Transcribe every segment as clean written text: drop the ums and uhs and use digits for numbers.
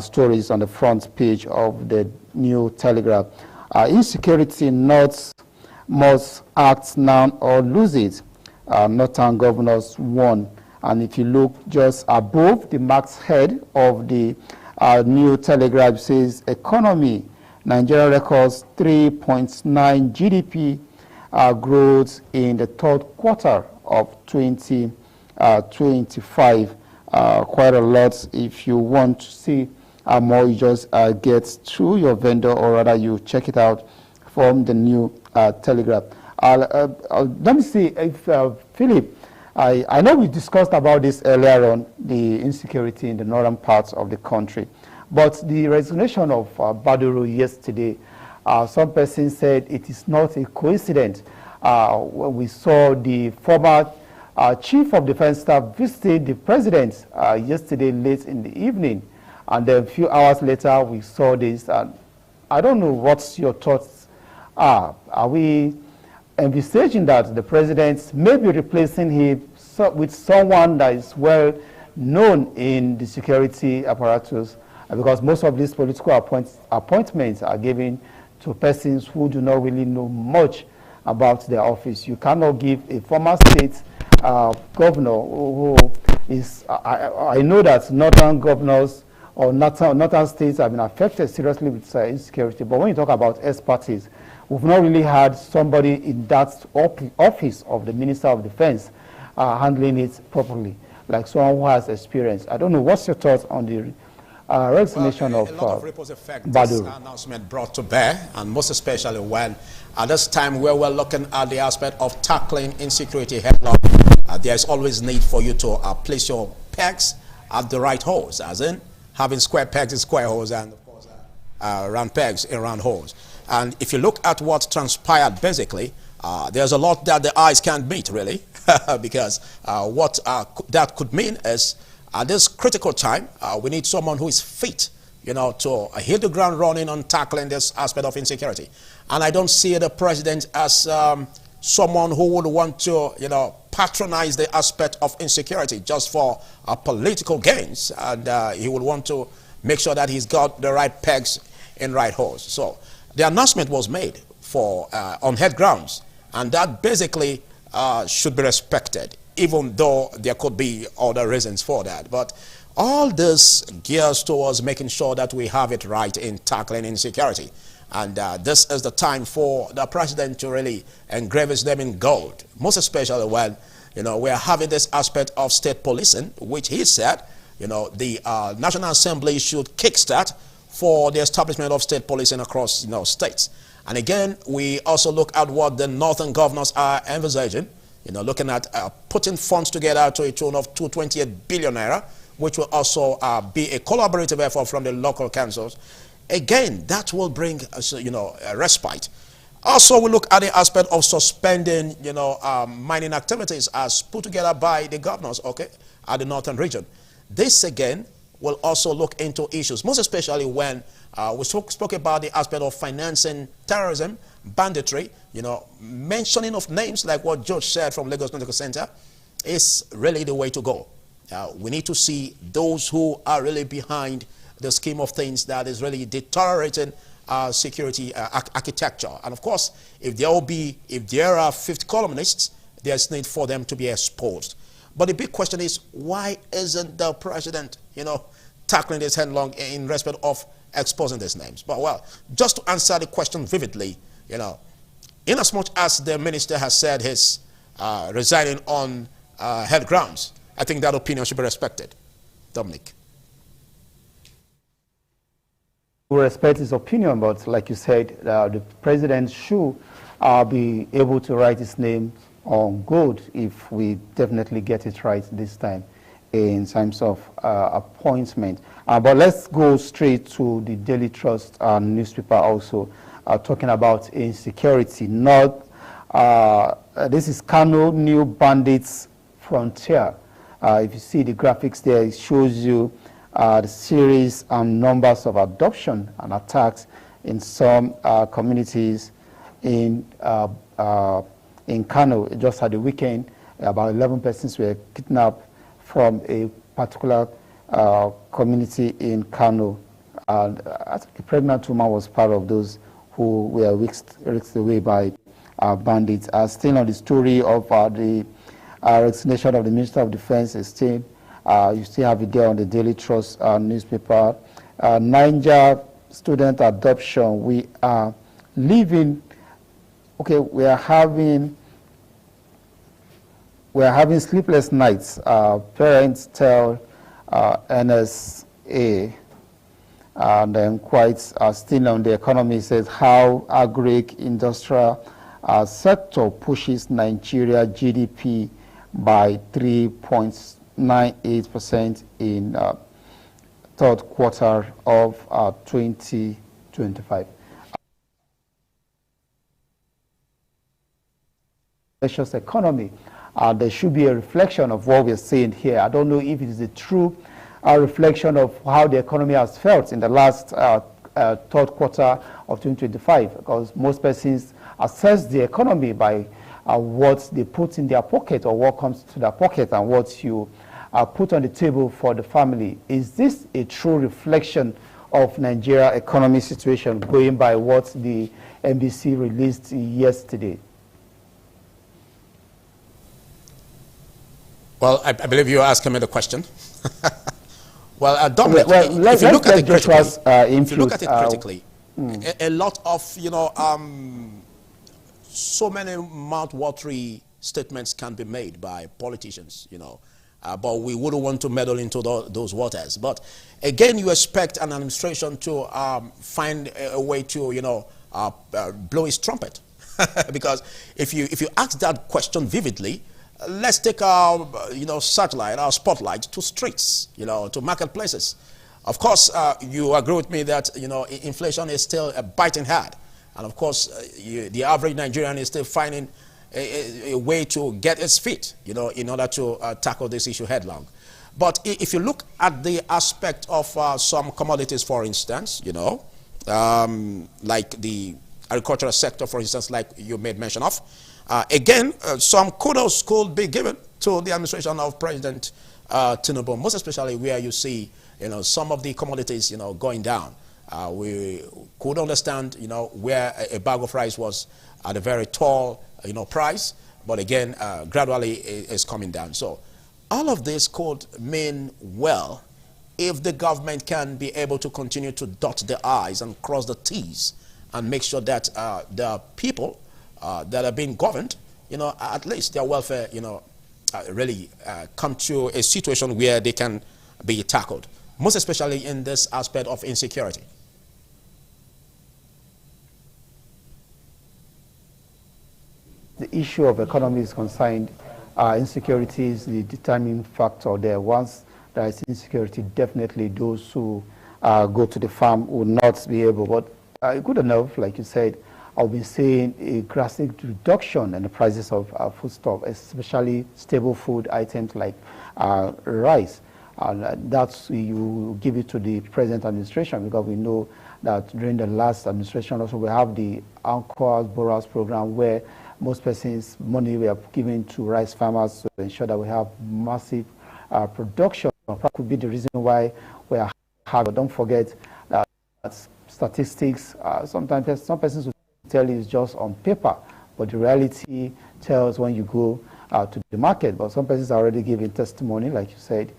stories on the front page of the New Telegraph. Insecurity, North must act now or lose it. Northern governors won. And if you look just above the masthead of the New Telegraph, says economy, Nigeria records 3.9 GDP growth in the third quarter of 2025. Quite a lot. If you want to see more, you just get through your vendor, or rather you check it out from the New Telegraph. Let me see if Philip, I know we discussed about this earlier on, the insecurity in the northern parts of the country, but the resignation of Baduru yesterday, some persons said it is not a coincidence. When we saw the former Chief of Defense Staff visited the president yesterday late in the evening, and then a few hours later we saw this. I don't know what's your thoughts are. Are we envisaging that the president may be replacing him with someone that is well known in the security apparatus? Because most of these political appointments are given to persons who do not really know much about their office. You cannot give a former state governor who is, I know that northern governors or northern states have been affected seriously with insecurity, but when you talk about expertise, we've not really had somebody in that office of the Minister of Defense handling it properly, like someone who has experience. I don't know, what's your thoughts on the resignation of Baduru? This announcement brought to bear, and most especially when at this time where we're looking at the aspect of tackling insecurity head-on, there's always need for you to place your pegs at the right holes, as in having square pegs in square holes, and of course round pegs in round holes. And if you look at what transpired, basically, there's a lot that the eyes can't meet, really, because what that could mean is at this critical time, we need someone who is fit, to hit the ground running on tackling this aspect of insecurity. And I don't see the president as someone who would want to, patronize the aspect of insecurity just for political gains. And he would want to make sure that he's got the right pegs in right holes. So the announcement was made for on head grounds, and that basically should be respected, even though there could be other reasons for that. But all this gears towards making sure that we have it right in tackling insecurity. And this is the time for the president to really engrave his name in gold, most especially when, we are having this aspect of state policing, which he said, the National Assembly should kickstart for the establishment of state policing across, states. And again, we also look at what the northern governors are envisaging, looking at putting funds together to a tune of 228 billion naira, which will also be a collaborative effort from the local councils. Again, that will bring, a respite. Also, we look at the aspect of suspending, mining activities as put together by the governors, at the northern region. This, again, will also look into issues, most especially when we spoke about the aspect of financing terrorism, banditry, mentioning of names like what George said from Lagos Medical Center is really the way to go. We need to see those who are really behind the scheme of things that is really deteriorating security architecture. And of course, if there are 50 columnists, there's need for them to be exposed. But the big question is, why isn't the president, tackling this headlong in respect of exposing these names? But well, just to answer the question vividly, in as much as the minister has said he's resigning on head grounds, I think that opinion should be respected. Dominic. We respect his opinion, but like you said, the president should be able to write his name on gold if we definitely get it right this time in terms of appointment. But let's go straight to the Daily Trust newspaper also, talking about insecurity. This is Kano New Bandits Frontier. If you see the graphics there, it shows you the series and numbers of abduction and attacks in some communities in Kano. Just at the weekend, about 11 persons were kidnapped from a particular community in Kano. And I think a pregnant woman was part of those who were whisked away by bandits. Still on the story of the resignation of the Minister of Defense, you still have it there on the Daily Trust newspaper. Niger student adoption. We are living. Okay, we are having sleepless nights. Parents tell NSA. And then quite still on the economy, says how agri industrial sector pushes Nigeria GDP by 3.98% in third quarter of 2025. Economy. There should be a reflection of what we're seeing here. I don't know if it is a true reflection of how the economy has felt in the last third quarter of 2025, because most persons assess the economy by what they put in their pocket or what comes to their pocket and what you put on the table for the family. Is this a true reflection of Nigeria economy situation going by what the NBC released yesterday? Well, I believe you're asking me the question. Well, Dominic, if you look at it critically, a lot of, so many mouth-watery statements can be made by politicians, but we wouldn't want to meddle into those waters. But again, you expect an administration to find a way to, blow his trumpet. Because if you ask that question vividly, let's take our, satellite, our spotlight to streets, to marketplaces. Of course, you agree with me that, inflation is still biting hard. And of course, the average Nigerian is still finding a way to get its feet, in order to tackle this issue headlong. But if you look at the aspect of some commodities, for instance, like the agricultural sector, for instance, like you made mention of, again, some kudos could be given to the administration of President Tinubu, most especially where you see, some of the commodities, going down. We could understand, where a bag of rice was at a very tall, price, but again, gradually is coming down. So all of this could mean well if the government can be able to continue to dot the I's and cross the T's and make sure that the people that are being governed, at least their welfare, really come to a situation where they can be tackled, most especially in this aspect of insecurity. The issue of economy is concerned, insecurity is the determining factor there. Once there is insecurity, definitely those who go to the farm will not be able. But good enough, like you said, I'll be seeing a drastic reduction in the prices of foodstuff, especially staple food items like rice. And that's, you give it to the present administration, because we know that during the last administration also we have the Anchors Borers program where most persons' money we are given to rice farmers to ensure that we have massive production. That could be the reason why we are hard. But don't forget that statistics, sometimes some persons will tell you it's just on paper, but the reality tells when you go to the market. But some persons are already giving testimony, like you said,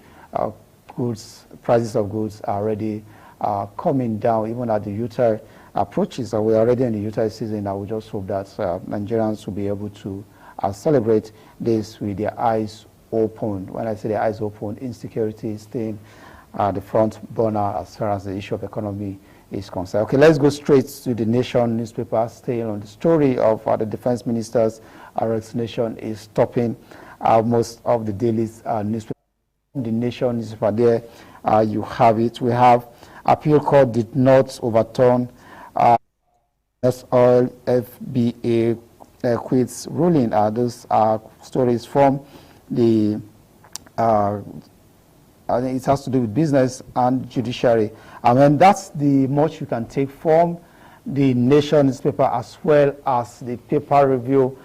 prices of goods are already coming down, even at the Utah approaches. And we're already in the Utah season. I would just hope that Nigerians will be able to celebrate this with their eyes open. When I say their eyes open, insecurity is staying the front burner as far as the issue of economy is concerned. Okay, let's go straight to the Nation newspaper. Staying on the story of the defense minister's resignation is stopping most of the daily newspaper. The Nation newspaper, there you have it. We have appeal court did not overturn oil FBA quits ruling. Those are stories from the I think it has to do with business and judiciary. And that's the much you can take from the Nation newspaper, as well as the paper review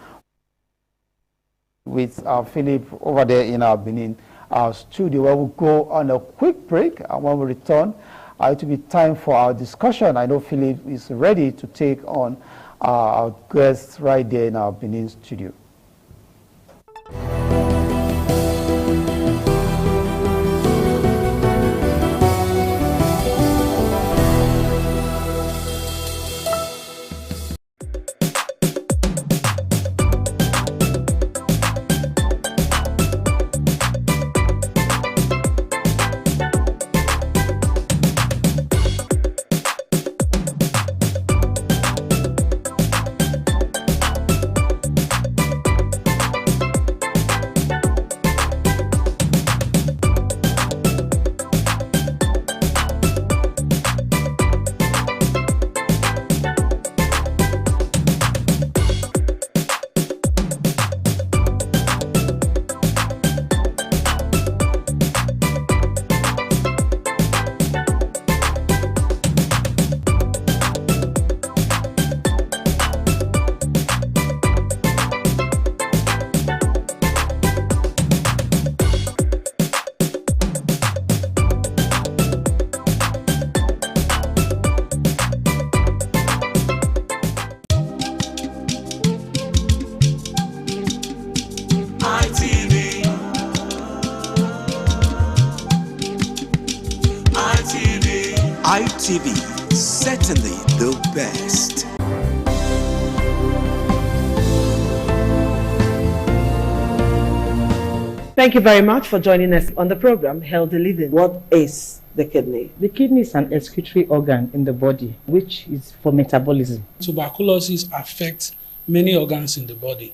with Philip over there in Benin. our studio, where we'll go on a quick break. And when we return, it will be time for our discussion. I know Philip is ready to take on our guests right there in our Benin studio. ITV, certainly the best. Thank you very much for joining us on the program, Healthy Living. What is the kidney? The kidney is an excretory organ in the body, which is for metabolism. Tuberculosis affects many organs in the body,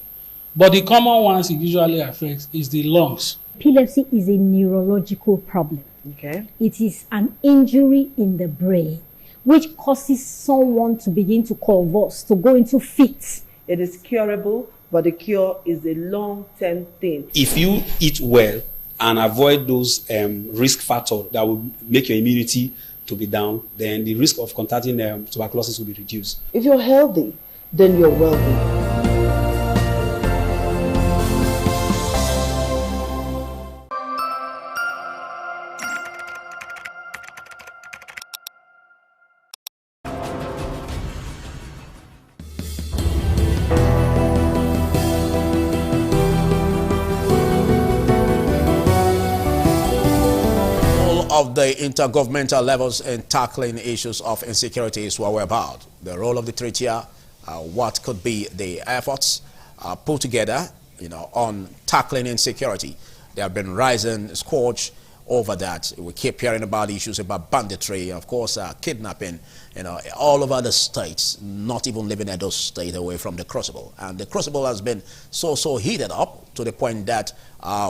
but the common ones it usually affects is the lungs. Epilepsy is a neurological problem. Okay. It is an injury in the brain which causes someone to begin to convulse, to go into fits. It is curable, but the cure is a long-term thing. If you eat well and avoid those risk factors that will make your immunity to be down, then the risk of contracting tuberculosis will be reduced. If you're healthy, then you're wealthy. Of the intergovernmental levels in tackling issues of insecurity is what we're about. The role of the three-tier, what could be the efforts put together, on tackling insecurity. They have been rising scourge over that. We keep hearing about issues about banditry, of course, kidnapping, all over the states, not even living in those states away from the crucible. And the crucible has been so heated up to the point that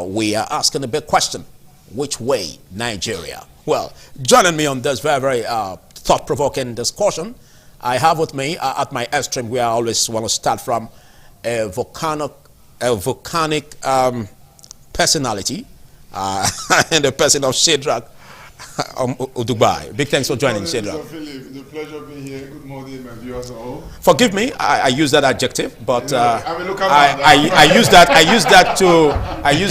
we are asking a big question. Which way, Nigeria? Well, joining me on this very thought-provoking discussion, I have with me at my extreme where I always want to start from a volcanic personality in the person of Shadrach Dubai. Big thanks for joining, Shadrach. It's a pleasure being here. Good morning, my viewers all. Forgive me, I use that adjective, but I use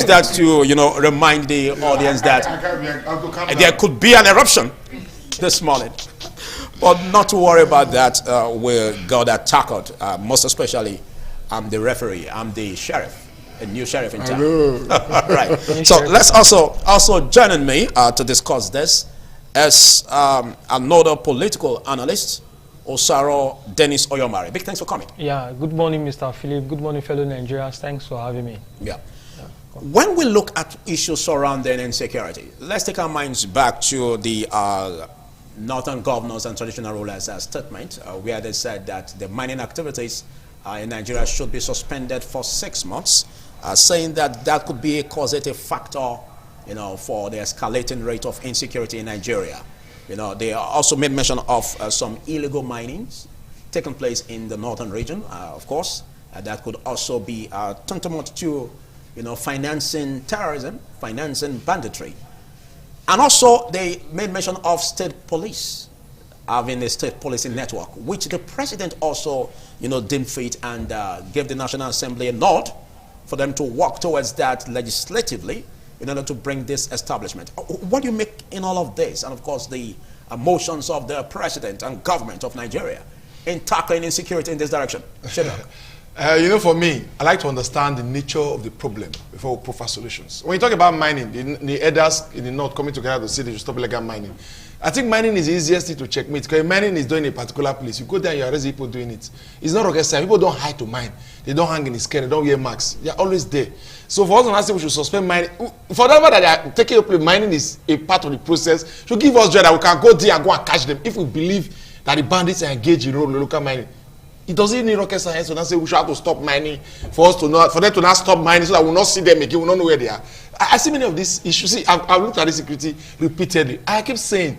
that to remind the audience that there could be an eruption this morning. But not to worry about that. We got that tackled. Most especially, I'm the referee. I'm the sheriff. A new sheriff in town. Right. So let's also join me to discuss this as another political analyst, Osaro Dennis Oyomare. Big thanks for coming. Yeah. Good morning, Mr. Philip. Good morning, fellow Nigerians. Thanks for having me. Yeah. When we look at issues surrounding insecurity, let's take our minds back to the northern governors and traditional rulers' statement, where they said that the mining activities in Nigeria should be suspended for 6 months, saying that could be a causative factor, for the escalating rate of insecurity in Nigeria. They also made mention of some illegal minings taking place in the northern region, of course. That could also be tantamount to, financing terrorism, financing banditry. And also they made mention of state police, having a state policing network, which the president also, deemed fit and gave the National Assembly a nod for them to work towards that legislatively, in order to bring this establishment. What do you make in all of this? And of course, the motions of the president and government of Nigeria in tackling insecurity in this direction? You know, for me, I like to understand the nature of the problem before we proffer solutions. When you talk about mining, the elders in the north coming together to say they should stop illegal mining. I think mining is the easiest thing to checkmate, because mining is done in a particular place. You go there and you arrest people doing it. It's not rocket science. People don't hide to mine. They don't hang in the skin. They don't wear marks. They're always there. So for us to say we should suspend mining, for that matter, that they are taking up, mining is a part of the process. Should give us joy that we can go there and go and catch them if we believe that the bandits are engaged in local mining. It doesn't need rocket science to not say we should have to stop mining for us to not, for them to not stop mining so that we'll not see them again. We'll not know where they are. I see many of these issues. See, I've looked at this security repeatedly. I keep saying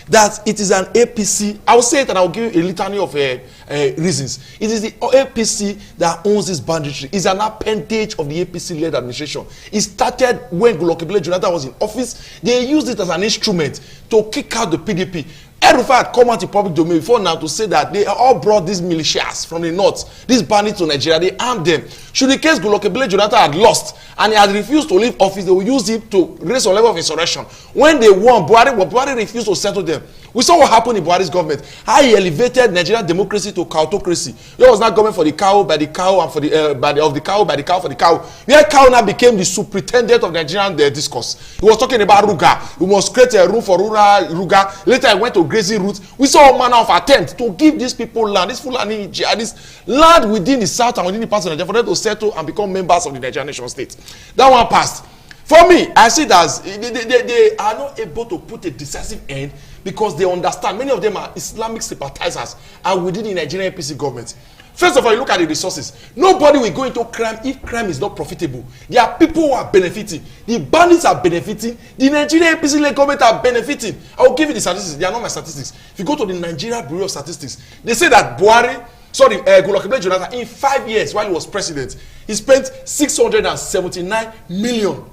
that it is an APC. I will say it and I will give you a litany of reasons. It is the APC that owns this banditry. It's an appendage of the APC-led administration. It started when Golokebele Jonathan was in office. They used it as an instrument to kick out the PDP. El-Rufai had come out in public domain before now to say that they all brought these militias from the north, these bandits to Nigeria. They armed them. Should the case Golokebele Jonathan had lost and he had refused to leave office, they will use it to raise a level of insurrection. When they won, Buhari refused to settle them. We saw what happened in Buhari's government. How he elevated Nigerian democracy to cow-tocracy. There was not government for the cow, by the cow, and for the of the cow, by the cow, for the cow. Where cow now became the superintendent of Nigerian discourse. He was talking about Ruga. We must create a room for rural Ruga. Later, I went to grazing routes. We saw a manner of attempt to give these people land, this Fulani jihadists, land within the south and within the parts of Nigeria for them to settle and become members of the Nigerian nation state. That one passed. For me, I see it as they are not able to put a decisive end because they understand. Many of them are Islamic sympathizers and within the Nigerian APC government. First of all, you look at the resources. Nobody will go into crime if crime is not profitable. There are people who are benefiting. The bandits are benefiting. The Nigerian APC government are benefiting. I will give you the statistics. They are not my statistics. If you go to the Nigeria Bureau of Statistics, they say that Golokebele Jonathan, in 5 years while he was president, he spent 679 million.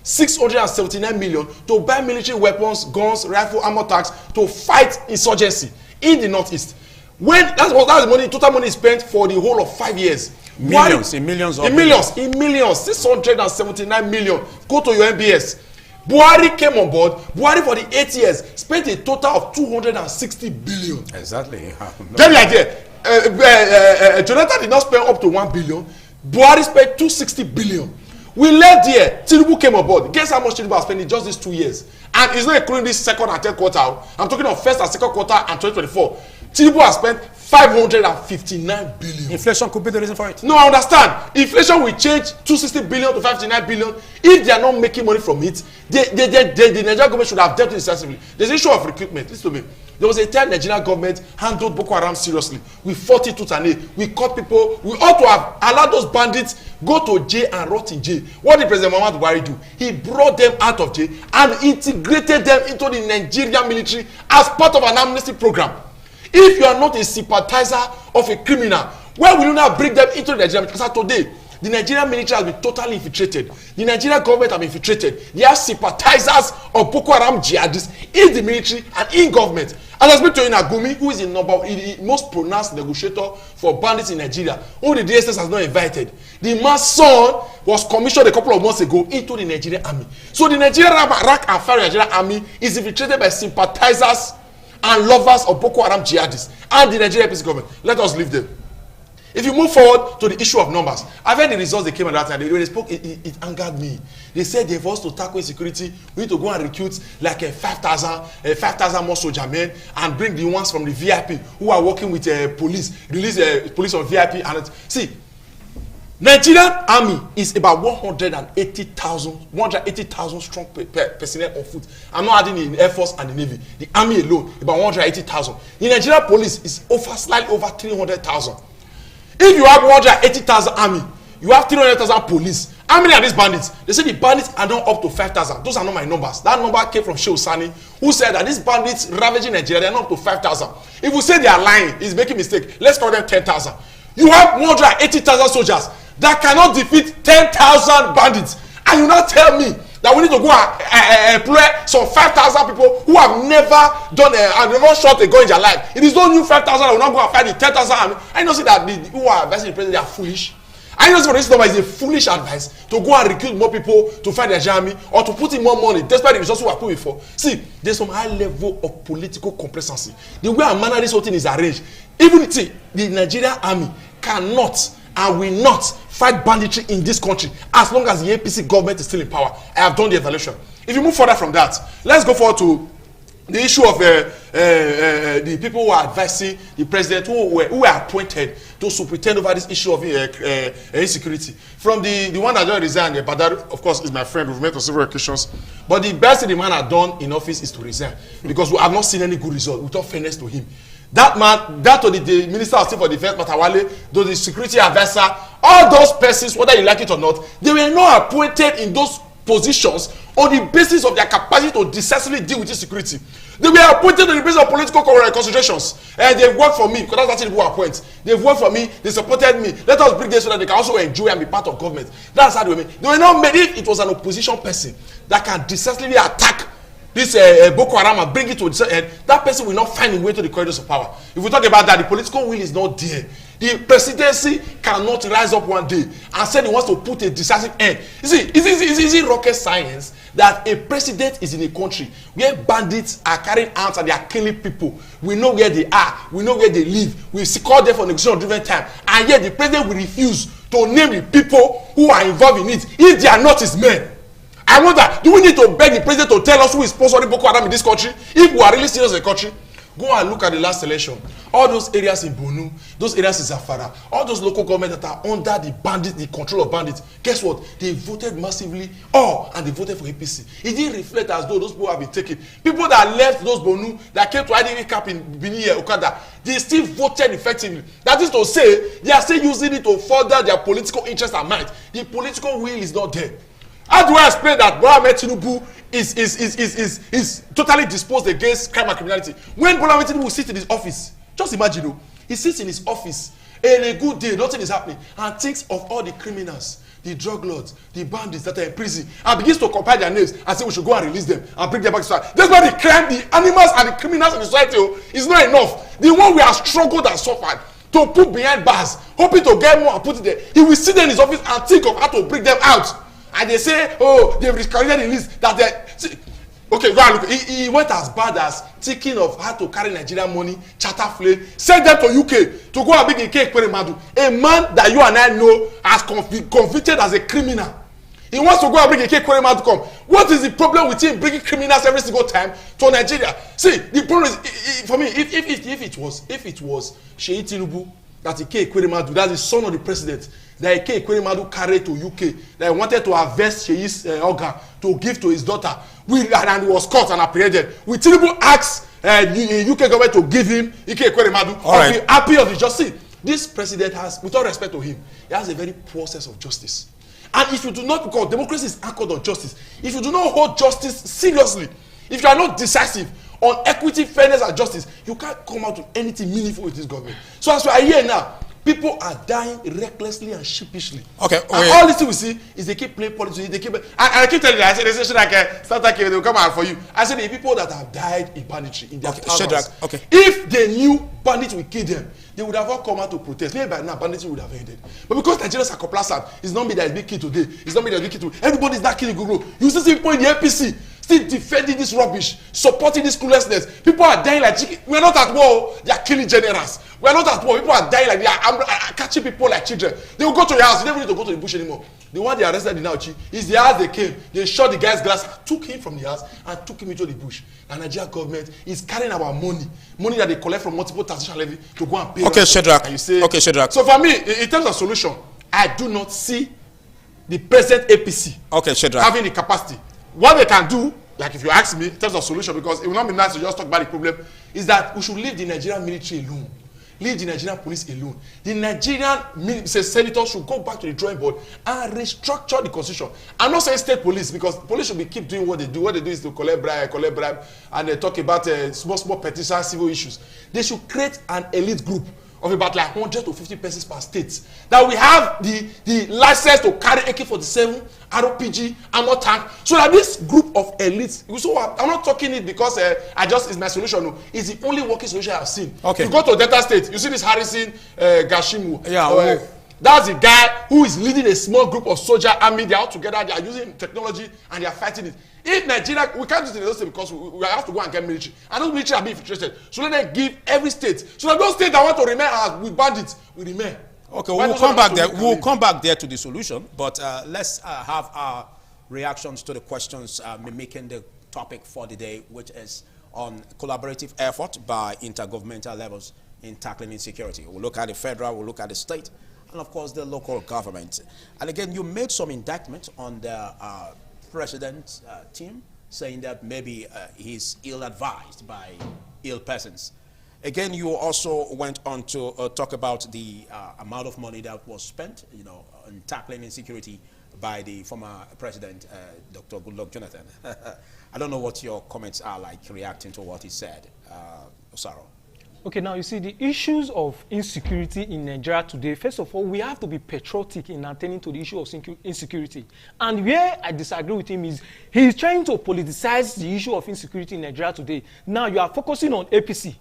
679 million to buy military weapons, guns, rifle, armor tanks to fight insurgency in the northeast. When that's the money, total money spent for the whole of 5 years. Millions, in millions, 679 million. Go to your MBS. Buhari came on board. Buhari for the 8 years spent a total of 260 billion. Exactly. Get the idea. Jonathan did not spend up to 1 billion. Buhari spent 260 billion. We left there. Tinubu came on board. Guess how much Tinubu has spent in just these 2 years? And it's not including this second and third quarter. I'm talking of first and second quarter and 2024. Tinubu has spent 559 billion. Inflation could be the reason for it. No, I understand. Inflation will change 260 billion to 59 billion. If they are not making money from it, the Nigerian government should have dealt with it decisively. There's an issue of recruitment. Listen to me. There was a time Nigerian government handled Boko Haram seriously. We fought it tooth and nail. We caught people. We ought to have allowed those bandits go to jail and rot in jail. What did President Muhammadu Buhari do? He brought them out of jail and integrated them into the Nigerian military as part of an amnesty program. If you are not a sympathizer of a criminal, why will you not bring them into the Nigerian military? Because today, the Nigerian military has been totally infiltrated. The Nigerian government have been infiltrated. They are sympathizers of Boko Haram jihadists in the military and in government. And I speak to Inagumi, who is the most pronounced negotiator for bandits in Nigeria, who the DSS has not invited. The man's son was commissioned a couple of months ago into the Nigerian army. So the Nigerian rank and file Nigerian army is infiltrated by sympathizers and lovers of Boko Haram jihadists and the Nigerian APC government. Let us leave them. If you move forward to the issue of numbers, I've heard the results they came at that time. When they spoke, it angered me. They said they for us to tackle insecurity, we need to go and recruit like 5,000 more soldier men and bring the ones from the VIP who are working with police, release police on VIP. And see, Nigerian army is about 180,000 strong personnel on foot. I'm not adding the Air Force and the Navy. The army alone, about 180,000. The Nigerian police is slightly over 300,000. If you have 180,000 army, you have 300,000 police. How many are these bandits? They say the bandits are not up to 5,000. Those are not my numbers. That number came from Shehu Sani, who said that these bandits ravaging Nigeria, they are not up to 5,000. If we say they are lying, he's making a mistake. Let's call them 10,000. You have 180,000 soldiers that cannot defeat 10,000 bandits. And you now tell me that we need to go and employ some 5,000 people who have never done and never shot a gun in their life. It is not new 5,000 that will not go and fight the 10,000 army. I know see that the who are advising the president, they are foolish. I know for this number is a foolish advice to go and recruit more people to fight the army or to put in more money despite the resources we are put before. See, there's some high level of political complacency. The way and manner this whole thing is arranged, even see, the Nigerian army cannot and will not fight banditry in this country as long as the APC government is still in power. I have done the evaluation. If you move further from that, let's go forward to the issue of the people who are advising the president who were appointed to superintend over this issue of insecurity. From the one that just resigned, Badar, of course, is my friend. We've met on several occasions. But the best thing the man has done in office is to resign because we have not seen any good result without fairness to him. That man, that to the Minister of State for Defense, Matawale, to the security advisor, all those persons, whether you like it or not, they were not appointed in those positions on the basis of their capacity to decisively deal with insecurity. They were appointed on the basis of political considerations. And they've worked for me, because that's what who appoint. They've worked for me, they supported me. Let us bring this so that they can also enjoy and be part of government. That's how they were made. They were not made if it was an opposition person that can decisively attack this Boko Haram and bring it to the end. That person will not find a way to the corridors of power. If we talk about that, the political will is not there. The presidency cannot rise up one day and say he wants to put a decisive end. You see, is it rocket science that a president is in a country where bandits are carrying arms and they are killing people? We know where they are. We know where they live. We call them for negotiation of different time. And yet the president will refuse to name the people who are involved in it if they are not his men. I wonder, do we need to beg the president to tell us who is sponsoring Boko Haram in this country? If we are really serious in the country, go and look at the last election. All those areas in Borno, those areas in Zamfara, all those local governments that are under the bandits, the control of bandits, guess what? They voted massively, and they voted for APC. It didn't reflect as though those people have been taken. People that left those Borno, that came to ITV camp in Benin, Okada, they still voted effectively. That is to say, they are still using it to further their political interest and might. The political will is not there. How do I explain that Bola Ahmed Tinubu is totally disposed against crime and criminality? When Bola Ahmed Tinubu sits in his office, just imagine, he sits in his office, and a good day, nothing is happening, and thinks of all the criminals, the drug lords, the bandits that are in prison, and begins to compile their names and say we should go and release them and bring them back to society. That's why the crime, the animals and the criminals in the society is not enough. The one we have struggled and suffered to put behind bars, hoping to get more and put it there, he will sit there in his office and think of how to bring them out. And they say, oh, they've recorded the list that they. Okay, go and look. He went as bad as thinking of how to carry Nigerian money, charter flight, send them to UK to go and bring Ike Ekweremadu, a man that you and I know as convicted as a criminal. He wants to go and bring Ike Ekweremadu to come. What is the problem with him bringing criminals every single time to Nigeria? See, the problem is, for me, if it was Sheyi Tinubu that Ike Ekweremadu, that's the son of the president, that Ike Ekweremadu carried to UK, that he wanted to harvest Sheyi's organ to give to his daughter, and he was caught and apprehended. We Tinubu asked UK government to give him Ike Ekweremadu. All right. Be happy of the justice. This president has, with all respect to him, he has a very poor sense of justice. And if you do not, because democracy is anchored on justice, if you do not hold justice seriously, if you are not decisive on equity, fairness, and justice, you can't come out with anything meaningful with this government. So as we are here now, people are dying recklessly and sheepishly. Okay, and all this thing we see is they keep playing politics. They keep. I keep telling you, I said, they say like start like they will come out for you. I said the people that have died in banditry in their thousands. Okay. If they knew bandits would kill them, they would have all come out to protest. Maybe by now banditry would have ended. But because Nigerians are complacent, it's not me that is being killed today. It's not me that is being killed today. Everybody is not killing Google. You see people in the APC still defending this rubbish, supporting this cluelessness. People are dying like chicken. We are not at war. They are killing generals. We are not at war. People are dying like they are catching people like children. They will go to your house. You never need to go to the bush anymore. The one they arrested in Auchi is the house they came. They shot the guy's glass, took him from the house, and took him into the bush. And Nigeria government is carrying our money that they collect from multiple taxation levy to go and pay. Okay, Shedrack. And you say, okay, Shedrack. So for me, in terms of solution, I do not see the present APC having the capacity. What they can do, like if you ask me in terms of solution, because it will not be nice to just talk about the problem, is that we should leave the Nigerian military alone. Leave the Nigerian police alone. The Nigerian senators should go back to the drawing board and restructure the constitution. I'm not saying state police, because police should keep doing what they do. What they do is to collect bribe, and they talk about small petition, civil issues. They should create an elite group of about like 100 to 50 persons per state, that we have the license to carry AK-47, RPG, armor tank, so that this group of elites. So I'm not talking it because it's my solution. No, it's the only working solution I've seen. Okay. You go to Delta State, you see this Harrison Gashimu. Yeah. That's the guy who is leading a small group of soldier army. They are all together. They are using technology and they are fighting it. If Nigeria, we can't do it in those states because we have to go and get military. And those military are being infiltrated. So let them give every state. So that those states that want to remain as with bandits will remain. Okay, we'll come back there. We'll come back there to the solution. But let's have our reactions to the questions mimicking the topic for the day, which is on collaborative effort by intergovernmental levels in tackling insecurity. We'll look at the federal, we'll look at the state, and of course the local government. And again, you made some indictment on the president's team, saying that maybe he's ill-advised by ill persons. Again, you also went on to talk about the amount of money that was spent, you know, on tackling insecurity by the former president, Dr. Goodluck Jonathan. I don't know what your comments are like reacting to what he said, Osaro. Okay, now you see the issues of insecurity in Nigeria today. First of all, we have to be patriotic in attending to the issue of insecurity. And where I disagree with him is he's trying to politicize the issue of insecurity in Nigeria today. Now you are focusing on APC.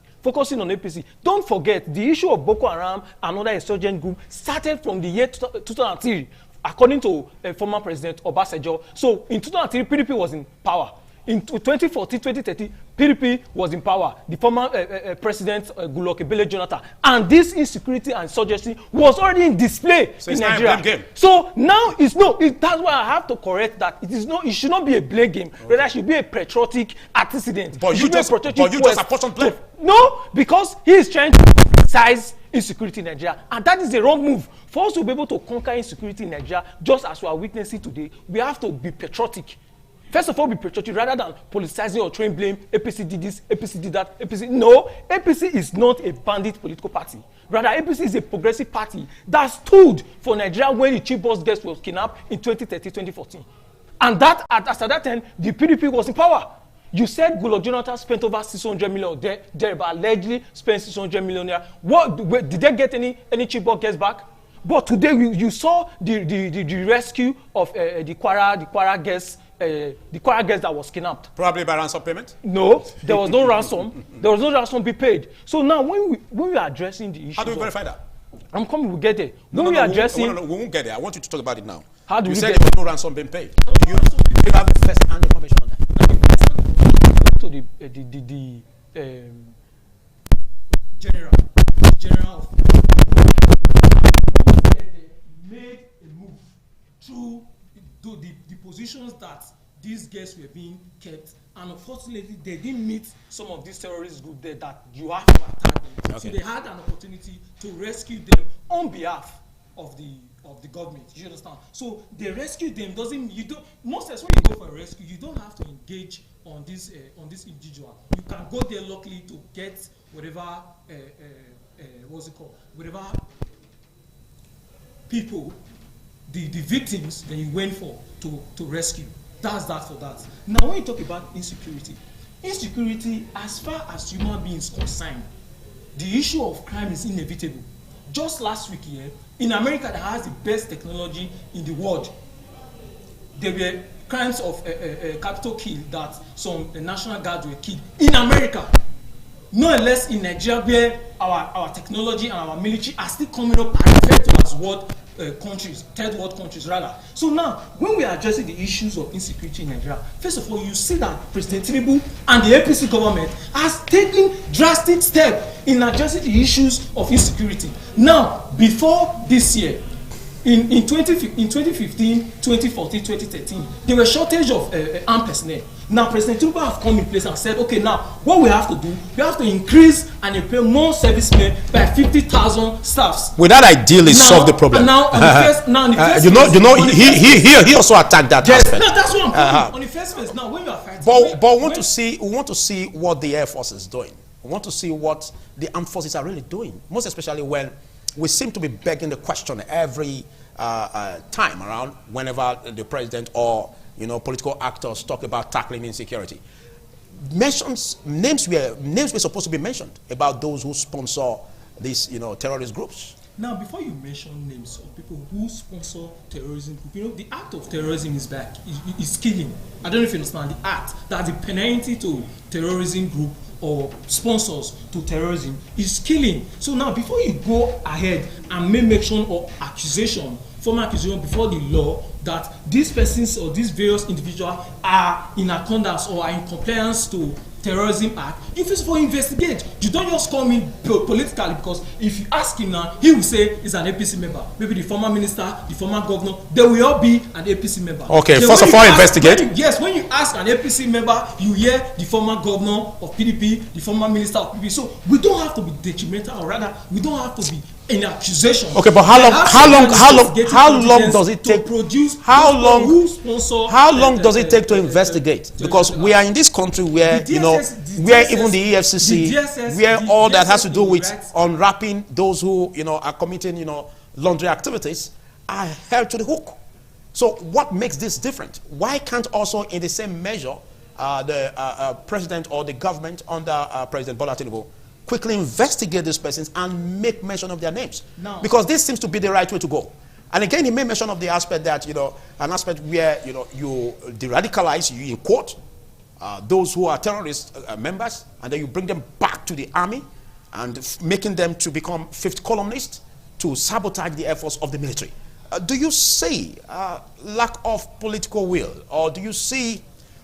Don't forget, the issue of Boko Haram and other insurgent group started from the year 2003, according to former President Obasanjo. So in 2003, PDP was in power. In 2014, 2013, PDP was in power. The former President Goodluck Jonathan. And this insecurity and insurgency was already in display in Nigeria. So now that's why I have to correct that. It should not be a blame game. Okay. Rather, it should be a patriotic antecedent. But you just apportion blame. No, because he is trying to size insecurity in Nigeria, and that is the wrong move. For us to be able to conquer insecurity in Nigeria, just as we are witnessing today, we have to be patriotic. First of all, be patriotic rather than politicizing or throwing blame. APC did this, APC did that, APC. No, APC is not a bandit political party. Rather, APC is a progressive party that stood for Nigeria when the chief boss guest was kidnapped in 2013, 2014. And that, after that time, the PDP was in power. You said Goodluck Jonathan spent over 600 million there, but allegedly spent 600 million there. Did they get any chief boss guest back? But today you saw the rescue of the Kwara guest. The Kwara guest that was kidnapped. Probably by ransom payment? No, there was no ransom. There was no ransom be paid. So now when we are addressing the issue. How do we verify that? I'm coming, we'll get there. We won't get there. I want you to talk about it now. How do you we said get there was no ransom being paid. Do you have the first-hand information on that? To the general of made a move through the positions that these guests were being kept, and unfortunately they didn't meet some of these terrorist groups there that you have to attack them. Okay. So they had an opportunity to rescue them on behalf of the government. You understand? So they rescued them. Most times when you go for a rescue, you don't have to engage on this individual. You can go there luckily to get whatever whatever people, the victims that you went for to rescue. That's that for that. Now when you talk about insecurity, as far as human beings concerned, the issue of crime is inevitable. Just last week here, in America that has the best technology in the world, there were crimes of capital kill that some national guards were killed in America. No less in Nigeria, where our technology and our military are still coming up and referred to as third world countries rather. So now, when we are addressing the issues of insecurity in Nigeria, first of all, you see that President Tinubu and the APC government has taken drastic steps in addressing the issues of insecurity. Now, before this year, in 2015, 2014, 2013, there were shortage of armed personnel. Now, President Tinubu have come in place and said, okay, now, what we have to do, we have to increase and employ more servicemen by 50,000 staffs. With that ideally solve the problem. Now, on the first, he also attacked that aspect. No, that's what I'm saying. On the first phase, now, when you are fighting. But we want to see what the Air Force is doing. We want to see what the armed forces are really doing, most especially when we seem to be begging the question every time around whenever the president or political actors talk about tackling insecurity. Names were supposed to be mentioned about those who sponsor these terrorist groups. Now, before you mention names of people who sponsor terrorism, you know, the act of terrorism is back, is killing. I don't know if you understand the act, that the penalty to terrorism group or sponsors to terrorism is killing. So now, before you go ahead and make mention or accusation, formal accusation before the law that these persons or these various individuals are in accordance or are in compliance to terrorism act, you first of all investigate. You don't just come in politically, because if you ask him now, he will say he's an APC member. Maybe the former minister, the former governor, they will all be an APC member. Okay, so first of all, investigate. When you ask an APC member, you hear the former governor of PDP, the former minister of PDP. So we don't have to be detrimental, or rather, we don't have to be in accusation. Okay, but how long does it take? How long does it take to investigate? Because we are in this country where where even the EFCC, where all that has to do with unwrapping those who are committing laundry activities, are held to the hook. So what makes this different? Why can't also in the same measure the president or the government under President Bola Tinubu quickly investigate these persons and make mention of their names? No. Because this seems to be the right way to go. And again, he made mention of the aspect that, an aspect where, you de-radicalize, you in court, those who are terrorist members, and then you bring them back to the army and making them to become fifth columnists to sabotage the efforts of the military. Do you see lack of political will, or do you see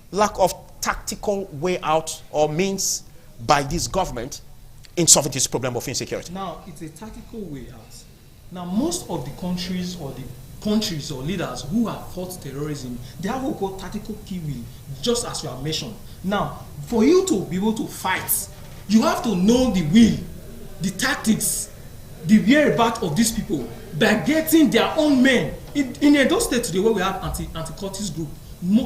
lack of tactical way out or means by this government in solving this problem of insecurity? Now, it's a tactical way out. Now, most of the countries or leaders who have fought terrorism, they have what we call tactical key will, just as you have mentioned. Now, for you to be able to fight, you have to know the will, the tactics, the whereabouts of these people by getting their own men. In Edo State today, where we have anti-cultist group,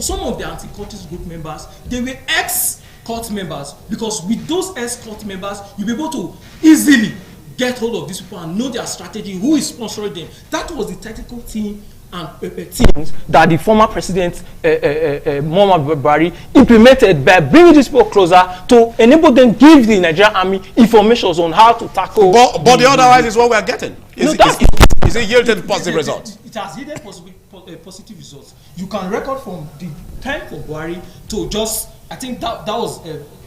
some of the anti-cultist group members, they were ex-cult members, because with those ex-cult members, you'll be able to easily get hold of these people and know their strategy, who is sponsoring them. That was the tactical team and things that the former president Muhammadu Buhari implemented by bringing these people closer to enable them give the Nigerian army information on how to tackle. But the otherwise is what we are getting. Is it yielded positive results? It has yielded positive results. You can record from the time for Buhari to just, I think that was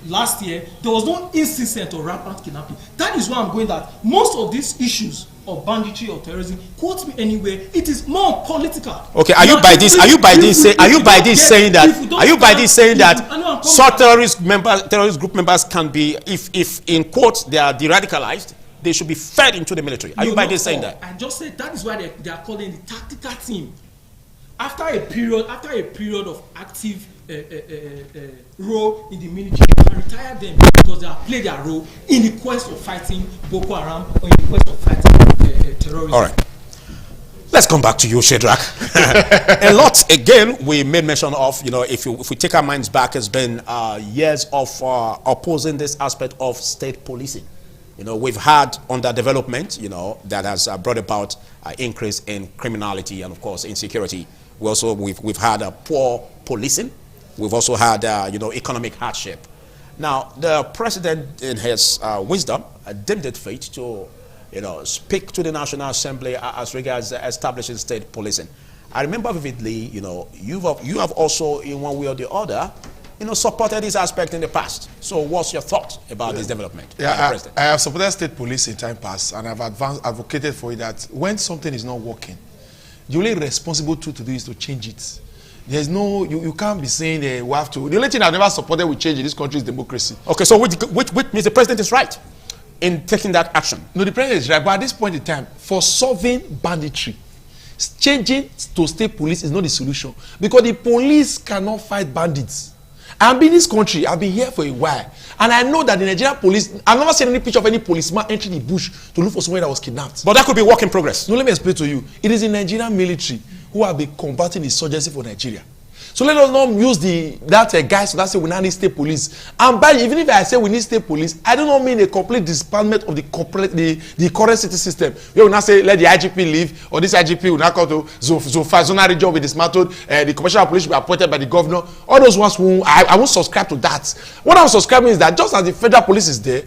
last year, there was no incident or rampant kidnapping. That is why I'm going that most of these issues of banditry or terrorism, quote me anywhere, it is more political. Okay, are you by this saying that such terrorist group members can be, if in quotes they are de-radicalized, they should be fed into the military? Are you by this saying that? I just said that is why they are calling the tactical team. After a period of active role in the military, you can retire them because they have played their role in the quest of fighting Boko Haram or in the quest of fighting terrorism. All right. Let's come back to you, Shadrach. A lot, again, we made mention of, if we take our minds back, it's been years of opposing this aspect of state policing. We've had underdevelopment, that has brought about increase in criminality and, of course, insecurity. We've had poor policing. We've also had, economic hardship. Now, the president, in his wisdom, deemed it fit to, speak to the National Assembly as regards establishing state policing. I remember vividly, you have also, in one way or the other, supported this aspect in the past. So what's your thought about this development? Yeah, I have supported state police in time past, and I've advocated for it that when something is not working, the only responsible tool to do is to change it. There's no, you can't be saying we have to. The only thing I've never supported with change in this country is democracy. Okay, so which means the president is right in taking that action? No, the president is right, but at this point in time, for solving banditry, changing to state police is not the solution, because the police cannot fight bandits. I've been in this country, I've been here for a while, and I know that the Nigerian police, I've never seen any picture of any policeman entering the bush to look for someone that was kidnapped. But that could be work in progress. No, let me explain to you. It is the Nigerian military who have been combating insurgency for Nigeria. So let us not use that guys that say we now need state police. And even if I say we need state police, I do not mean a complete disbandment of the current city system. We will not say let the IGP leave, or this IGP will not come to zonal region be dismantled, the commercial police will be appointed by the governor. All those ones who I won't subscribe to that. What I'm subscribing is that just as the federal police is there,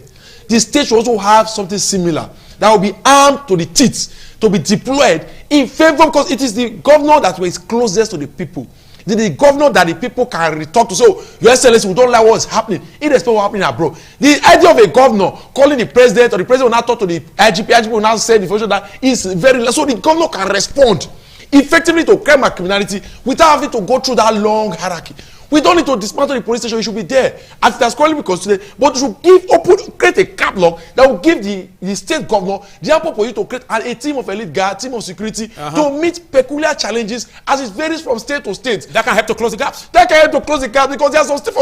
the state should also have something similar. that will be armed to the teeth to be deployed in favor, because it is the governor that was closest to the people. The governor that the people can talk to. So, Your Excellency, we don't like what's happening. Irrespective of what's happening abroad. The idea of a governor calling the president, or the president will not talk to the IGP will not say the information that is very less. So the governor can respond effectively to crime and criminality without having to go through that long hierarchy. We don't need to dismantle the police station. It should be there as it has currently been constituted. But it should create a catalog that will give the state governor the ample for you to create a team of elite guard, team of security to meet peculiar challenges as it varies from state to state. That can help to close the gaps. That can help to close the gaps because there are some state.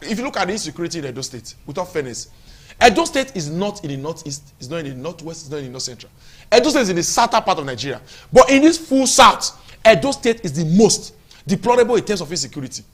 If you look at the insecurity in Edo State, without fairness, Edo State is not in the northeast, it's not in the northwest, it's not in the north central. Edo State is in the southern part of Nigeria. But in this full south, Edo State is the most deplorable in terms of insecurity.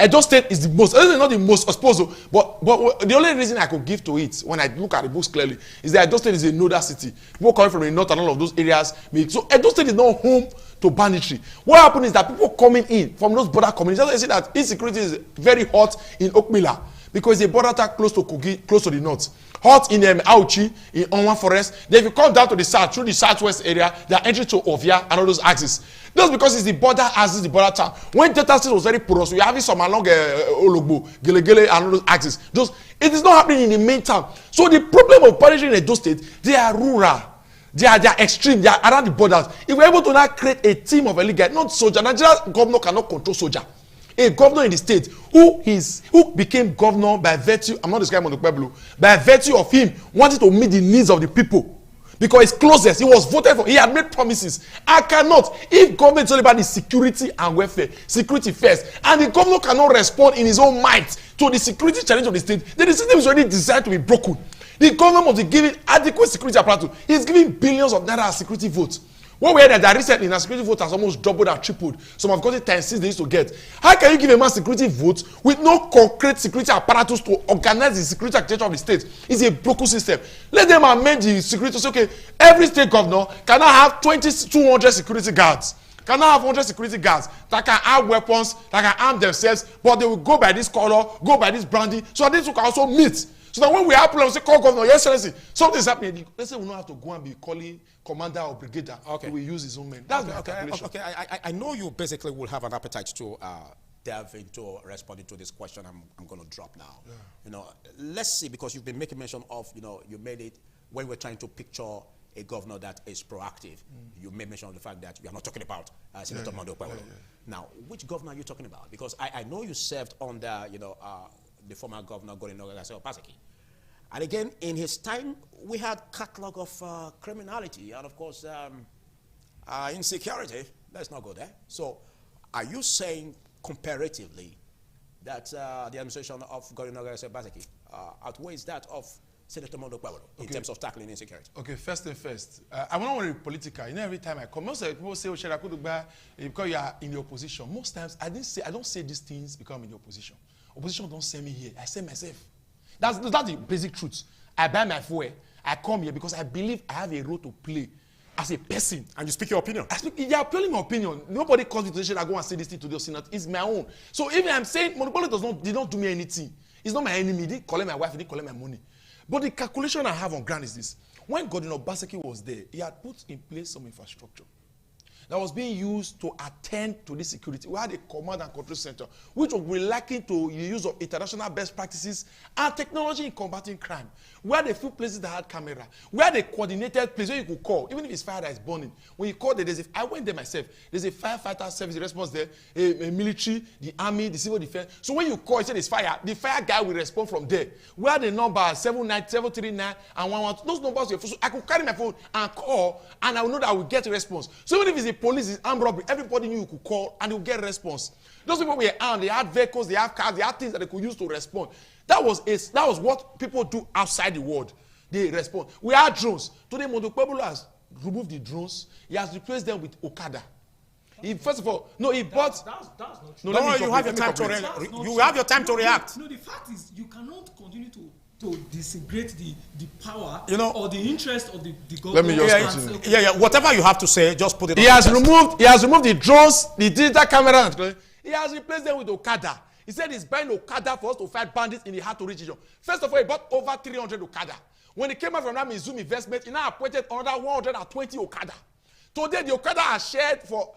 Edo State is the most, not the most exposed, but the only reason I could give to it when I look at the books clearly is that Edo State is a nodal city. People coming from the north and all of those areas. So Edo State is not home to banditry. What happened is that people coming in from those border communities, you see that insecurity is very hot in Okmila because the border attack close to Kogi, close to the north. Hot in Auchi, in Onwa Forest. Then if you come down to the south, through the southwest area, they are entering to Ovia and all those axes. Just because it's the border axis, the border town. When Delta State was very porous, we are having some along Ologbo, Gelegele, and all those axes. Just, it is not happening in the main town. So the problem of punishing in Edo State, they are rural. They are extreme. They are around the borders. If we're able to now create a team of elite guys, not soldier. Nigeria's governor cannot control soldier. A governor in the state who became governor by virtue, I'm not describing on the Pueblo, by virtue of him wanting to meet the needs of the people. Because it's closest, he was voted for, he had made promises. I cannot, if government is all about the security and welfare, security first, and the governor cannot respond in his own might to the security challenge of the state, then the system is already designed to be broken. The government must be given adequate security apparatus. He's giving billions of naira as security votes. What we heard that recently, the security vote has almost doubled and tripled. Some have got it times 6 they used to get. How can you give a man security vote with no concrete security apparatus to organize the security architecture of the state? It's a broken system. Let them amend the security. Say, okay, every state governor cannot have 200 security guards. Cannot have 100 security guards that can have weapons, that can arm themselves, but they will go by this color, go by this branding, so that they can also meet. So that when we have problems, say, call governor, Your Excellency, something is happening. Let's say we don't have to go and be calling commander or brigadier. Okay. We use his own men. That's okay. I know you basically will have an appetite to delve into responding to this question I'm going to drop now. Yeah. You know, let's see, because you've been making mention of, you know, you made it when we're trying to picture a governor that is proactive. You made mention of the fact that we are not talking about Senator Mondo Pueblo. Now, which governor are you talking about? Because I know you served under, you know, the former governor, Paseki. And again, in his time, we had catalog of criminality and, of course, insecurity. Let's not go there. So, are you saying comparatively that the administration of Governor Paseki outweighs that of Senator Mondo Pueblo in terms of tackling insecurity? Okay, first thing first. I don't want to be political. You know, every time I come, most people say, because you are in the opposition. Most times, I don't say these things because I'm in the opposition. Opposition don't send me here. I send myself. That's the basic truth. I buy my fuel. I come here because I believe I have a role to play as a person. And you speak your opinion. Yeah, purely my opinion. Nobody calls me to the station. I go and say this thing to the Senate. It's my own. So even I'm saying Monopoly did not do me anything. It's not my enemy. He didn't collect my wife. He didn't collect my money. But the calculation I have on ground is this. When Governor Obaseki was there, he had put in place some infrastructure that was being used to attend to this security. We had a command and control center, which was relating to the use of international best practices and technology in combating crime. We had a few places that had camera. We had a coordinated place where you could call, even if it's fire that is burning. When you call there, I went there myself. There's a firefighter service response there, a military, the army, the civil defense. So when you call, you say there's fire, the fire guy will respond from there. We had a number 739 and 112. Those numbers were so I could carry my phone and call, and I will know that I will get a response. So even if it's a police, it's armed robbery, everybody knew you could call and you get a response. Those people were armed, they had vehicles, they have cars, they had things that they could use to respond. That was what people do outside the world. They respond. We had drones. Today, Mondo Pueblo has removed the drones. He has replaced them with Okada. First of all, no, he bought. That's not true. No, you have your time to react. You have your time to react. No, the fact is, you cannot continue to disintegrate the power, you know, or the interest of the government. Let me just continue. Yeah. Whatever you have to say, just put it. He has removed the drones, the digital camera. He has replaced them with Okada. He said he's buying Okada for us to fight bandits in the hard-to-reach region. First of all, he bought over 300 Okada. When he came out from that Mizum investment, he now appointed another 120 Okada. Today, the Okada are shared for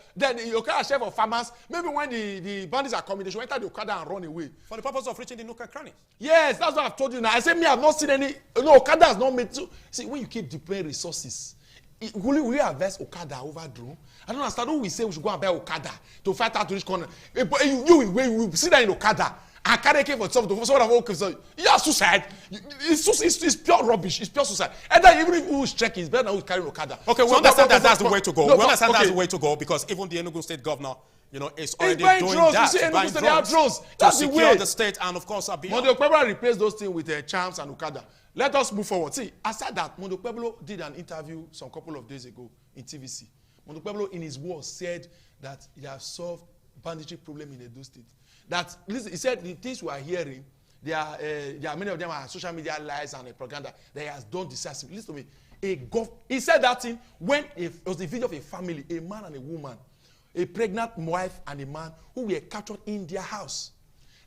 farmers. Maybe when the bandits are coming, they should enter the Okada and run away. For the purpose of reaching the Nuka cranny. Yes, that's what I've told you now. I say, me, I've not seen any. No, Okada has not made. See, when you keep deploying resources, will you invest Okada over drone? I don't understand. Who we say we should go and buy Okada to fight out to reach corner? You see that in Okada. And carry came for something. You are suicide. It's pure rubbish. It's pure suicide. And then even if who's checking, it's better than who's carrying Okada. Okay, we understand that that's the way to go. We understand that's the way to go because even the Enugu State governor, is already doing drones. that. You see, Enugu State, they have drones. That's the way. The state and of course, Mondo Pueblo replaced those things with Champs and Okada. Let us move forward. See, aside that, Mondo Pueblo did an interview some couple of days ago in TVC. Mondo Pueblo, in his words, said that he has solved banditry problem in Edo State. That listen, he said the things we are hearing, there are many of them are social media lies and propaganda that he has done decisively. Listen to me. He said that thing when it was the video of a family, a man and a woman, a pregnant wife and a man who were captured in their house.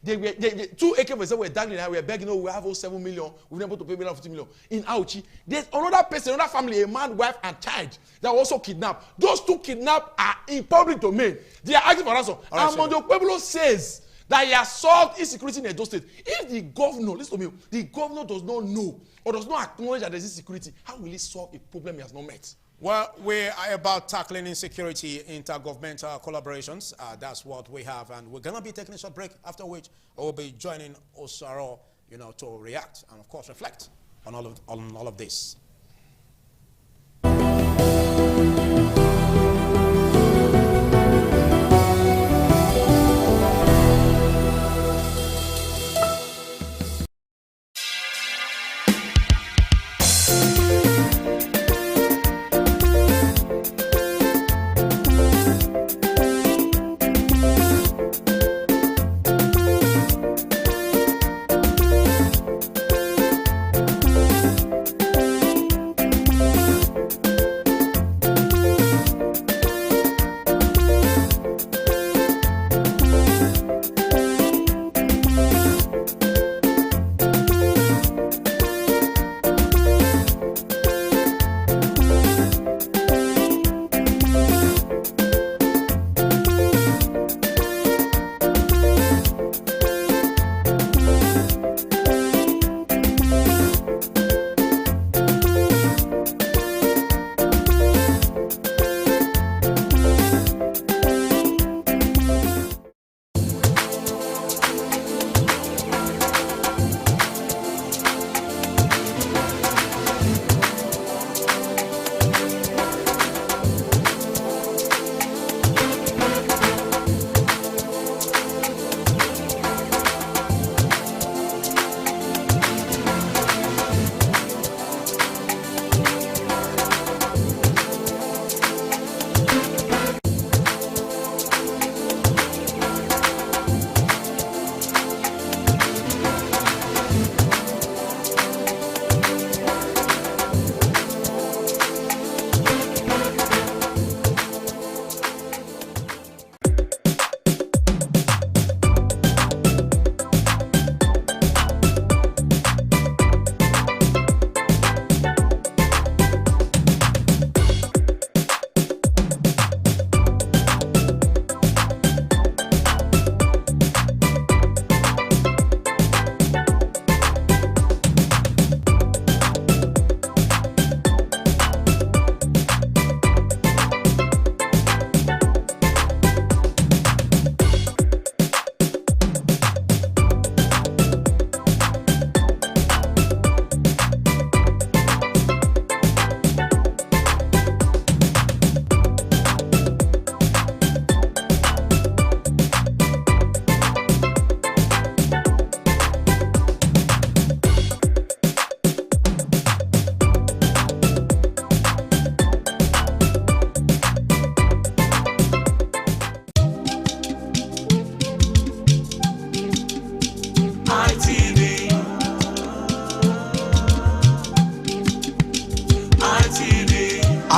They two AK-47 were dangling and we were begging, we have 7 million, we've been able to pay 50 million. In Auchi, there's another person, another family, a man, wife, and child that were also kidnapped. Those two kidnapped are in public domain. They are asking for ransom. And Mondo Pueblo says that he has solved insecurity in Edo State. If the governor, listen to me, the governor does not know or does not acknowledge that there is insecurity, how will he solve a problem he has not met? Well, we are about tackling insecurity, intergovernmental collaborations. That's what we have, and we're going to be taking a short break, after which we'll be joining Osaro, to react and, of course, reflect on all of this.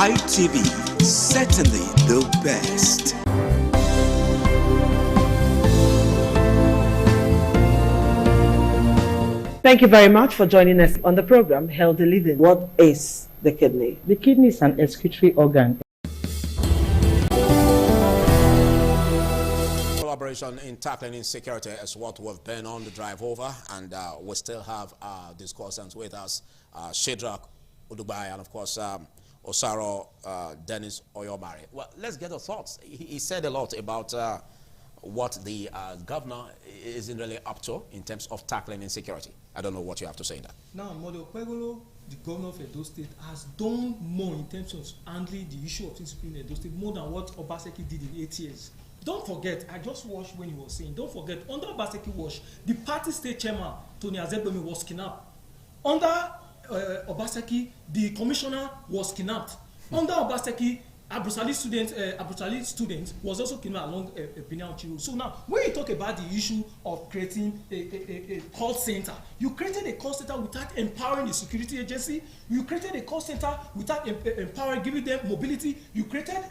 ITV, certainly the best. Thank you very much for joining us on the program, Healthy Living. What is the kidney? The kidney is an excretory organ. Collaboration in tackling insecurity is what we've been on the drive over, and we still have discussants with us, Shadrach Udubai, and of course Osaro Dennis Oyomari. Well, let's get your thoughts. He said a lot about what the governor isn't really up to in terms of tackling insecurity. I don't know what you have to say in that. Now, Model Pegolo, the governor of Edo State, has done more in terms of handling the issue of insecurity in Edo State, more than what Obaseki did in 8 years. Don't forget, I just watched when he was saying, don't forget, under Obaseki watch, the party state chairman, Tony Azebemi, was kidnapped. Under Obaseki, the commissioner was kidnapped. Under Obaseki, Abrusali student was also kidnapped along Benin Road. So now, when you talk about the issue of creating a call center, you created a call center without empowering the security agency. You created a call center without empowering, giving them mobility. You created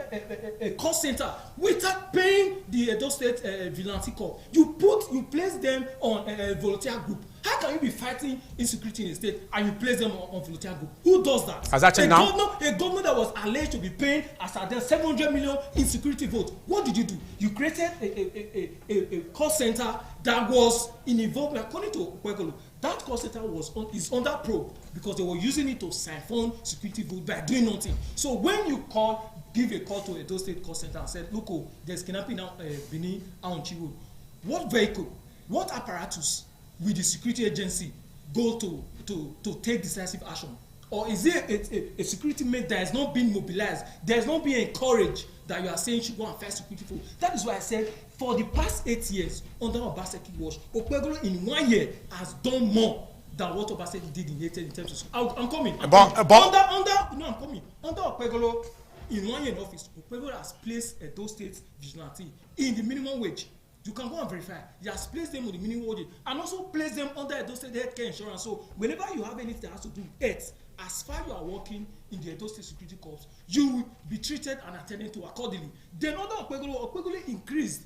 a call center without paying the Edo State Vigilante Corps. You placed them on a volunteer group. How can you be fighting insecurity in the state and you place them on volunteer group? Who does that? Has that changed now? A government that was alleged to be paying as at then 700 million insecurity vote. What did you do? You created a call center that was in involvement, according to Kwekolo. That call center is under probe because they were using it to siphon security vote by doing nothing. So when you give a call to a Edo State call center and said, look, there's kidnapping now Benin Aonchi Road. What vehicle, what apparatus will the security agency go to take decisive action? Or is it a security mate that has not been mobilized, that has not been encouraged, that you are saying should go and fight security for? That is why I said for the past 8 years under Obaseki watch, Okpegolo in 1 year has done more than what Obaseki did in 8 years in terms of. I'm coming. I'm coming. Under Okpegolo in 1 year in office, Okpegolo has placed Edo State vigilante in the minimum wage. You can go and verify. He has placed them on the minimum wage and also placed them under Edo State healthcare insurance. So whenever you have anything that has to do with health, as far you are working in the Edo State Security Corps, you will be treated and attended to accordingly. Then under Okpegolo increased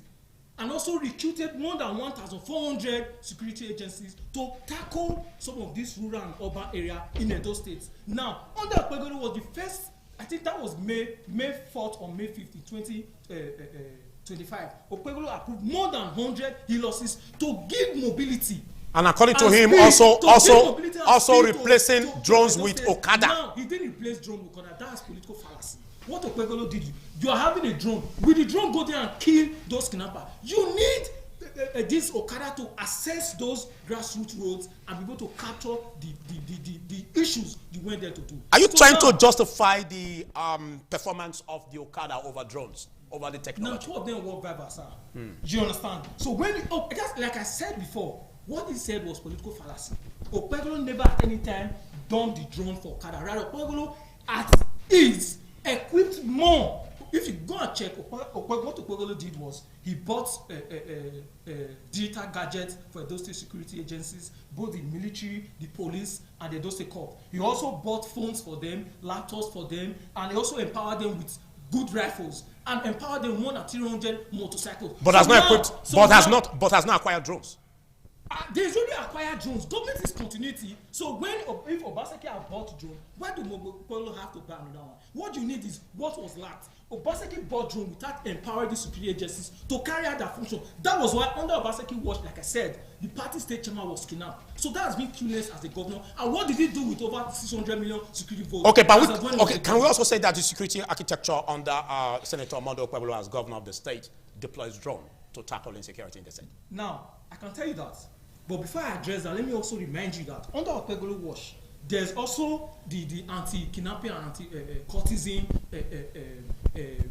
and also recruited more than 1,400 security agencies to tackle some of these rural and urban areas in Edo State. Now, under Okpegolo was the first, I think that was May 4th or May 5th, 2025. Okpegolo approved more than 100 e-losses to give mobility. And according to him, also replacing drones with Okada. Now, he didn't replace drone with Okada. That's political fallacy. What Okpegolo did, you are having a drone. Will the drone go there and kill those kidnappers? You need this Okada to assess those grassroots roads and be able to capture the issues you went there to do. Are you trying to justify the performance of the Okada over drones, over the technology? Now, 2 of them work by versa. Do you understand? So when just like I said before, what he said was political fallacy. Okpegolo never at any time done the drone for Okada. Rather, Okpegolo is equipped more. If you go and check, what Okpegolo did was he bought digital gadgets for those state security agencies, both the military, the police, and the Edo State Corps. He also bought phones for them, laptops for them, and he also empowered them with good rifles and empowered them more than 300 motorcycles. But has not equipped. But has not acquired drones. There's only acquired drones. Government is continuity. So if Obaseki has bought drone, why do Okpegolo have to buy another one? What you need is what was lacked. Obaseki bought drone without empowering the security agencies to carry out their function. That was why under Obaseki watch, like I said, the party state chairman was kidnapped. So that has been clueless as the governor. And what did he do with over 600 million security votes? Okay, but can we also say that the security architecture under Senator Mondo Okpegolo as governor of the state deploys drone to tackle insecurity in the state? Now, I can tell you that. But before I address that, let me also remind you that under Okpegolo watch, there's also the anti-kidnapping and anti-courtesan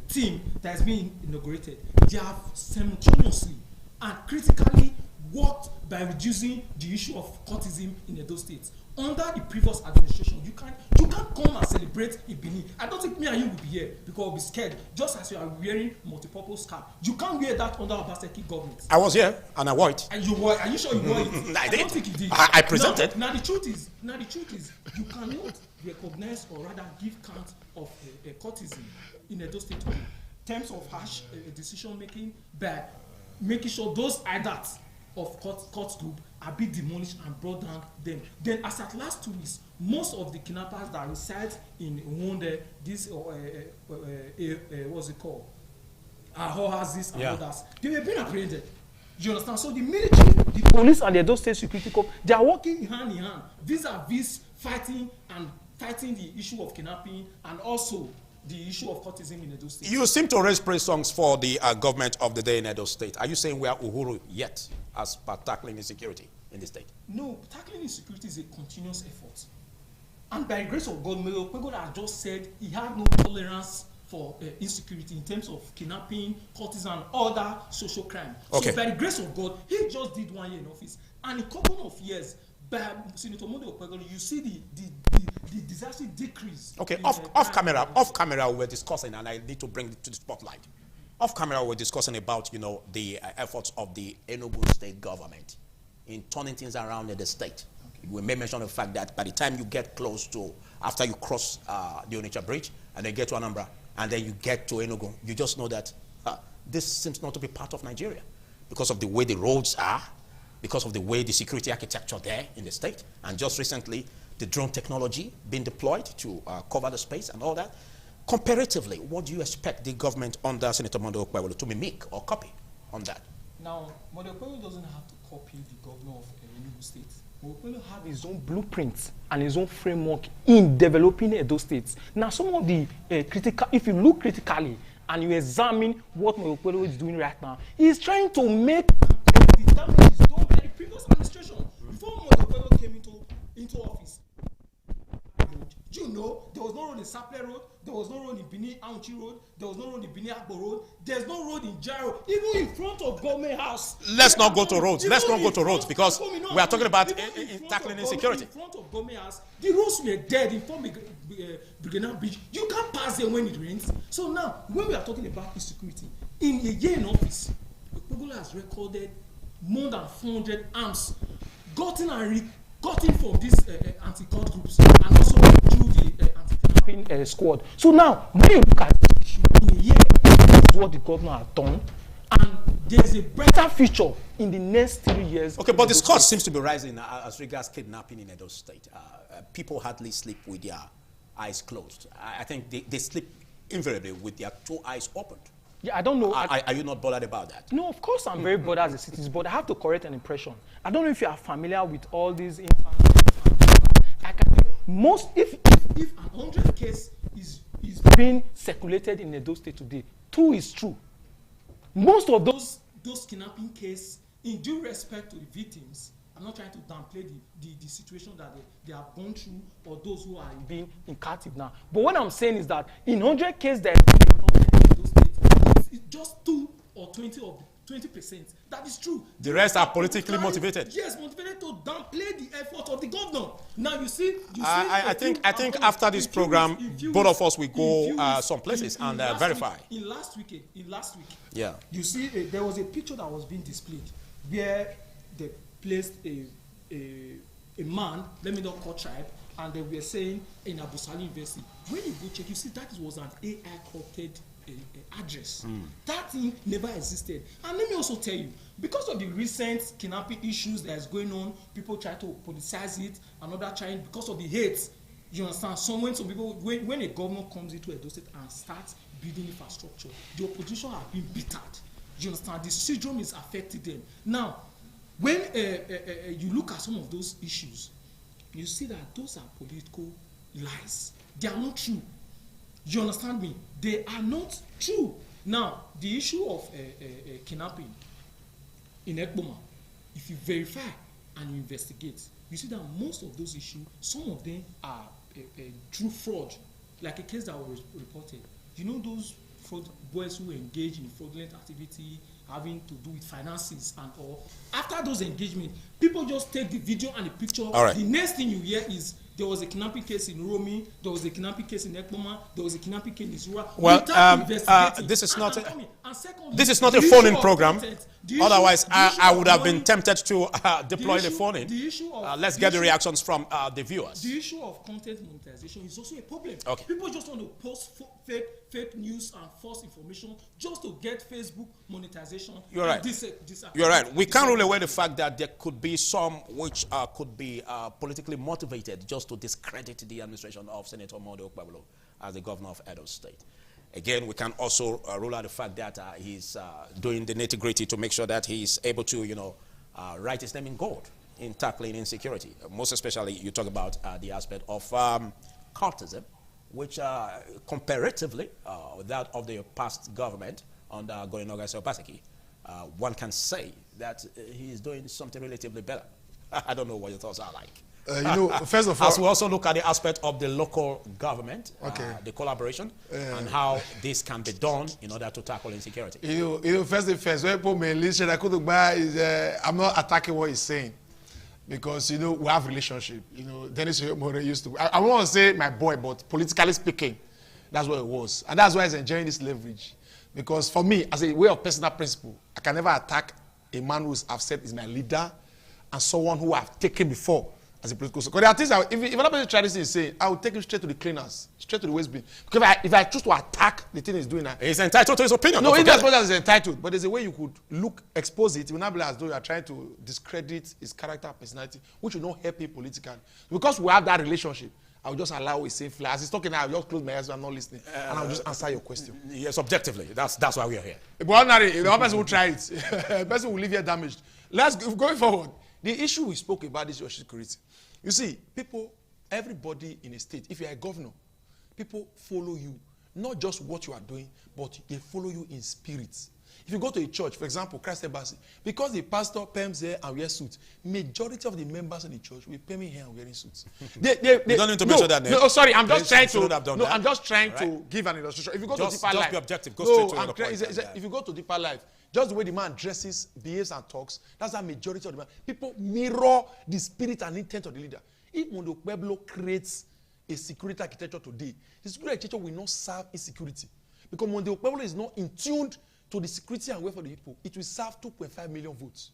team that has been inaugurated. They have simultaneously and critically worked by reducing the issue of courtesan in Edo State. Under the previous administration, you can't come and celebrate in Benin. I don't think me and you will be here because we'll be scared. Just as you are wearing multi-purpose cap, you can't wear that under Obaseki government. I was here and I wore it. And you wore? Are you sure you wore it? I did. Don't think you did. I presented. Now the truth is, you cannot recognize or rather give count of a courtesan in Edo State in terms of harsh decision making by making sure those adults court group are being demolished and brought down them. Then as at last 2 weeks, most of the kidnappers that reside in Wonde, this what's it called? Hohazis and others, they were being apprehended. You understand? So the military, the police and the Edo State Security Corps, they are working hand in hand, vis-a-vis fighting the issue of kidnapping and also the issue of courtesan in Edo State. You seem to raise praise songs for the government of the day in Edo State. Are you saying we are Uhuru yet as per tackling insecurity in the state? No, tackling insecurity is a continuous effort. And by the grace of God, Mayor Okpebholo has just said he had no tolerance for insecurity in terms of kidnapping, courtesan, other social crime. Okay. So by the grace of God, he just did 1 year in office. And in a couple of years, by Senator Monday Okpebholo, you see the disaster decrease. Okay, off camera we were discussing, and I need to bring it to the spotlight. Off camera we were discussing about, the efforts of the Enugu state government in turning things around in the state. Okay. We may mention the fact that by the time you get close to, after you cross the Onitsha Bridge, and then get to Anambra, and then you get to Enugu, you just know that this seems not to be part of Nigeria because of the way the roads are, because of the way the security architecture there in the state, and just recently the drone technology being deployed to cover the space and all that. Comparatively, what do you expect the government under Senator Monday Okpebholo to mimic or copy on that? Now, Monday Okpebholo doesn't have to copy the governor of Enugu State. Okpebholo have his own blueprints and his own framework in developing Edo State. Now, some of the critical, if you look critically and you examine what Monday Okpebholo is doing right now, he's trying to make the damage is done by the previous administration before Monday Okpebholo came into office. There was no road in Saple Road, there was no road in Bini Aunchi Road, there was no road in Bini Agbo Road, there's no road in Jaro, even in front of Government House. Let's not go to roads. Let's not go to roads because we are talking about tackling insecurity. In front of Government House, the roads were dead in front of Brigadier Beach. You can't pass them when it rains. So now, when we are talking about insecurity, in a year in office, Okpebholo has recorded more than 400 arms gotten from these anti-court groups and also through the anti-kidnapping squad. So now, when you look at the issue in a year, this is what the governor has done, and there's a better future in the next 3 years. Okay, but the score seems to be rising as regards kidnapping in Edo State. People hardly sleep with their eyes closed. I think they sleep invariably with their 2 eyes opened. Yeah, I don't know. Are you not bothered about that? No, of course I'm very bothered as a citizen, but I have to correct an impression. I don't know if you are familiar with all these infants. If 100 cases is being circulated in Edo State today, 2 is true. Most of those kidnapping cases, in due respect to the victims, I'm not trying to downplay the situation that they have gone through or those who are being in captive now. But what I'm saying is that in 100 cases that it's just 2 or 20%. That is true. The rest are politically motivated. Yes, motivated to downplay the effort of the governor. Now you see. I think after this program, both of us will go some places and verify. In last week, yeah. You see, there was a picture that was being displayed where they placed a man. Let me not call tribe. And they were saying in Abu Salim University. When you go check, you see that was an AI corrupted address. That thing never existed. And let me also tell you, because of the recent kidnapping issues that is going on, people try to politicize it, another trying because of the hate. You understand? Some people, when a governor comes into Edo State and starts building infrastructure, the opposition have been bittered. You understand? The syndrome is affecting them. Now, when you look at some of those issues, you see that those are political lies. They are not true. You understand me? They are not true. Now, the issue of kidnapping in Ekpoma, if you verify and you investigate, you see that most of those issues, some of them are true fraud, like a case that was reported. You know those fraud boys who engage in fraudulent activity having to do with finances and all. After those engagements, people just take the video and the picture. Right. The next thing you hear is there was a kidnapping case in Uromi, there was a kidnapping case in Ekpoma, there was a kidnapping case in Isura. Well, this is not a phone-in program. Otherwise, I would have been tempted to deploy the phone in. The issue of let's get the reactions from the viewers. The issue of content monetization is also a problem. Okay. People just want to post fake news and false information just to get Facebook monetization. You're right. You're right. We can't rule away the fact that there could be some which could be politically motivated just to discredit the administration of Senator Monday Okpebholo as the governor of Edo State. Again, we can also rule out the fact that he's doing the nitty-gritty to make sure that he's able to, write his name in gold in tackling insecurity. Most especially, you talk about the aspect of cultism, which comparatively, that of the past government under Governor Obaseki, one can say that he's doing something relatively better. I don't know what your thoughts are like. First of all, as we also look at the aspect of the local government, the collaboration, and how this can be done in order to tackle insecurity. First thing first, when people may listen, I'm not attacking what he's saying, because we have relationship. Dennis More used to. I won't say my boy, but politically speaking, that's what it was, and that's why he's enjoying this leverage. Because for me, as a way of personal principle, I can never attack a man who's I've said is my leader and someone who I've taken before as a political. Because there are things if another person try this thing, say I will take him straight to the cleaners, straight to the waste bin. Because if I choose to attack the thing he's doing now, he's entitled to his opinion. No, he's entitled, but there's a way you could expose it. It will not be as though you are trying to discredit his character and personality, which will not help him politically. Because we have that relationship, I will just allow a safe fly. As he's talking now, I will just close my eyes and I'm not listening, and I'll just answer your question. Yes, objectively, that's why we are here. But ordinarily, the person will try it. The person will leave here damaged. Going forward. The issue we spoke about is your security. You see, everybody in a state, if you're a governor, people follow you, not just what you are doing, but they follow you in spirit. If you go to a church, for example, Christ Embassy, because the pastor perms hair and wears suits, majority of the members in the church will perm hair and wearing suits. You don't need to mention that name. No, sorry, I'm just trying to. I'm just trying to give an illustration. If you go to Deeper Life, just be objective. Go straight to the point. If you go to Deeper Life, just the way the man dresses, behaves, and talks, that's the majority of the man. People mirror the spirit and intent of the leader. If Monday Okpebholo creates a security architecture today, the security architecture will not serve insecurity. Because Monday Okpebholo is not in tune to the security and welfare of the people. It will serve 2.5 million votes,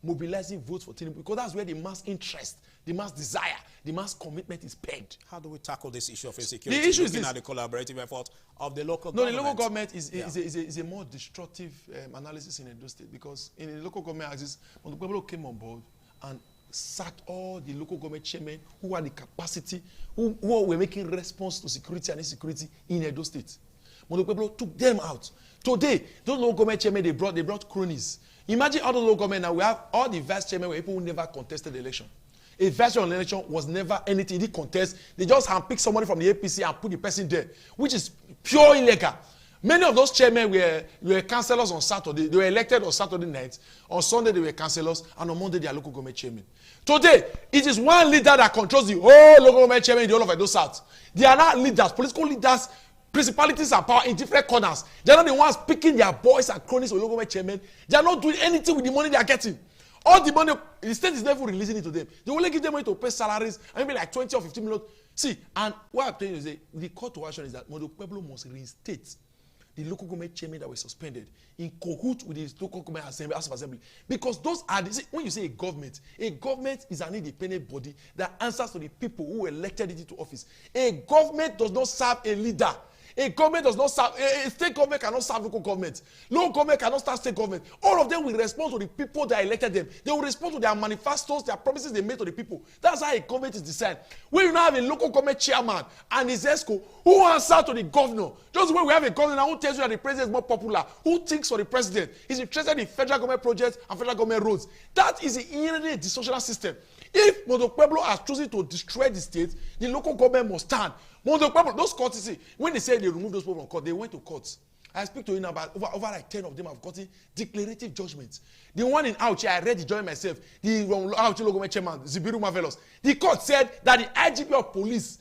mobilizing votes for Tinubu, because that's where the mass interest, the mass desire, the mass commitment is pegged. How do we tackle this issue of insecurity? The issue is this. At the collaborative effort of the local government. No, the local government is a more destructive analysis in Edo State, because in the local government axis, when the Okpebholo came on board and sacked all the local government chairmen who had the capacity, who were making response to security and insecurity in Edo State. Monday Okpebholo took them out. Today, those local government chairmen they brought cronies. Imagine all the local government now, we have all the vice chairmen were people who never contested the election. A vice chairman election was never anything, they contest. They just handpick somebody from the APC and put the person there, which is pure illegal. Many of those chairmen were councillors on Saturday. They were elected on Saturday night. On Sunday, they were councillors. And on Monday, they are local government chairmen. Today, it is one leader that controls the whole local government chairman in the whole of Edo South. They are not leaders, political leaders, principalities and power in different corners. They are not the ones picking their boys and cronies for local government chairmen. They are not doing anything with the money they are getting. All the money, the state is never releasing it to them. They only give them money to pay salaries, and maybe like 20 or 15 million. See, and what I'm telling you is the call to action is that Monday Okpebholo must reinstate the local government chairmen that were suspended in cahoot with the local government assembly, House of Assembly. Because those are when you say a government is an independent body that answers to the people who elected it into office. A government does not serve a leader. A government does not serve, a state government cannot serve local government. Local government cannot serve state government. All of them will respond to the people that elected them. They will respond to their manifestos, their promises they made to the people. That's how a government is designed. When you now have a local government chairman and his ESCO who answer to the governor, just the way we have a governor who tells you that the president is more popular, who thinks for the president, is interested in federal government projects and federal government roads. That is inherently a dysfunctional system. If Monday Okpebholo has chosen to destroy the state, the local government must stand. Monday Okpebholo, those courts, see, when they say they remove those people from court, they went to courts. I speak to you now about over like 10 of them have gotten declarative judgments. The one in Auchi, I read the judgment myself. The Auchi local government chairman, Zibiru Marvelous. The court said that the IGP of police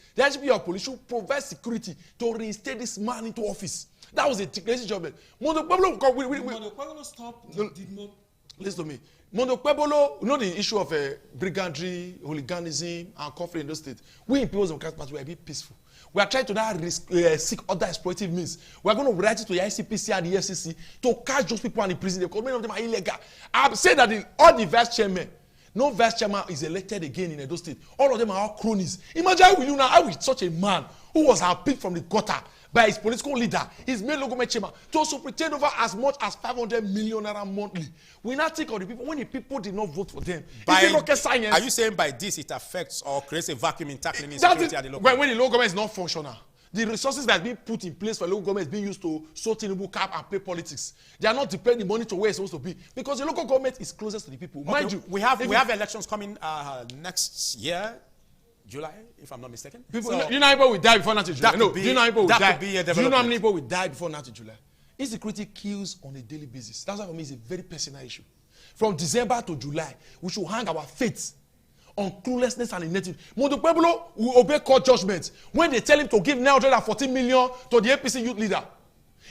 should provide security to reinstate this man into office. That was a declarative judgment. Monday Okpebholo stopped. Listen to me. Monday Okpebholo, you know the issue of brigandry, hooliganism, and conflict in those states. We in People's Democratic Party were a bit peaceful. We are trying to now seek other exploitative means. We are going to write it to the ICPC and the FCC to catch those people in prison because many of them are illegal. I'm saying that all the vice chairmen, no vice chairman is elected again in Edo State. All of them are all cronies. Imagine how will such a man who was picked from the gutter by his political leader, his main local chairman, to also pretend over as much as 500 million naira monthly. We now think of the people when the people did not vote for them. Is it rocket science? Are you saying by this it affects or creates a vacuum in tackling insecurity at the local? When the local government is not functional, the resources that are being put in place for local government is being used to sow Tinubu cap and play politics. They are not depending money to where it's supposed to be because the local government is closest to the people. Okay, mind you, we have elections coming next year. July, if I'm not mistaken. People, so, you know how people will die before now to July? No, do you know how people will die? Do you know how many people will die before now to July? Insecurity kills on a daily basis. That's why for me it's a very personal issue. From December to July, we should hang our faith on cluelessness and inactivity. Mondo Pueblo will obey court judgment when they tell him to give 914 million to the APC youth leader.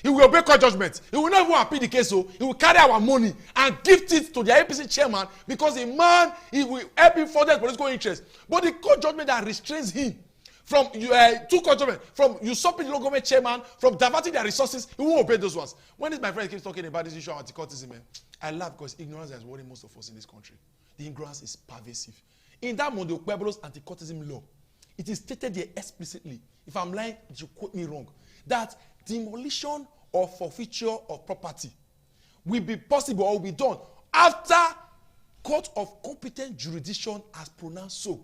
He will obey court judgment. He will not even appeal the case, so he will carry our money and gift it to the APC chairman because the man, he will help him further his political interest. But the court judgment that restrains him from two court judgment, from usurping the local government chairman, from diverting their resources, he won't obey those ones. When this, my friend keeps talking about this issue of anti-courtism, I laugh because ignorance is worrying most of us in this country. The ignorance is pervasive. In that Mondo Pueblo's anti-courtism law, it is stated there explicitly, if I'm lying, you quote me wrong, that demolition or forfeiture of property will be possible or will be done after court of competent jurisdiction has pronounced so.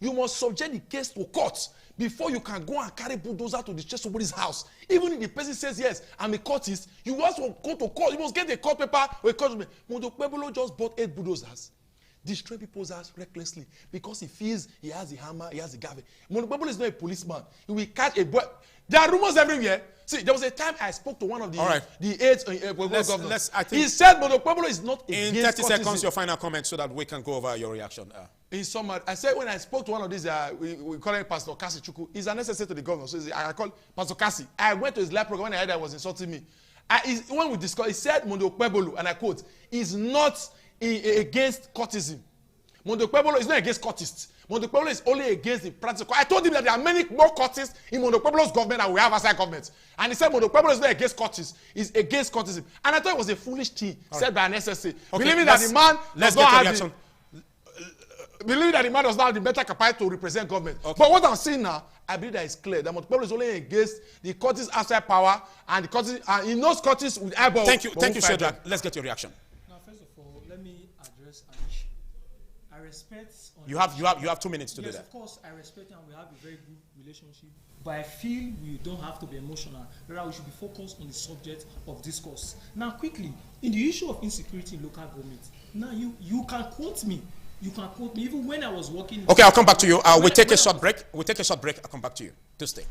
You must subject the case to court before you can go and carry bulldozer to destroy somebody's house. Even if the person says, yes, I'm a courtist, you also go to court. You must get a court paper or a court judgment. Mondo Pueblo just bought 8 bulldozers, destroy people's house recklessly because he feels he has a hammer, he has a gavel. Mondo Pueblo is not a policeman. He will catch a boy. There are rumors everywhere. See, there was a time I spoke to one of the aides governors. He said Mondo Pueblo is not against in 30 seconds, your final comment so that we can go over your reaction. In summary, I said when I spoke to one of these, we call him Pastor Kasi Chuku, he's an SSA to the governor. So I call Pastor Kasi. I went to his live program when I heard that he was insulting me. When we discussed, he said Mondo Pueblo, and I quote, is not against courtism. Mondo Pueblo is not against courtists. Mondo Pueblo is only against the practical. I told him that there are many more courtists in Mondo Pueblo's government than we have outside government. And he said Mondo Pueblo is not against courtists, he's against courtism. And I thought it was a foolish thing said by an SSA. Okay, believing that the man does not have believing that the man does not have the better capacity to represent government. Okay. But what I'm saying now, I believe that it's clear that Mondo Pueblo is only against the courtists outside power and the courtists, and in those courtists with eyeballs. Thank you, Shadrach. Let's get your reaction. Now, first of all, let me address an issue. I respect. You have 2 minutes to do that. Yes, of course, I respect and we have a very good relationship. But I feel we don't have to be emotional. Rather, we should be focused on the subject of discourse. Now, quickly, in the issue of insecurity in local government, now you can quote me. You can quote me even when I was working. Okay, I'll come back to you. We'll take a short break. I'll come back to you. Do stay.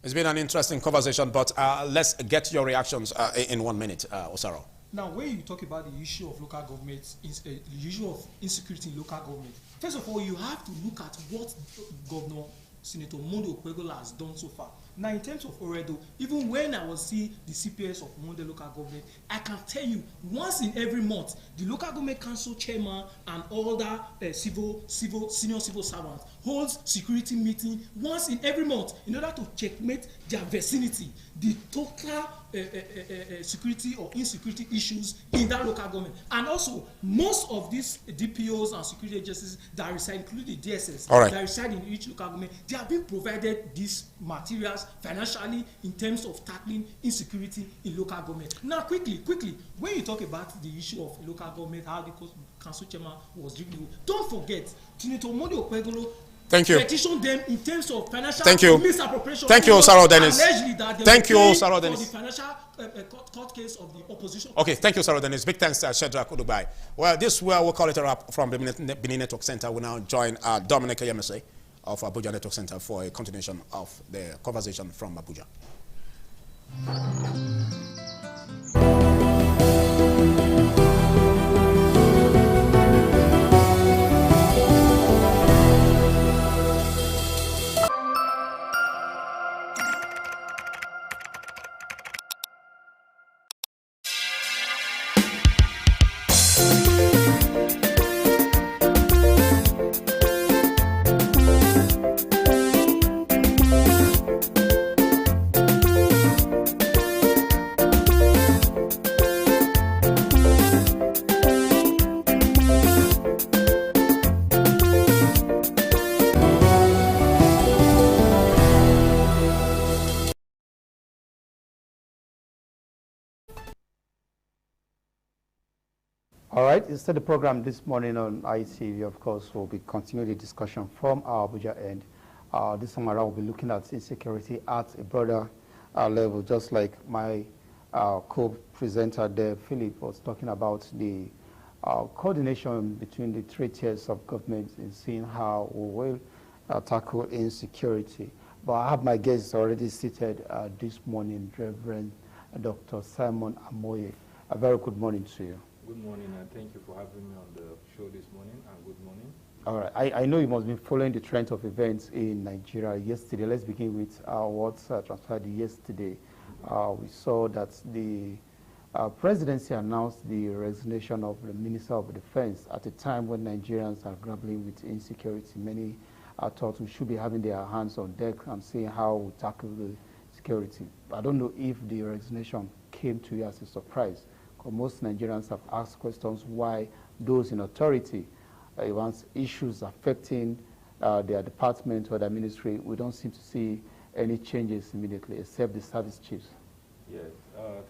It's been an interesting conversation, but let's get your reactions in 1 minute, Osaro. Now, when you talk about the issue of local government, the issue of insecurity in local government, first of all, you have to look at what Governor Senator Mondo Pueblo has done so far. Now, in terms of Oredo, even when I was seeing the CPS of Monde local government, I can tell you, once in every month, the local government council chairman and other senior civil servants holds security meeting once in every month in order to checkmate their vicinity, the total security or insecurity issues in that local government. And also, most of these DPOs and security agencies that reside, including the DSS, that reside in each local government, they are being provided these materials financially in terms of tackling insecurity in local government. Now, quickly, when you talk about the issue of local government, how the council chairman was doing, don't forget, Senator Monde Okpebholo petition them in terms of financial misappropriation. Thank you, Sarah Dennis. Thank you, Sarah Dennis. For the financial court case of the opposition. Okay, thank you, Sarah Dennis. Big thanks to Shadrach Udubai. Well, this we'll call it a wrap from the Benin Network Center. We now join Dominic Yemese of Abuja Network Center for a continuation of the conversation from Abuja. All right, instead the program this morning on ITV, of course, will be continuing the discussion from our Abuja end. This time around, we'll be looking at insecurity at a broader level, just like my co-presenter there, Philip, was talking about the coordination between the three tiers of government in seeing how we will tackle insecurity. But I have my guests already seated this morning, Reverend Dr. Simon Amoye. A very good morning to you. Good morning, and thank you for having me on the show this morning, and good morning. All right. I know you must be following the trend of events in Nigeria yesterday. Let's begin with what transpired yesterday. We saw that the presidency announced the resignation of the Minister of Defense at a time when Nigerians are grappling with insecurity. Many thought we should be having their hands on deck and seeing how we tackle the security. I don't know if the resignation came to you as a surprise. Most Nigerians have asked questions why those in authority, once issues affecting their department or their ministry, we don't seem to see any changes immediately, except the service chiefs. Yes,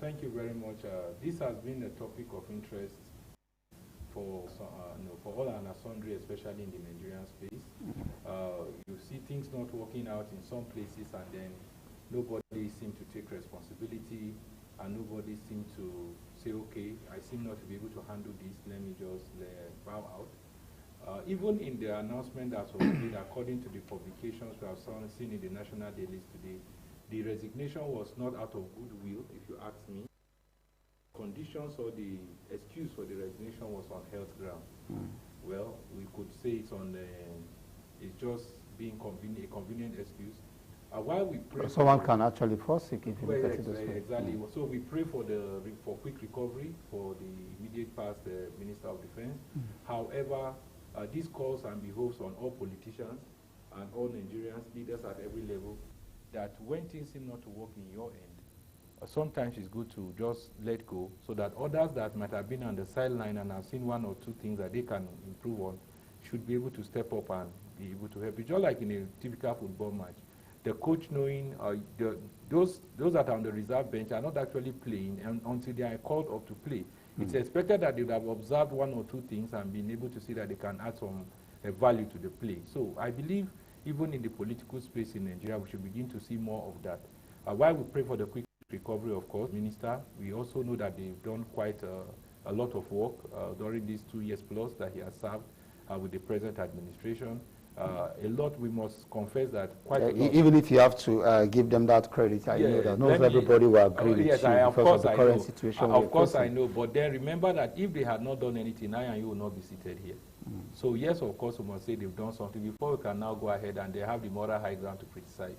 thank you very much. This has been a topic of interest for all and sundry, especially in the Nigerian space. You see things not working out in some places, and then nobody seems to take responsibility, and nobody seems to say, okay, I seem not to be able to handle this, let me just bow out. Even in the announcement that was made, according to the publications we have seen in the national dailies today, the resignation was not out of goodwill, if you ask me. Conditions or the excuse for the resignation was on health ground. Well, we could say it's just being a convenient excuse. While we pray, someone can actually fall sick if you look at it this way. Exactly. So we pray for quick recovery for the immediate past Minister of Defense. However, this calls and behoves on all politicians and all Nigerians, leaders at every level, that when things seem not to work in your end, sometimes it's good to just let go, so that others that might have been on the sideline and have seen one or two things that they can improve on should be able to step up and be able to help. It's just like in a typical football match. The coach knowing those that are on the reserve bench are not actually playing until they are called up to play. It's expected that they would have observed one or two things and been able to see that they can add some value to the play. So I believe even in the political space in Nigeria, we should begin to see more of that. While we pray for the quick recovery, of course, Minister, we also know that they've done quite a lot of work during these 2 years plus that he has served with the present administration. A lot, we must confess that quite a lot. Even if you have to give them that credit, I know that not everybody will agree with you because of the current situation. Of course I know, but then remember that if they had not done anything, I and you will not be seated here. So yes, of course, we must say they've done something before we can now go ahead and they have the moral high ground to criticize.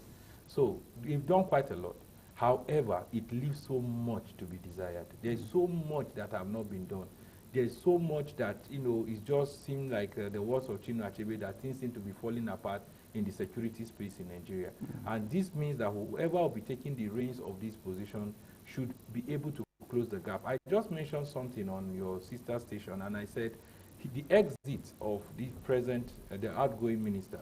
So we've done quite a lot. However, it leaves so much to be desired. There's so much that have not been done. There's so much that, it just seems like the words of Chinua Achebe, that things seem to be falling apart in the security space in Nigeria. And this means that whoever will be taking the reins of this position should be able to close the gap. I just mentioned something on your sister station, and I said the exit of the present, the outgoing minister,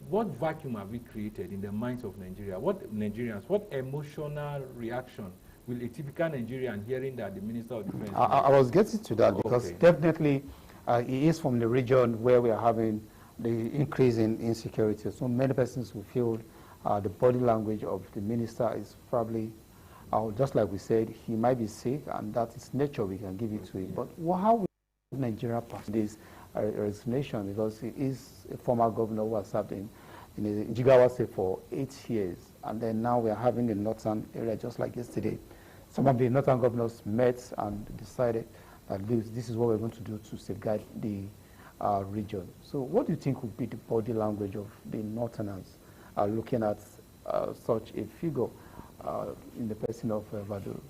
what vacuum have we created in the minds of Nigeria? What Nigerians, what emotional reaction will a typical Nigerian hearing that the Minister of Defense... I was getting to that because definitely he is from the region where we are having the increase in insecurity. So many persons will feel the body language of the minister is probably, just like we said, he might be sick, and that is nature, we can give it to him. But how will Nigeria pass this resignation? Because he is a former governor who has served in Jigawa State for 8 years, and then now we are having the northern area, just like yesterday. Some of the northern governors met and decided that this is what we're going to do to safeguard the region. So what do you think would be the body language of the northerners looking at such a figure in the person of Baduru?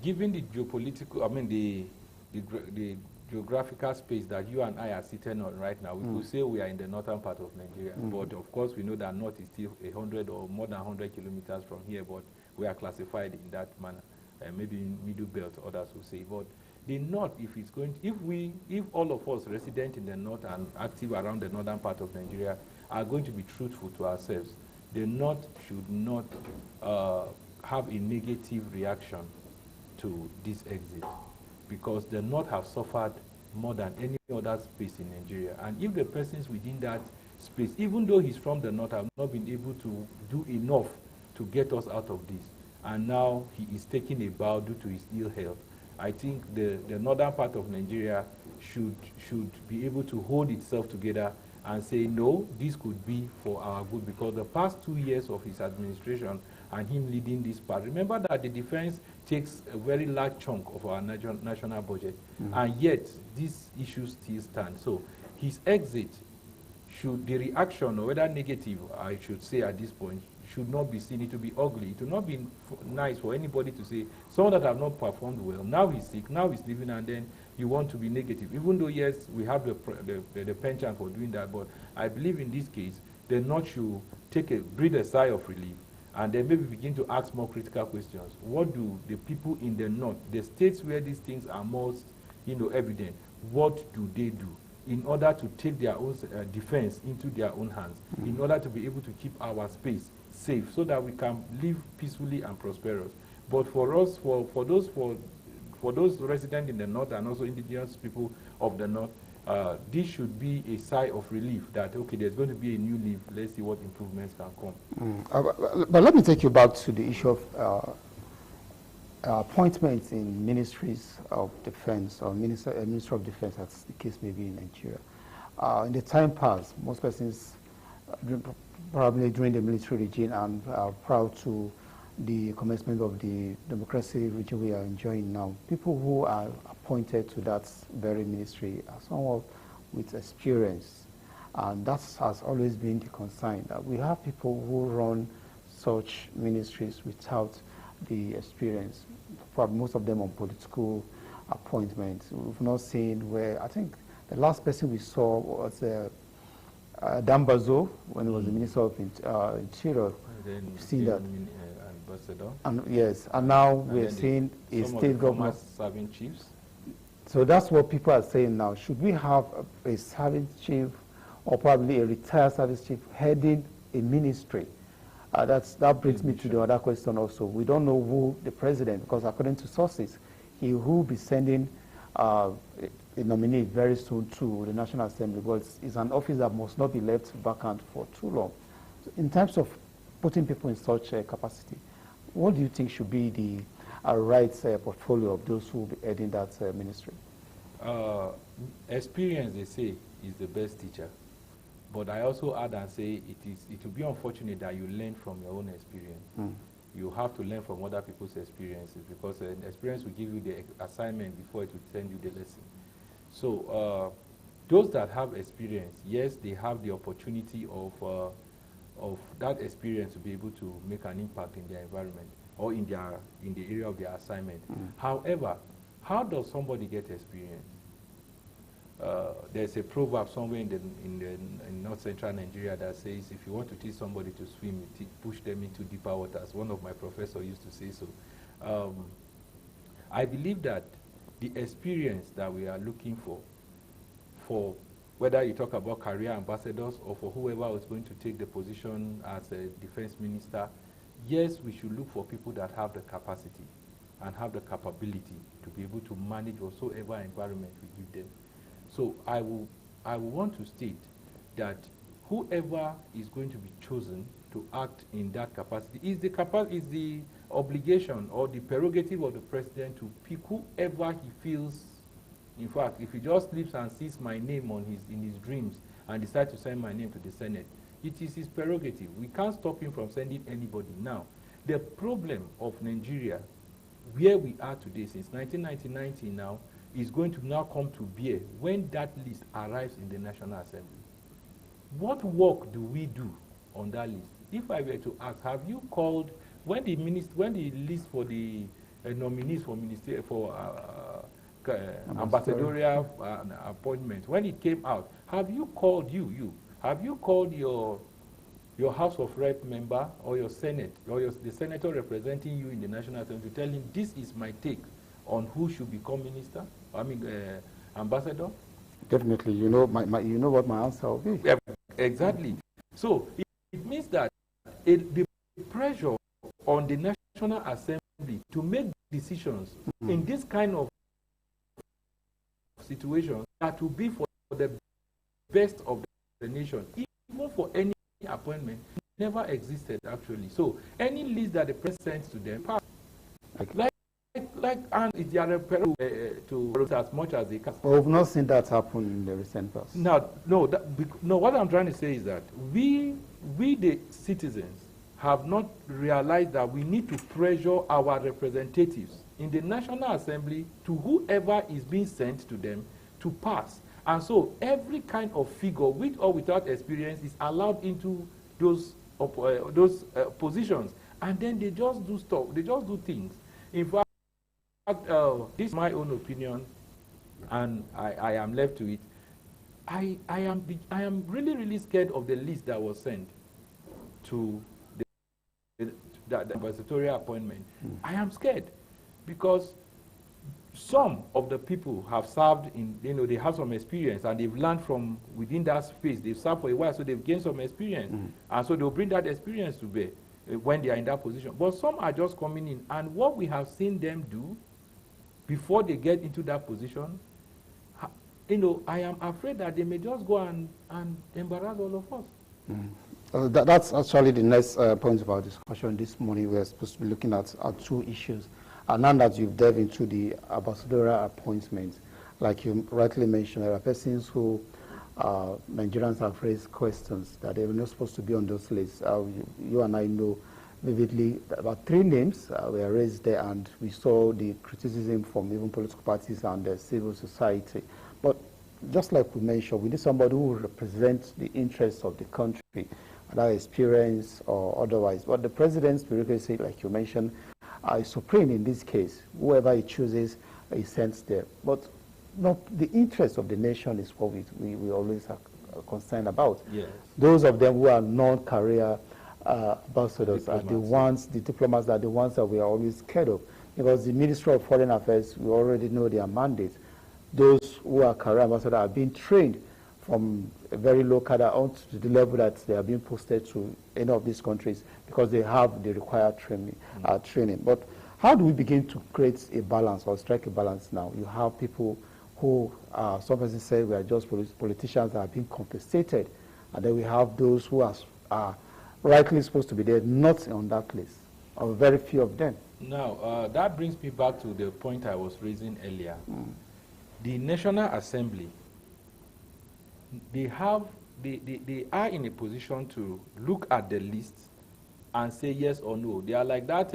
Given the geopolitical, the geographical space that you and I are sitting on right now, we could say we are in the northern part of Nigeria. But of course, we know that north is still 100 or more than 100 kilometers from here, but we are classified in that manner. Maybe in middle belt, others will say. But the north, if all of us resident in the north and active around the northern part of Nigeria are going to be truthful to ourselves, the north should not have a negative reaction to this exit, because the north have suffered more than any other space in Nigeria. And if the persons within that space, even though he's from the north, have not been able to do enough to get us out of this, and now he is taking a bow due to his ill health, I think the northern part of Nigeria should be able to hold itself together and say, no, this could be for our good, because the past 2 years of his administration and him leading this part, remember that the defense takes a very large chunk of our national budget, and yet these issues still stand. So his exit, the reaction, or whether negative, I should say at this point, should not be seen. It will be ugly. It will not be nice for anybody to say, someone that have not performed well, now he's sick, now he's living, and then you want to be negative. Even though, yes, we have the penchant for doing that, but I believe in this case, the North should breathe a sigh of relief, and then maybe begin to ask more critical questions. What do the people in the North, the states where these things are most evident, what do they do in order to take their own defense into their own hands, in order to be able to keep our space safe, so that we can live peacefully and prosperous? But for us, for those residents in the North, and also indigenous people of the North, this should be a sigh of relief that, okay, there's going to be a new leaf. Let's see what improvements can come. But let me take you back to the issue of appointments in ministries of defense, or minister of defense, as the case may be in Nigeria. In the time past, most persons, probably during the military regime, and proud to the commencement of the democracy regime we are enjoying now, people who are appointed to that very ministry are someone with experience. And that has always been the concern, that we have people who run such ministries without the experience, probably most of them on political appointments. We've not seen where, I think the last person we saw was Dambazo, when he was the Minister of Interior. We've seen that. And yes, and now we're seeing a state government serving chiefs. So that's what people are saying now. Should we have a serving chief, or probably a retired service chief, heading a ministry? That brings me to the other question also. We don't know who the president, because according to sources, he will be sending a nominee very soon to the National Assembly, because it's an office that must not be left vacant for too long. So in terms of putting people in such a capacity, what do you think should be the right portfolio of those who will be heading that ministry? Experience, they say, is the best teacher. But I also add and say it will be unfortunate that you learn from your own experience. You have to learn from other people's experiences, because an experience will give you the assignment before it will send you the lesson. So those that have experience, yes, they have the opportunity of that experience to be able to make an impact in their environment or in the area of their assignment. However, how does somebody get experience? There's a proverb somewhere in north central Nigeria that says, if you want to teach somebody to swim, you push them into deeper waters. One of my professors used to say so. I believe that the experience that we are looking for whether you talk about career ambassadors or for whoever is going to take the position as a defense minister, yes, we should look for people that have the capacity and have the capability to be able to manage whatsoever environment we give them. So I will want to state that whoever is going to be chosen to act in that capacity is the obligation or the prerogative of the president to pick whoever he feels. In fact, if he just sleeps and sees my name in his dreams and decides to send my name to the Senate, it is his prerogative. We can't stop him from sending anybody. Now, the problem of Nigeria, where we are today, since 1999 till now, is going to now come to bear when that list arrives in the National Assembly. What work do we do on that list? If I were to ask, have you called, when the list for the nominees for ambassadorial appointment, when it came out, have you called have you called your House of Rep member or your Senate or the senator representing you in the National Assembly to tell him this is my take on who should become minister, ambassador? Definitely, you know what my answer will be. Yeah, exactly. So it means that the pressure on the National Assembly to make decisions in this kind of situation that will be for the best of the nation, even for any appointment, never existed actually. So any list that the president sends to them, and it's their to as much as they can. But we've not seen that happen in the recent past. No. What I'm trying to say is that we the citizens have not realized that we need to pressure our representatives in the National Assembly to whoever is being sent to them to pass. And so every kind of figure, with or without experience, is allowed into those positions. And then they just do stuff, they just do things. In fact, this is my own opinion, and I am left to it. I am really, really scared of the list that was sent to the ambassadorial appointment. I am scared because some of the people have served in, they have some experience and they've learned from within that space. They've served for a while, so they've gained some experience. And so they'll bring that experience to bear when they are in that position. But some are just coming in, and what we have seen them do before they get into that position, I am afraid that they may just go and embarrass all of us. That's actually the next point of our discussion this morning. We're supposed to be looking at two issues. And now that you've delved into the ambassadorial appointments, like you rightly mentioned, there are persons who Nigerians have raised questions that they were not supposed to be on those lists. You and I know vividly about 3 names were raised there, and we saw the criticism from even political parties and civil society. But just like we mentioned, we need somebody who represents the interests of the country, whether experience or otherwise. But the president's bureaucracy, like you mentioned, is supreme in this case. Whoever he chooses, he sends there. But not the interest of the nation is what we always are concerned about. Yes. Those of them who are non-career ambassadors are the ones, the diplomats are the ones that we are always scared of. Because the Ministry of Foreign Affairs, we already know their mandate. Those who are career ambassadors are being trained from a very low cadre on to the level that they are being posted to any of these countries because they have the required training. But how do we begin to create a balance or strike a balance now? You have people who, some persons say we are just politicians that are being compensated, and then we have those who are rightly supposed to be there, not on that list, or very few of them. Now, that brings me back to the point I was raising earlier. The National Assembly, they are in a position to look at the list and say yes or no. They are like that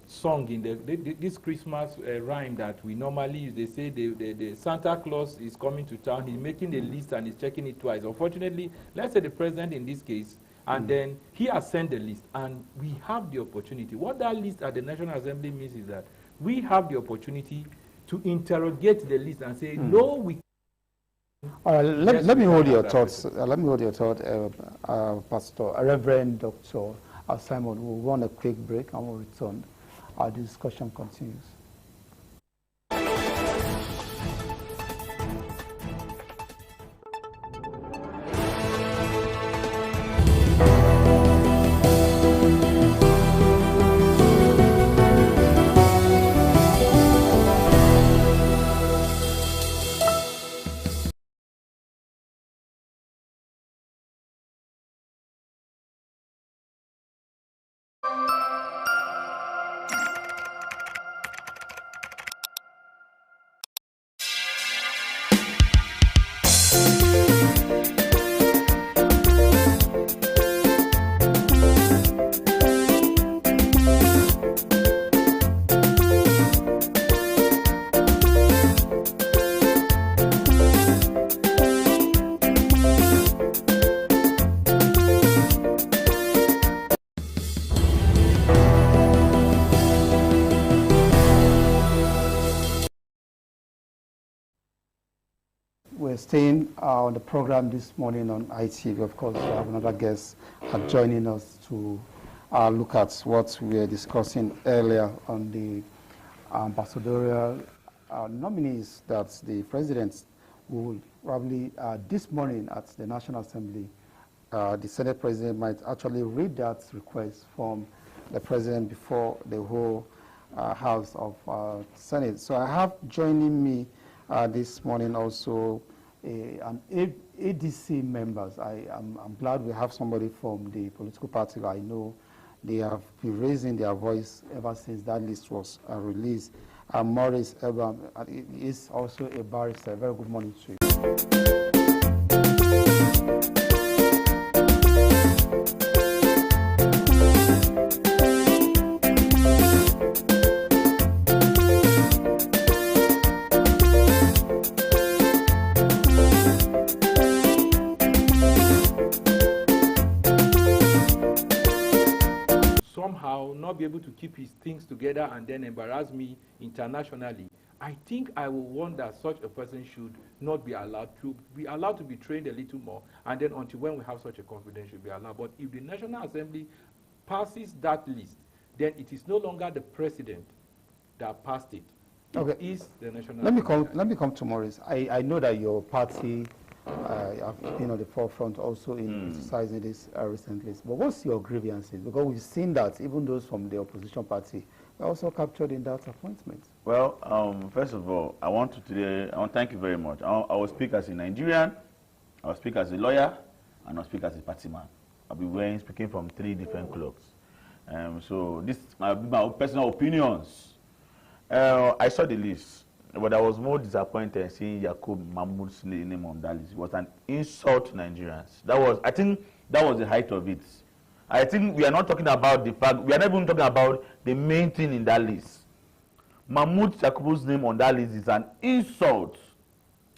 song in this Christmas rhyme that we normally use. They say the Santa Claus is coming to town. He's making a list and he's checking it twice. Unfortunately, let's say the president in this case, and then he has sent the list, and we have the opportunity. What that list at the National Assembly means is that we have the opportunity to interrogate the list and say, no, we. All right, let me hold your thoughts. Let me hold your thought, Pastor Reverend Dr. Simon. We'll run a quick break and we'll return. Our discussion continues. We're staying on the program this morning on ITV. Of course, we have another guest joining us to look at what we were discussing earlier on the ambassadorial nominees that the president will probably this morning at the National Assembly, the Senate president might actually read that request from the president before the whole House of Senate. So I have joining me this morning also an ADC members. I'm glad we have somebody from the political party. I know they have been raising their voice ever since that list was released. Maurice Ebam is also a barrister. Very good morning to you. Not be able to keep his things together and then embarrass me internationally. I think I will want that such a person should not be allowed to be trained a little more, and then until when we have such a confidence should be allowed. But if the National Assembly passes that list, then it is no longer the president that passed it. Okay. It is the National Assembly. Let me come to Maurice. I know that your party have been on the forefront also in exercising this recently. But what's your grievances? Because we've seen that even those from the opposition party were also captured in that appointment. Well, first of all, I want to thank you very much. I will speak as a Nigerian, I will speak as a lawyer, and I will speak as a party man. I'll be speaking from 3 different clubs. So this might be my personal opinions. I saw the list. But I was more disappointed seeing Yakub Mahmoud's name on that list. It was an insult to Nigerians. I think that was the height of it. I think we are not talking about the fact, we are not even talking about the main thing in that list. Mahmoud Yakub's name on that list is an insult.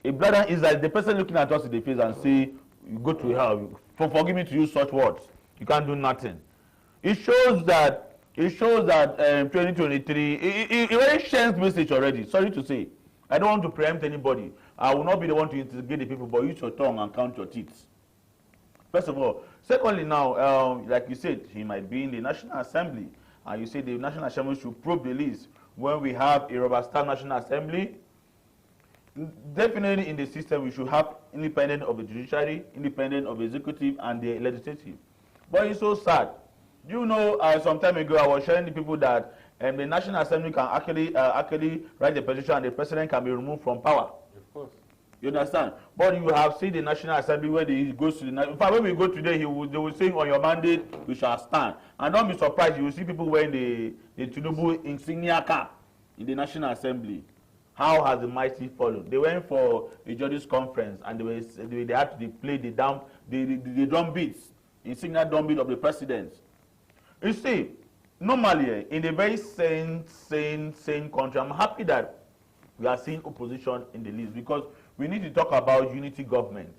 A brother is like the person looking at us in the face and say, you go to hell, forgive me to use such words. You can't do nothing. It shows that 2023, it already sends message already. Sorry to say. I don't want to preempt anybody. I will not be the one to instigate the people, but use your tongue and count your teeth. First of all. Secondly now, like you said, he might be in the National Assembly. And you say the National Assembly should probe the list. When we have a rubber-stamp National Assembly, definitely in the system we should have independent of the judiciary, independent of the executive and the legislative. But it's so sad. You know, some time ago I was sharing the people that the National Assembly can actually write the petition and the president can be removed from power. Of course. You understand? But you have seen the National Assembly where he goes to the in fact, when we go today, they will say on your mandate we shall stand. And don't be surprised, you will see people wearing the Tinubu insignia cap in the National Assembly. How has the mighty fallen? They went for a judges conference and they had to play the drum beats, insignia drum beat of the president. You see, normally, in a very sane country, I'm happy that we are seeing opposition in the list, because we need to talk about unity government.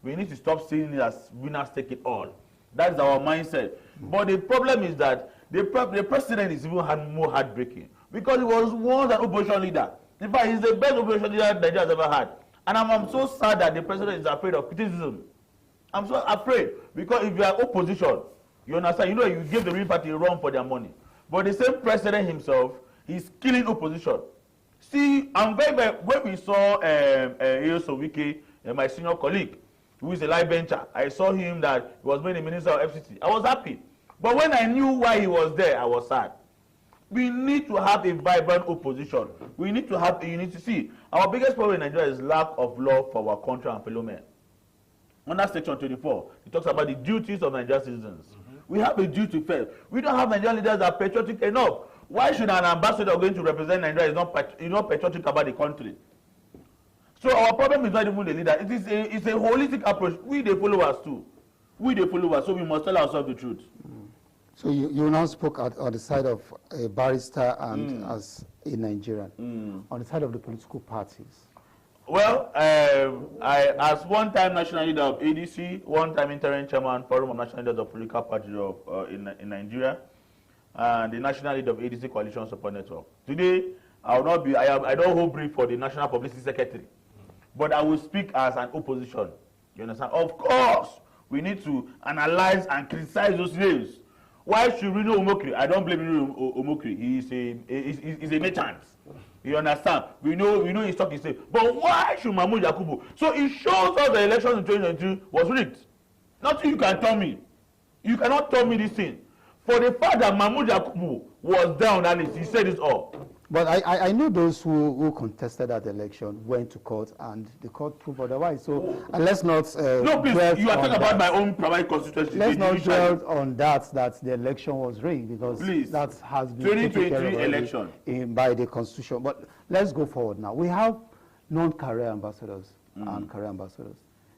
We need to stop seeing it as winners take it all. That's our mindset. But the problem is that the president is even more heartbreaking, because he was once an opposition leader. In fact, he's the best opposition leader Nigeria has ever had. And I'm so sad that the president is afraid of criticism. I'm so afraid, because if you are opposition, you understand, you give the real party a run for their money. But the same president himself, he's killing opposition. See, I'm when we saw Eyoso Wike, my senior colleague, who is a live bencher, I saw him that he was made a minister of FCT. I was happy. But when I knew why he was there, I was sad. We need to have a vibrant opposition. We need to have a unity. See, our biggest problem in Nigeria is lack of love for our country and fellow men. Under section 24, it talks about the duties of Nigerian citizens. We have a duty first. We don't have Nigerian leaders that are patriotic enough. Why should an ambassador going to represent Nigeria is not patriotic about the country? So our problem is not even the leader. It's a holistic approach. We the followers too. We the followers, so we must tell ourselves the truth. So you now spoke on the side of a barrister and as a Nigerian. On the side of the political parties. Well, I, as one-time national leader of ADC, one-time interim chairman, Forum of National Leaders of Political Parties in Nigeria, and the national leader of ADC Coalition Support Network. Today, I will not be. I don't hold brief for the National Publicity Secretary, but I will speak as an opposition. You understand? Of course, we need to analyze and criticize those names. Why should Rino Omokri? I don't blame Rino Omokri. He's a merchant. You understand? We know his talk is safe. But why should Mahmoud Yakubu? So it shows us the election in 2022 was rigged. Nothing you can tell me. You cannot tell me this thing. For the fact that Mahmoud Yakubu was there on that list, he said it all. But I know those who contested that election went to court, and the court proved otherwise. So let's not. No, please. You are talking about my own private constituency. Let's not dwell on that the election was rigged, because that has been 2023 election by the constitution. But let's go forward now. We have non-career ambassadors and career ambassadors.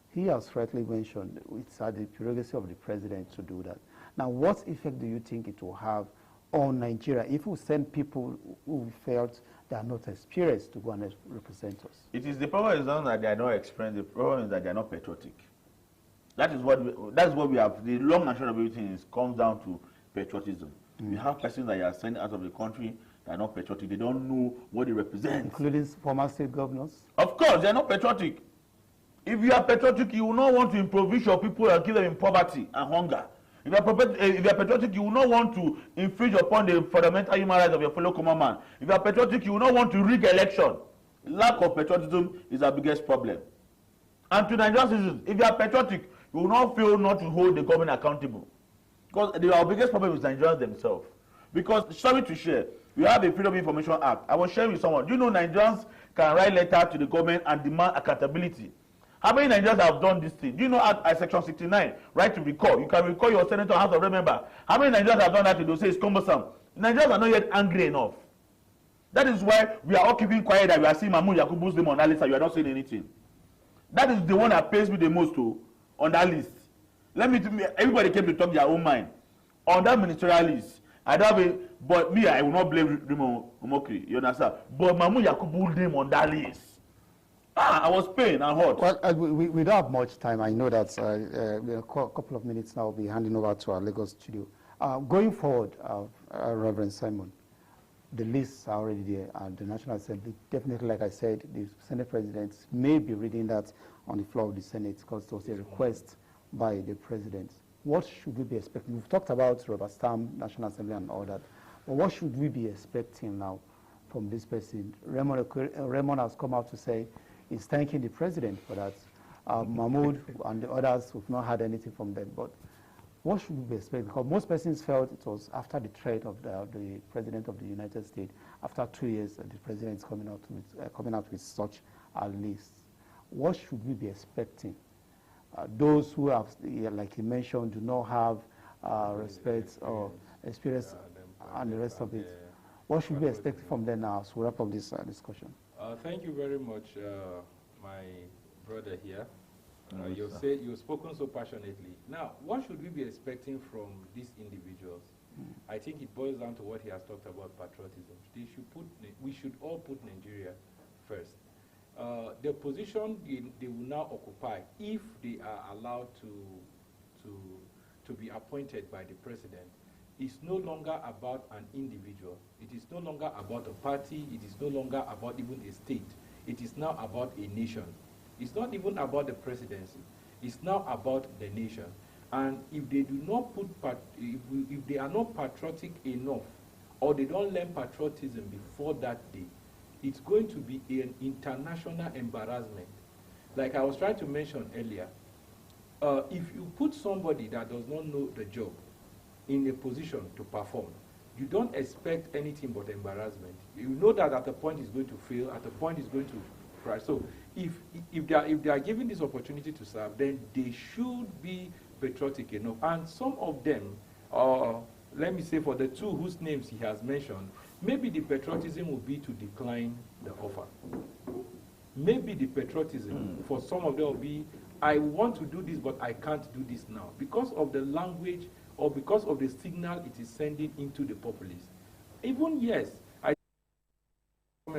He has rightly mentioned it's at the prerogative of the president to do that. Now, what effect do you think it will have on Nigeria if we send people who felt they are not experienced to go and represent us? It is the problem is not that they are not experienced. The problem is that they are not patriotic. That's what we have. The long and short of everything comes down to patriotism. We have persons that are sent out of the country that are not patriotic. They don't know what they represent. Including former state governors? Of course, they are not patriotic. If you are patriotic, you will not want to impoverish your people and keep them in poverty and hunger. If you are patriotic, you will not want to infringe upon the fundamental human rights of your fellow common man. If you are patriotic, you will not want to rig election. Lack of patriotism is our biggest problem. And to Nigerian citizens, if you are patriotic, you will not feel not to hold the government accountable. Because our biggest problem is Nigerians themselves. Because, sorry to share, we have a Freedom of Information Act. I was sharing with someone. Do you know Nigerians can write letters to the government and demand accountability? How many Nigerians have done this thing? Do you know at Section 69, right to recall? You can recall your senator, House of Rep member. How many Nigerians have done that? They say it's cumbersome. Nigerians are not yet angry enough. That is why we are all keeping quiet that we are seeing Mahmoud Yakubu's name on that list and you are not saying anything. That is the one that pays me the most on that list. Everybody came to talk their own mind. On that ministerial list, I don't have a, but me, I will not blame Rimo Omokri, you understand? But Mahmoud Yakubu's name on that list. I was pain and hurt. Well, we don't have much time. I know that a couple of minutes now, we'll be handing over to our Lagos studio. Going forward, Reverend Simon, the lists are already there, and the National Assembly, definitely, like I said, the Senate President may be reading that on the floor of the Senate because it was a request by the President. What should we be expecting? We've talked about Robert Stam, National Assembly and all that, but what should we be expecting now from this person? Raymond has come out to say he's thanking the President for that. Mahmoud and the others, we've not had anything from them, but what should we be expecting? Because most persons felt it was after the threat of the President of the United States, after 2 years, the President is coming out with such a list. What should we be expecting? Those who have, like you mentioned, do not have respect or experience and the rest of it. What should we expect from them now as we wrap up this discussion? Thank you very much, my brother here. You've spoken so passionately. Now, what should we be expecting from these individuals? I think it boils down to what he has talked about, patriotism. We should all put Nigeria first. The position they will now occupy, if they are allowed to be appointed by the president, is no longer about an individual. It is no longer about a party. It is no longer about even a state. It is now about a nation. It's not even about the presidency. It's now about the nation. And if they do not if they are not patriotic enough, or they don't learn patriotism before that day, it's going to be an international embarrassment. Like I was trying to mention earlier, if you put somebody that does not know the job in a position to perform, you don't expect anything but embarrassment. You know that at a point he's going to fail, at a point he's going to crash. So if they are given this opportunity to serve, then they should be patriotic enough. And some of them, let me say for the two whose names he has mentioned, maybe the patriotism will be to decline the offer. Maybe the patriotism for some of them will be, I want to do this, but I can't do this now, because of the language or because of the signal it is sending into the populace. Even, yes, I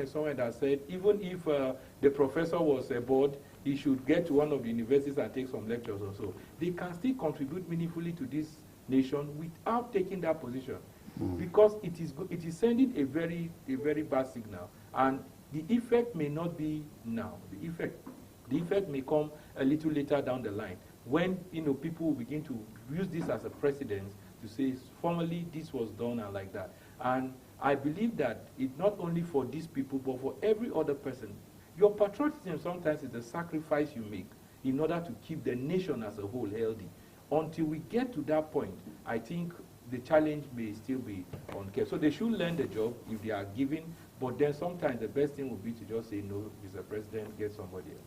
someone that said, even if the professor was bored, he should get to one of the universities and take some lectures or so. They can still contribute meaningfully to this nation without taking that position, because it is sending a very bad signal, and the effect may not be now. The effect may come a little later down the line, when people will begin to use this as a precedent to say formally this was done and like that. And I believe that it's not only for these people but for every other person. Your patriotism sometimes is the sacrifice you make in order to keep the nation as a whole healthy. Until we get to that point, I think the challenge may still be unkept. So they should learn the job if they are given, but then sometimes the best thing would be to just say, no, Mr. President, get somebody else.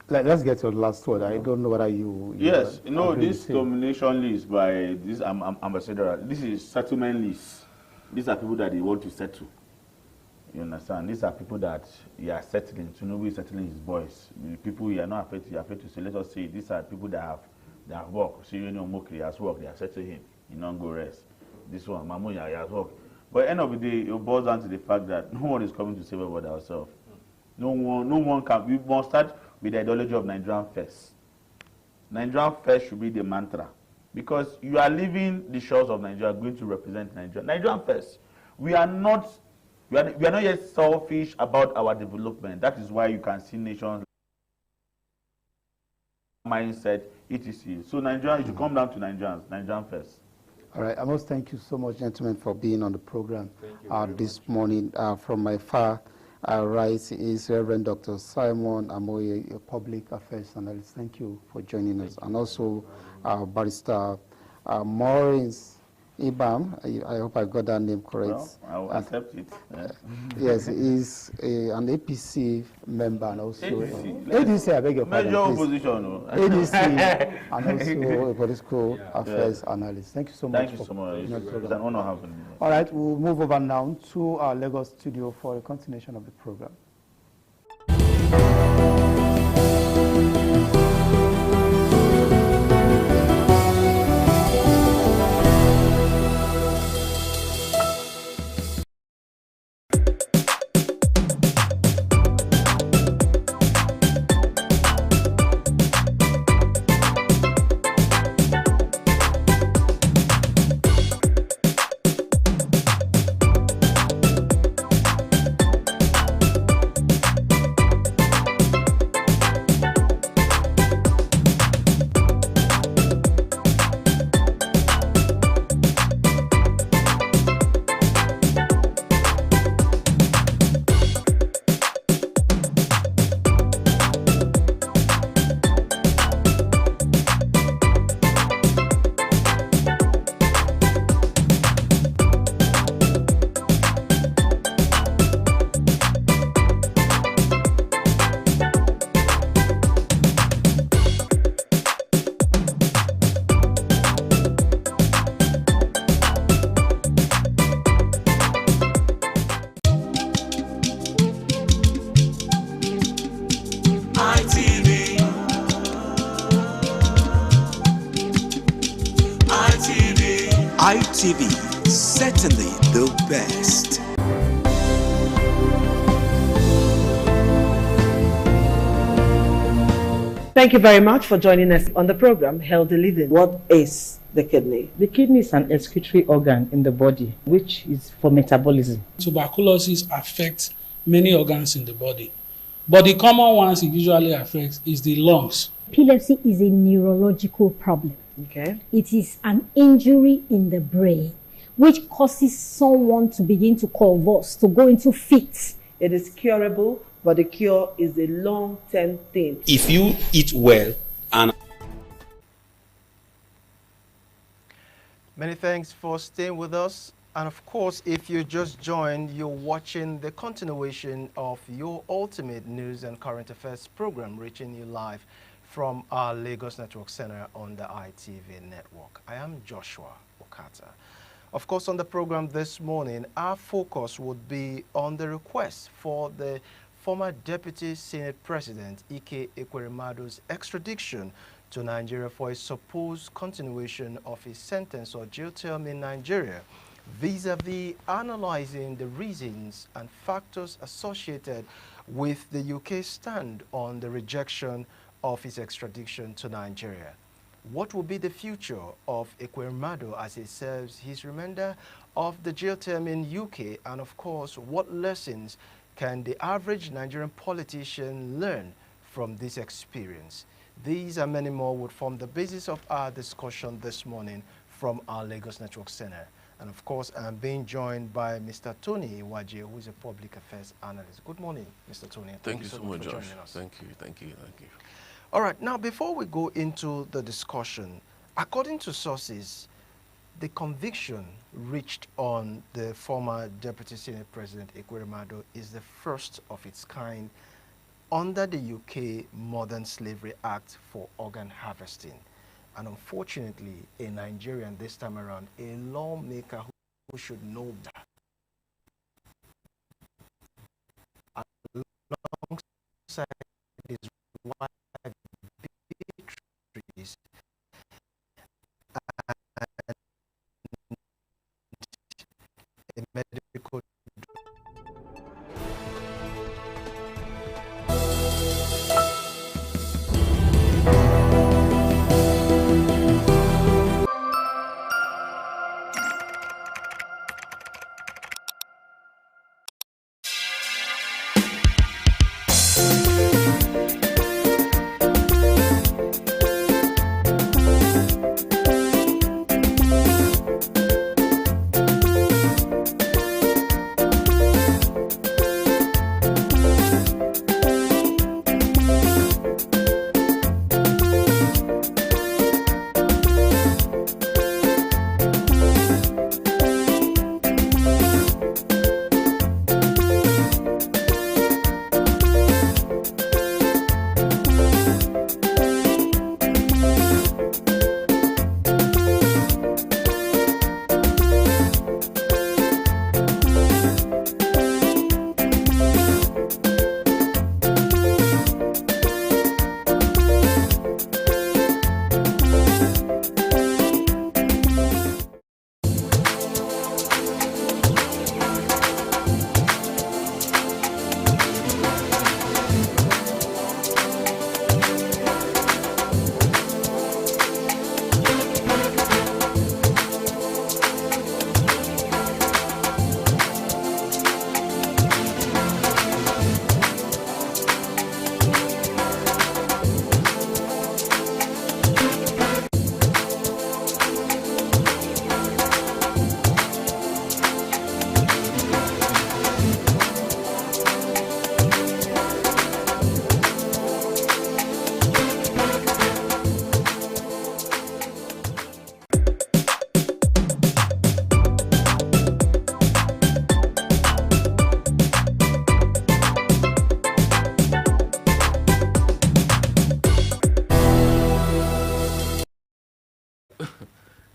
Let's get to the last word. I don't know whether you yes, this nomination list by this ambassador, this is settlement list. These are people that they want to settle. You understand? These are people that you are settling. Tinubu is settling his boys. The people you are not afraid to say, let us say, these are people that have worked. So Mokri has worked, they have settled him. He don't go rest. This one, Mamuya, he has worked. But at the end of the day, it boils down to the fact that no one is coming to save us but ourselves. No one can. We must start with the ideology of Nigerian first. Nigerian first should be the mantra. Because you are leaving the shores of Nigeria, going to represent Nigeria. Nigerian first. We are not yet selfish about our development. That is why you can see nations mindset, etc. So Nigeria, it should come down to Nigerians, Nigerian first. All right, I must thank you so much, gentlemen, for being on the program this morning. From my far right is Reverend Dr. Simon Amoye, a public affairs analyst. Thank you for joining us. And also Barrister Maureen Ibam, I hope I got that name correct. Well, I will accept it. Yes, he's an APC member and also ADC, I beg your pardon. Major opposition. ADC and also a political affairs analyst. Thank you so much. Thank you so much. It's an honor having you. All right, we'll move over now to our Lagos studio for a continuation of the program. ITV, certainly the best. Thank you very much for joining us on the program Healthy Living. What is the kidney? The kidney is an excretory organ in the body, which is for metabolism. Tuberculosis affects many organs in the body, but the common ones it usually affects is the lungs. Epilepsy is a neurological problem. Okay. It is an injury in the brain which causes someone to begin to convulse, to go into fits. It is curable, but the cure is a long-term thing. If you eat well and Many thanks for staying with us. And of course, if you just joined, you're watching the continuation of your ultimate news and current affairs program, reaching you live from our Lagos Network Center on the ITV network. I am Joshua Okata. Of course, on the program this morning, our focus would be on the request for the former Deputy Senate President Ike Ekwerimado's extradition to Nigeria for a supposed continuation of his sentence or jail term in Nigeria, vis-a-vis analyzing the reasons and factors associated with the UK's stand on the rejection of his extradition to Nigeria. What will be the future of Ekweremadu as he serves his remainder of the jail term in UK, and of course, what lessons can the average Nigerian politician learn from this experience? These and many more would form the basis of our discussion this morning from our Lagos Network Center. And of course, I'm being joined by Mr. Tony Iwaje, who is a public affairs analyst. Good morning, Mr. Tony. Thank you so much, Josh. Joining us. Thank you. All right, now before we go into the discussion, according to sources, the conviction reached on the former Deputy Senate President Ekweremadu is the first of its kind under the UK Modern Slavery Act for organ harvesting. And unfortunately, a Nigerian this time around, a lawmaker who should know that. Alongside his wife, Beatrice, and a medical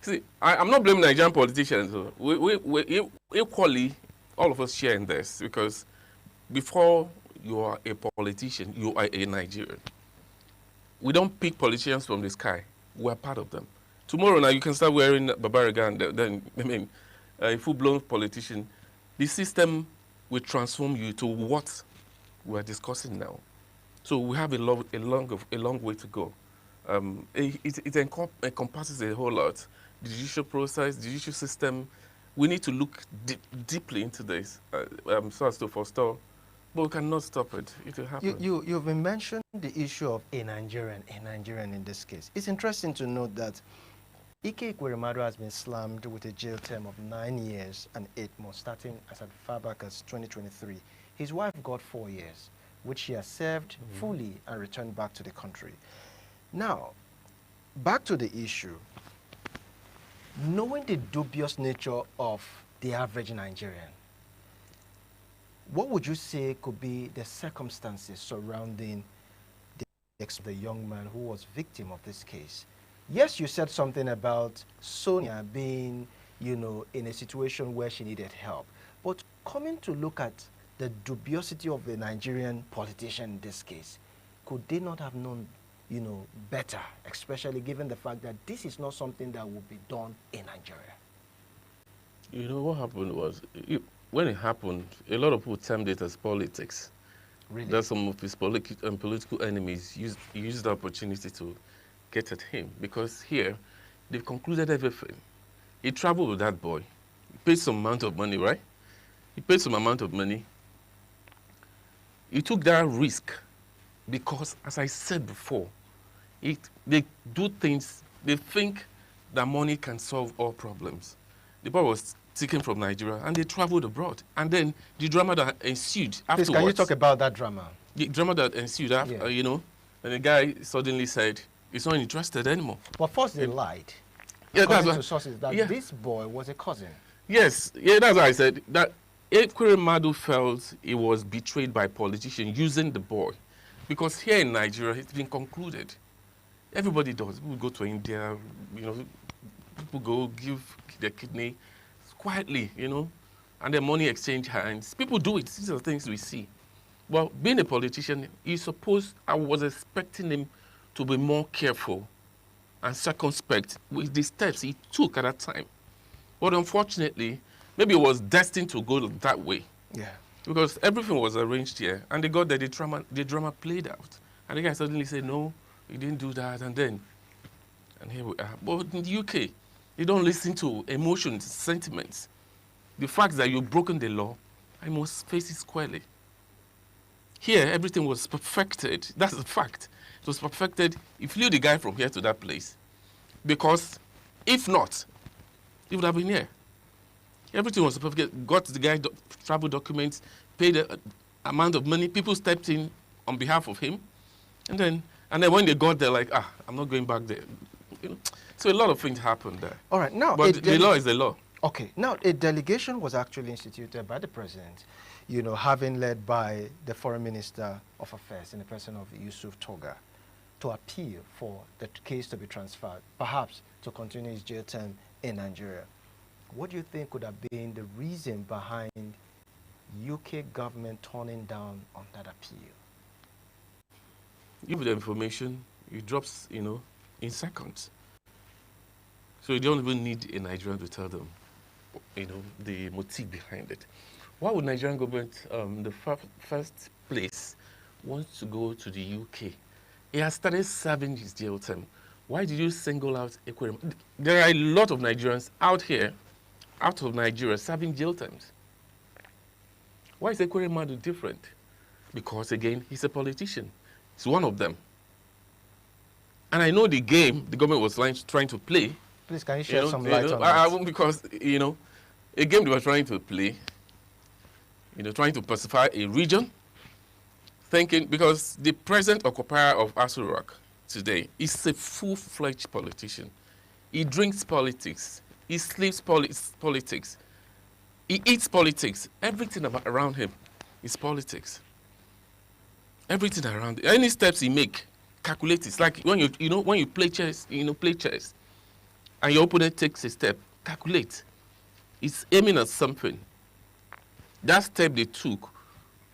See, I'm not blaming Nigerian politicians. We equally, all of us share in this, because before you are a politician, you are a Nigerian. We don't pick politicians from the sky. We're part of them. Tomorrow now you can start wearing Babariga, and then, I mean, a full-blown politician, the system will transform you to what we're discussing now. So we have a long way to go. It encompasses a whole lot. The judicial process, the judicial system. We need to look deeply into this so as to forestall. But we cannot stop it. It will happen. You've been mentioned the issue of a Nigerian in this case. It's interesting to note that Ike Ekweremadu has been slammed with a jail term of 9 years and 8 months, starting as far back as 2023. His wife got 4 years, which she has served fully and returned back to the country. Now, back to the issue. Knowing the dubious nature of the average Nigerian, what would you say could be the circumstances surrounding the young man who was victim of this case? Yes, you said something about Sonia being, in a situation where she needed help. But coming to look at the dubiosity of the Nigerian politician in this case, could they not have known, better, especially given the fact that this is not something that would be done in Nigeria? What happened was, when it happened, a lot of people termed it as politics. Really? That some of his political enemies used the opportunity to get at him, because here they've concluded everything. He traveled with that boy. He paid some amount of money, right? He paid some amount of money. He took that risk because, as I said before, they do things, they think that money can solve all problems. The boy was taken from Nigeria and they traveled abroad. And then the drama that ensued afterwards. Please, can you talk about that drama? The drama that ensued after, and the guy suddenly said he's not interested anymore. But first they lied. Yeah, according to sources that this boy was a cousin. Yes, that's why I said that Ekweremadu felt he was betrayed by politicians using the boy. Because here in Nigeria, it's been concluded. Everybody does. People go to India, people go give their kidney quietly, and their money exchange hands. People do it. These are the things we see. Well, being a politician, I was expecting him to be more careful and circumspect with the steps he took at that time. But unfortunately, maybe it was destined to go that way. Yeah. Because everything was arranged here, and they got that the drama played out. And the guy suddenly said, no, he didn't do that, and here we are. But in the UK, they don't listen to emotions, sentiments. The fact that you've broken the law, I must face it squarely. Here, everything was perfected. That's the fact. It was perfected. He flew the guy from here to that place. Because if not, he would have been here. Everything was perfect. Got the guy travel documents, paid the amount of money. People stepped in on behalf of him. And then when they got there, like, I'm not going back there. So a lot of things happened there. All right, now. But the law is the law. Okay, now a delegation was actually instituted by the president, having led by the Foreign Minister of Affairs in the person of Yusuf Toga, to appeal for the case to be transferred, perhaps to continue his jail term in Nigeria. What do you think could have been the reason behind UK government turning down on that appeal? Give the information, it drops, in seconds. So you don't even need a Nigerian to tell them, the motive behind it. Why would Nigerian government, in the first place, want to go to the UK? He has started serving his jail term. Why did you single out Ekweremadu? There are a lot of Nigerians out of Nigeria, serving jail terms. Why is Ekweremadu different? Because, again, he's a politician. He's one of them. And I know the game the government was trying to play. Please, can you shed some light on that? Because, a game they were trying to play, trying to pacify a region, thinking, because the present occupier of Aso Rock today is a full-fledged politician. He drinks politics. He sleeps politics. He eats politics. Everything around him is politics. Everything around him. Any steps he make, calculate. It's like when you play chess, and your opponent takes a step, calculate. It's aiming at something. That step they took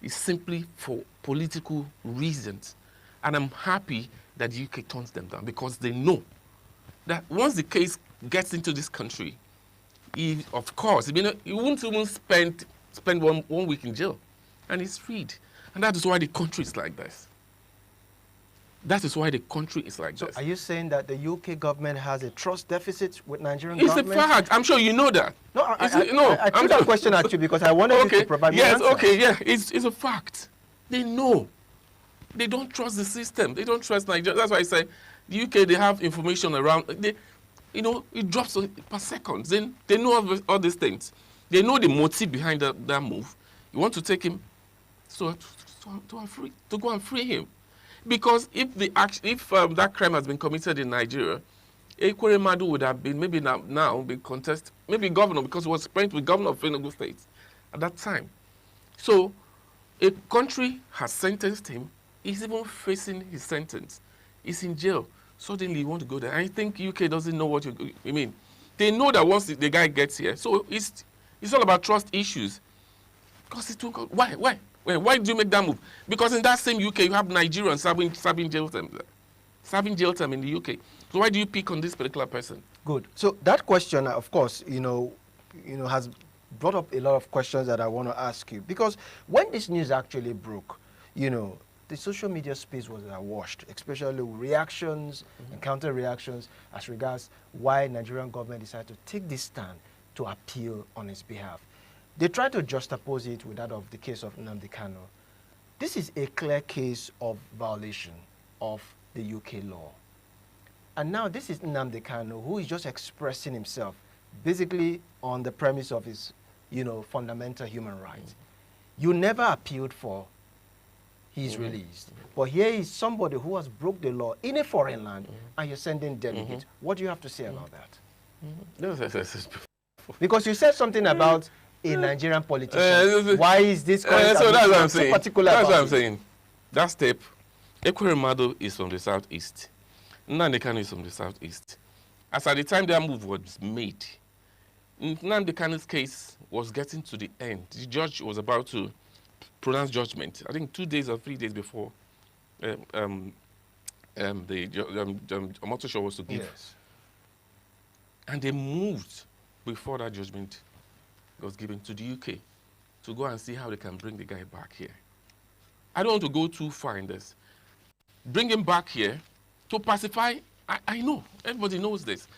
is simply for political reasons. And I'm happy that the UK turns them down, because they know that once the case gets into this country, Of course, he won't even spend one week in jail, and he's freed. And that is why the country is like this. That is why the country is like this. So are you saying that the UK government has a trust deficit with Nigerian It's government? a fact. I'm sure you know that. No, I threw that question at you because I wanted you to provide me an answer. Yes, okay, yeah, it's a fact. They know. They don't trust the system. They don't trust Nigeria. That's why I say the UK, they have information around. It drops per second. Then they know all these things. They know the motive behind that move. You want to take him to go and free him. Because if that crime has been committed in Nigeria, Ekweremadu would have been maybe now be contested, maybe governor, because he was friends with governor of Enugu State at that time. So a country has sentenced him. He's even facing his sentence. He's in jail. Suddenly you want to go there. I think UK doesn't know what you mean. They know that once the guy gets here, so it's all about trust issues. Because it won't go. Why? Why do you make that move? Because in that same UK, you have Nigerians serving jail time in the UK. So why do you pick on this particular person? Good. So that question, of course, has brought up a lot of questions that I want to ask you. Because when this news actually broke, the social media space was awash, especially with reactions and counter-reactions as regards why Nigerian government decided to take this stand to appeal on his behalf. They tried to juxtapose it with that of the case of Nnamdi Kanu. This is a clear case of violation of the UK law. And now this is Nnamdi Kanu who is just expressing himself basically on the premise of his, fundamental human rights. You never appealed for his release. But here is somebody who has broke the law in a foreign land and you're sending delegates. What do you have to say about that? Because you said something about a Nigerian politician. Why is this so that's what I'm so saying. particular That's about what I'm it? saying. That step, Ekweremadu is from the southeast. Nnamdi Kanu is from the southeast. As at the time that move was made, Nnamdi Kanu's case was getting to the end. The judge was about to pronounce judgment. I think 2 days or 3 days before the Omotosho was to give. Yes. And they moved before that judgment was given to the UK to go and see how they can bring the guy back here. I don't want to go too far in this. Bring him back here to pacify. I know, everybody knows this.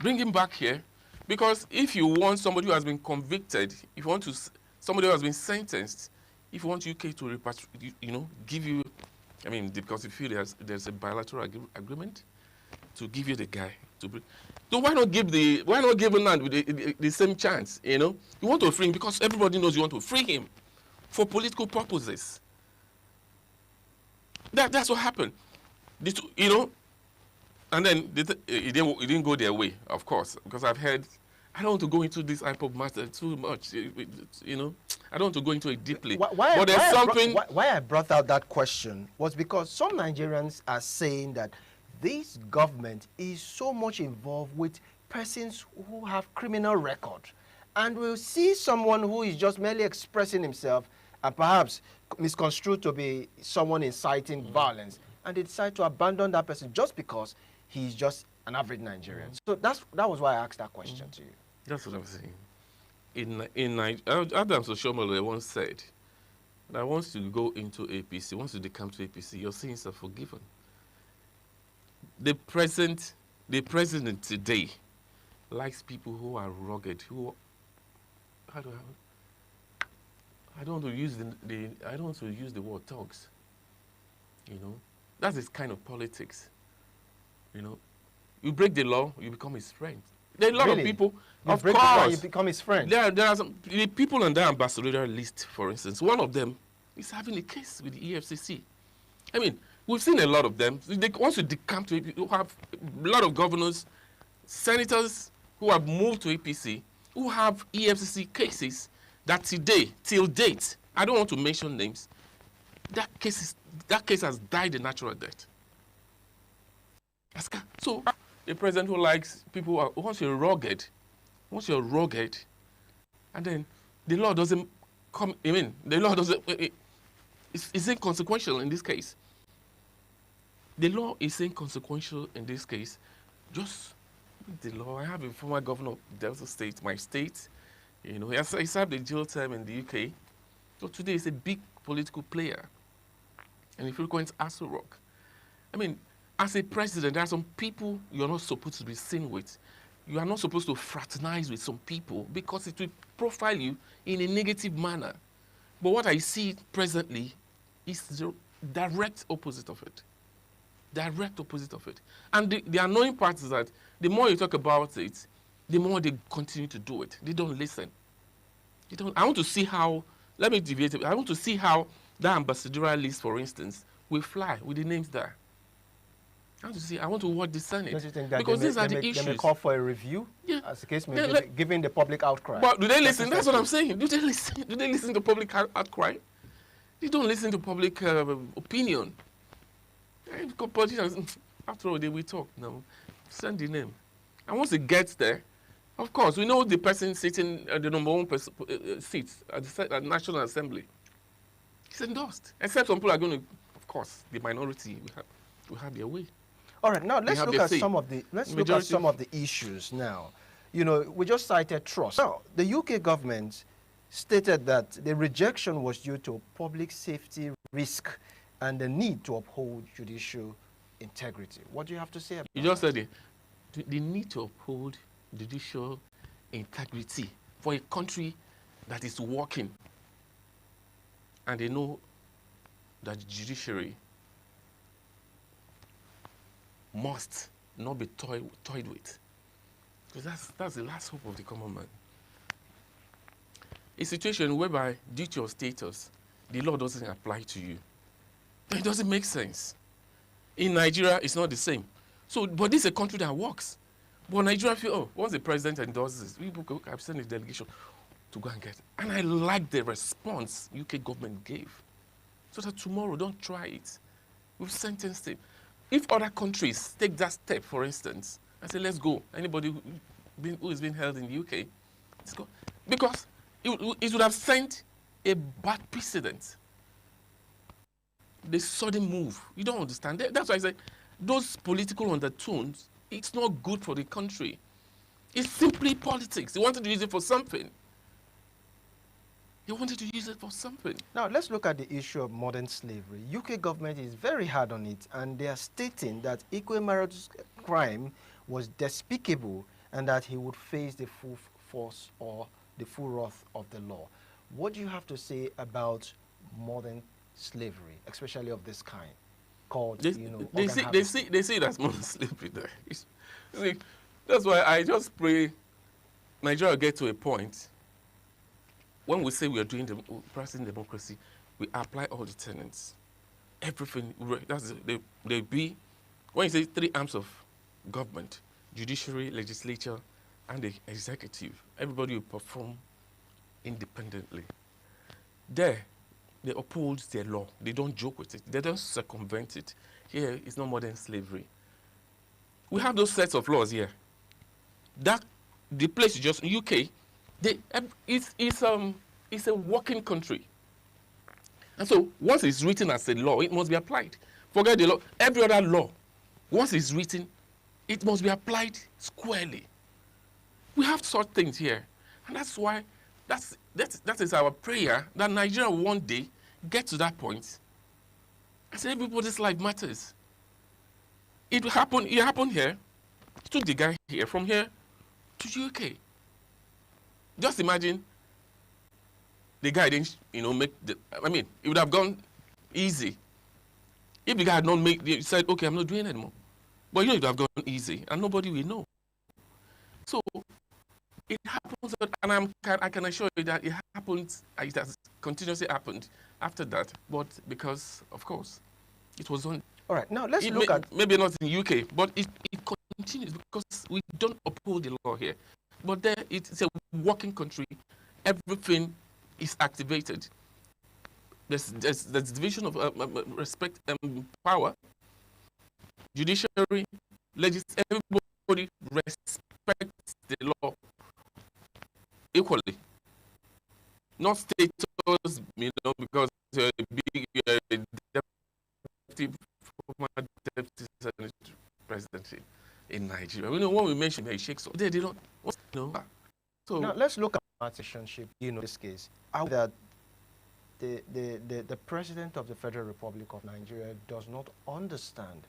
Bring him back here because if you want somebody who has been convicted, if you want to somebody who has been sentenced, if you want UK to give you, because you feel there's a bilateral agreement to give you the guy to bring. So why not give Nnamdi the same chance? You want to free him because everybody knows you want to free him for political purposes. That's what happened. And then it didn't go their way, of course, because I've heard. I don't want to go into this IPOB matter too much. I don't want to go into it deeply. Why I brought out that question was because some Nigerians are saying that this government is so much involved with persons who have criminal record, and will see someone who is just merely expressing himself and perhaps misconstrued to be someone inciting violence, and they decide to abandon that person just because he's just an average Nigerian. So that was why I asked that question to you. That's what I'm saying. In Nigeria, Adams Oshomole once said that once you go into APC, once you come to APC, your sins are forgiven. The president today likes people who are rugged, I don't want to use I don't want to use the word thugs. That's his kind of politics. You break the law, you become his friend. There are a lot of people. Of course, you become his friend. There are some the people on the ambassadorial list, for instance. One of them is having a case with the EFCC. We've seen a lot of them. Once you decamp to APC, you have a lot of governors, senators who have moved to APC, who have EFCC cases that till date, I don't want to mention names, that case has died a natural death. So the president who likes people, once you're rugged, and then the law doesn't come, the law doesn't, it's inconsequential in this case. The law is inconsequential in this case. Just the law. I have a former governor of Delta State, my state. You know, he served a jail term in the UK. So today he's a big political player. And if you go into Aso Rock, I mean, as a president, there are some people you're not supposed to be seen with. You are not supposed to fraternize with some people because it will profile you in a negative manner. But what I see presently is the direct opposite of it. Direct opposite of it. And the annoying part is that the more you talk about it, the more they continue to do it. They don't listen. I want to see how, let me deviate a bit. I want to see how that ambassadorial list, for instance, will fly with the names there. I want to watch the Senate. Don't you think that because these are the issues. They may call for a review, as the case may be, given the public outcry. But do they listen? That's what I'm saying. Do they listen? Do they listen to public outcry? They don't listen to public opinion. Politicians, after all, they will talk now. Send the name. And once it gets there, of course, we know the person sitting at the number one seat at the National Assembly. He's endorsed. Except some people are going to, of course, the minority will have their way. All right, now let's look at some of the issues now. You know, we just cited trust. Now, the UK government stated that the rejection was due to public safety risk and the need to uphold judicial integrity. What do you have to say about that? You just said it. The need to uphold judicial integrity for a country that is working. And they know that the judiciary must not be toyed with. Because that's the last hope of the common man. A situation whereby, due to your status, the law doesn't apply to you. It doesn't make sense. In Nigeria, it's not the same. So, but this is a country that works. But Nigeria feel, oh, once the president endorses this, people go, I've sent a delegation to go and get it. And I like the response UK government gave. So that tomorrow, don't try it. We've sentenced him. If other countries take that step, for instance, and say, let's go, anybody who is being held in the UK, let's go. Because it would have sent a bad precedent. The sudden move. You don't understand. That's why I say those political undertones, it's not good for the country. It's simply politics. They wanted to use it for something. They wanted to use it for something. Now, let's look at the issue of modern slavery. UK government is very hard on it, and they are stating that Ikwe's crime was despicable and that he would face the full force or the full wrath of the law. What do you have to say about modern slavery, especially of this kind, called, they see that's modern slavery there. See, that's why I just pray Nigeria will get to a point when we say we are doing practicing democracy, we apply all the tenets. Everything, that's they be, when you say three arms of government, judiciary, legislature, and the executive, everybody will perform independently. There, they uphold their law. They don't joke with it. They don't circumvent it. Here, it's not modern slavery. We have those sets of laws here. That the place is just UK. It's a working country. And so once it's written as a law, it must be applied. Forget the law. Every other law, once it's written, it must be applied squarely. We have such things here. And that's why that is our prayer, that Nigeria will one day get to that point and say everybody's life matters. It happened here. It took the guy here from here to UK. Just imagine the guy didn't, make the, it would have gone easy. If the guy had not said, okay, I'm not doing it anymore. But it would have gone easy and nobody will know. So it happens, and I can assure you that it happens, it has continuously happened after that, but because, of course, it was on. All right, now let's look at... Maybe not in UK, but it continues because we don't uphold the law here. But there, it's a working country. Everything is activated. There's division of respect and power. Judiciary, legislature, everybody respects the law equally. Not status, because you're a big deputy, former deputy presidency. in Nigeria. You know, when we mention it shakes, they don't, you know. So now let's look at the relationship. You know, this case, how that the president of the Federal Republic of Nigeria does not understand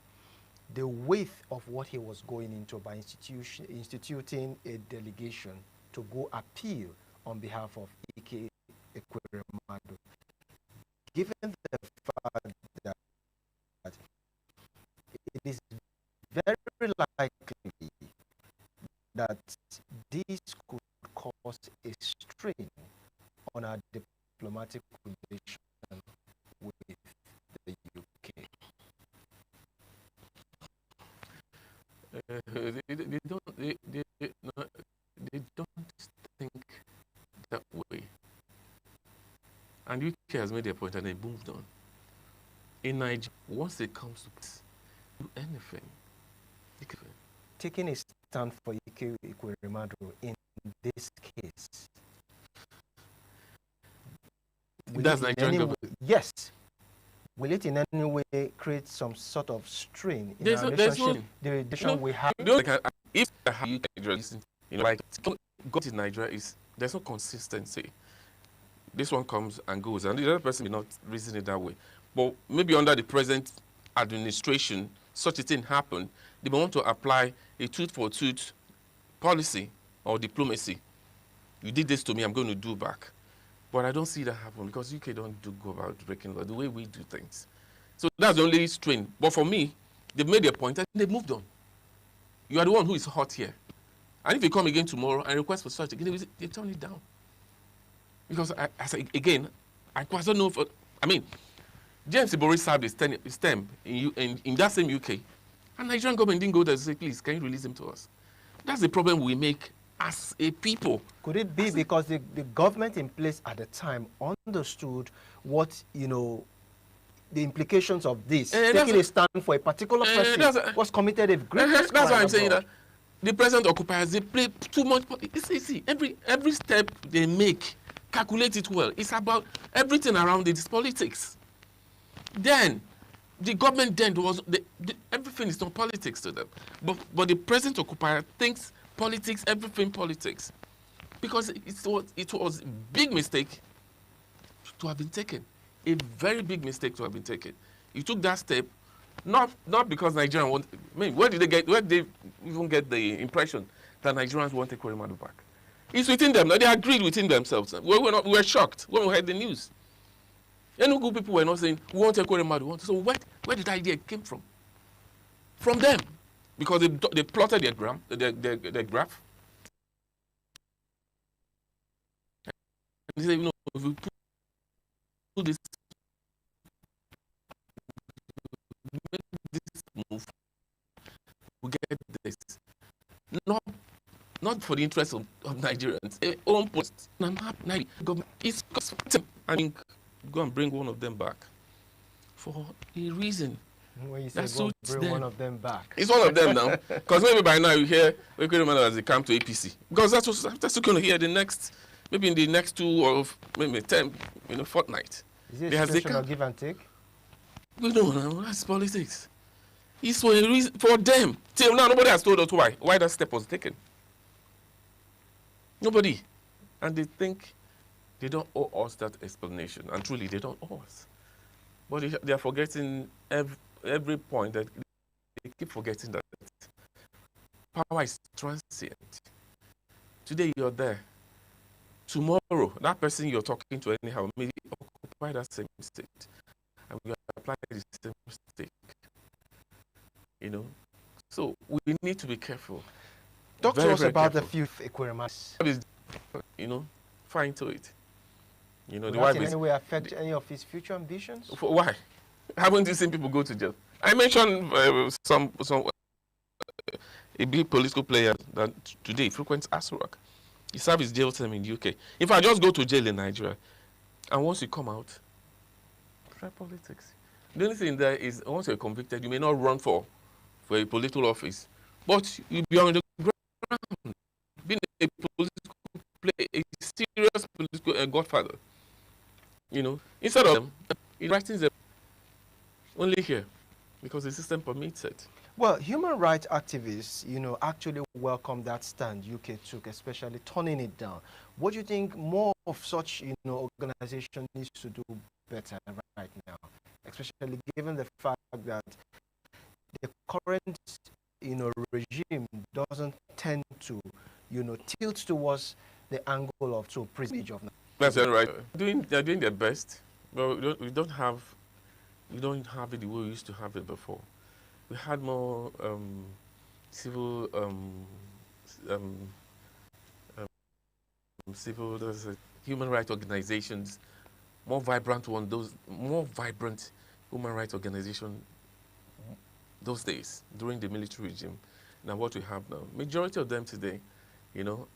the weight of what he was going into by instituting a delegation to go appeal on behalf of Ike Ekweremadu. Given the fact that it is very likely that this could cause a strain on our diplomatic relation with the UK. They don't think that way. And UK has made their point and they moved on. In Nigeria, once it comes to do anything, taking a stand for Ike Ekweremadu in this case. That's Nigerian government. Yes. Will it in any way create some sort of strain in our relationship? The relation we have. If like got in Nigeria is there's no consistency. This one comes and goes, and the other person may not reason it that way. But maybe under the present administration, such a thing happened. They want to apply a tooth-for-tooth policy or diplomacy. You did this to me, I'm going to do back. But I don't see that happen because UK don't go about breaking law the way we do things. So that's the only strain. But for me, they've made their point and they've moved on. You are the one who is hot here. And if you come again tomorrow and request for such again, they turn it down. Because I don't know for, I mean, James Ibori served his term in that same UK. And Nigerian government didn't go there to say, please, can you release him to us? That's the problem we make as a people. Could it be because the government in place at the time understood what, you know, the implications of this, taking a stand for a particular person was committed a great crime. That's why I'm saying that the present occupiers, they play too much. It's easy. Every step they make, calculate it well. It's about everything around it is politics. Then, the government then was, everything is not politics to them. But the present occupier thinks politics, everything politics. Because it was a big mistake to have been taken. A very big mistake to have been taken. You took that step, not because Nigerians want, I mean, where did they even get the impression that Nigerians want Ekweremadu back? It's within them. They agreed within themselves. We were shocked when we heard the news. Enugu people were not saying, we want Ekweremadu. So where did the idea came from? From them. Because they plotted their graph. And they say, you know, if we put this, make this move, we get this. Not for the interest of Nigerians. Own post. It's I think go and bring one of them back for a reason. When you say go bring one of them back, it's one of them now. Because maybe by now you hear Ekweremadu as they come to APC. Because that's what going to hear the next, maybe in the next 2 or maybe 10, fortnight. Is it a situation of give and take? We don't know. That's politics. It's for a reason for them. Till now, nobody has told us why that step was taken. Nobody. And they think they don't owe us that explanation. And truly, they don't owe us. But they are forgetting every point that they keep forgetting that power is transient. Today, you're there. Tomorrow, that person you're talking to anyhow may occupy that same state. And we apply the same mistake. So we need to be careful. Talk to us about the few Ekweremadu. Fine to it. Will that in any way affect any of his future ambitions? Why? Haven't you seen people go to jail? I mentioned a big political player that today frequents Asurok. He served his jail term in the UK. If I just go to jail in Nigeria, and once you come out, try politics. The only thing there is, once you're convicted, you may not run for a political office, but you'll be on the ground, being a political player, a serious political godfather. Instead of writing them only here, because the system permits it. Well, human rights activists, actually welcome that stand UK took, especially turning it down. What do you think more of such, organization needs to do better right now, especially given the fact that the current, regime doesn't tend to, tilt towards the angle of prestige of. That's right. They're doing their best, but we don't have it the way we used to have it before. We had more civil human rights organizations, more vibrant human rights organizations those days during the military regime than what we have now. Majority of them today,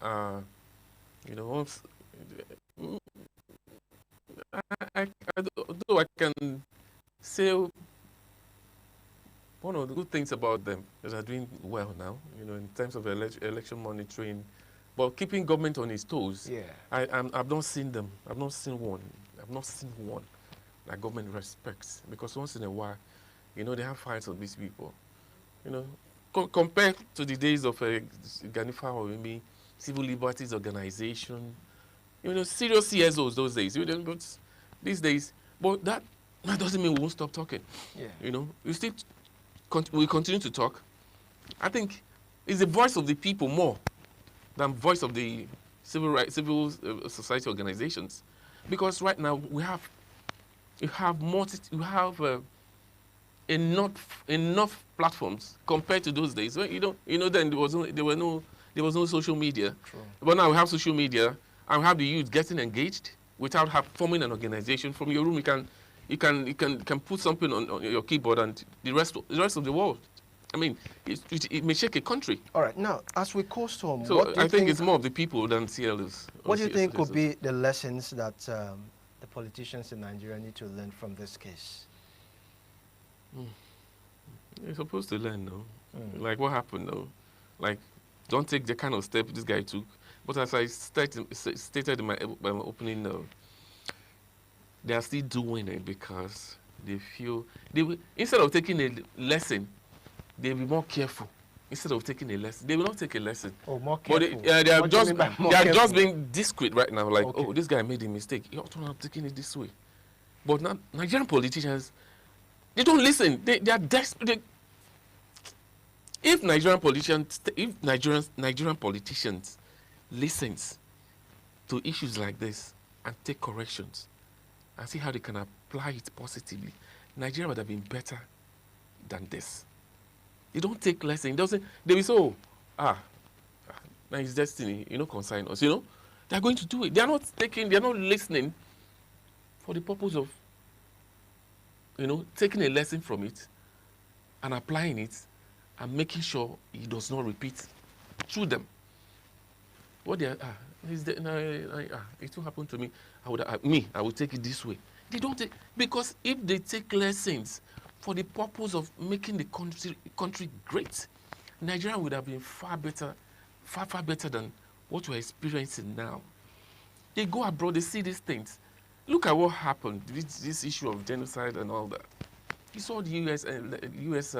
are, though I can say one of the good things about them is they're doing well now, in terms of election monitoring, but keeping government on its toes. Yeah. I've not seen them. I've not seen one that government respects, because once in a while, they have fights on these people. Compared to the days of Ganifa or maybe Civil Liberties Organization, serious CSOs those days. But these days, but that doesn't mean we won't stop talking. Yeah. We continue to talk. I think it's the voice of the people more than voice of the civil society organizations, because right now we have enough platforms compared to those days. Then there was no social media. True. But now we have social media, and we have the youth getting engaged without forming an organization. From your room, you can put something on your keyboard, and the rest of the world. I mean, it may shake a country. All right. Now, as we coast home, so I think it's more of the people than CLs. What do you think could be the lessons that the politicians in Nigeria need to learn from this case? You're supposed to learn, though. Like what happened, though. Like, don't take the kind of step this guy took. But as I stated in my opening, they are still doing it because they feel instead of taking a lesson, they'll be more careful. Instead of taking a lesson, they will not take a lesson. Oh, more careful. But they are just being discreet right now. Like, okay, this guy made a mistake. You're not taking it this way. But now, Nigerian politicians, they don't listen. They are desperate. If Nigerian politicians listens to issues like this and take corrections and see how they can apply it positively, Nigeria would have been better than this. They don't take lessons. They will say, now it's destiny, consign us, They're going to do it. They're not listening for the purpose of, taking a lesson from it and applying it and making sure it does not repeat through them. What they are, it will happen to me. I will take it this way. They don't take, because if they take lessons for the purpose of making the country great, Nigeria would have been far better than what we're experiencing now. They go abroad, they see these things. Look at what happened with this issue of genocide and all that. You saw the U.S.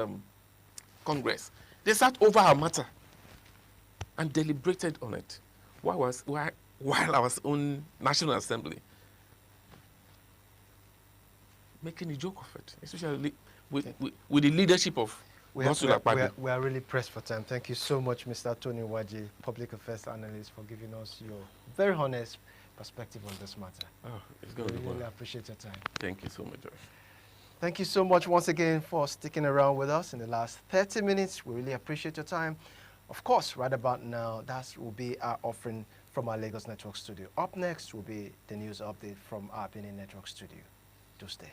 Congress. They sat over our matter and deliberated on it. While our own National Assembly making a joke of it, especially with the leadership of we are really pressed for time. Thank you so much, Mr. Tony Waji, Public Affairs Analyst, for giving us your very honest perspective on this matter. Oh, it's going to be really appreciate your time. Thank you so much, Josh. Thank you so much once again for sticking around with us in the last 30 minutes. We really appreciate your time. Of course, right about now, that will be our offering from our Lagos Network studio. Up next will be the news update from our Benin Network studio. Do stay.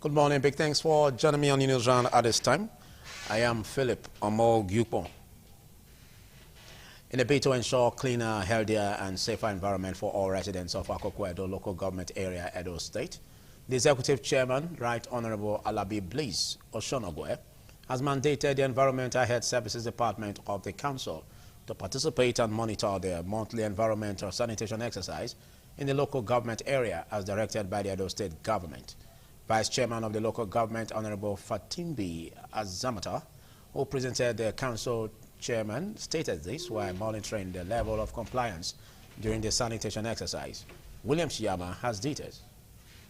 Good morning. Big thanks for joining me on the news round at this time. I am Philip Omo-Gyukpo. In a bid to ensure cleaner, healthier and safer environment for all residents of Akoko-Edo local government area, Edo State, the Executive Chairman, Right Honorable Alabi Bliss Oshonogwe, has mandated the Environmental Health Services Department of the Council to participate and monitor the monthly environmental sanitation exercise in the local government area as directed by the Edo State government. Vice Chairman of the local government, Honorable Fatimbi Azamata, who presented the council chairman, stated this while monitoring the level of compliance during the sanitation exercise. William Shiyama has details.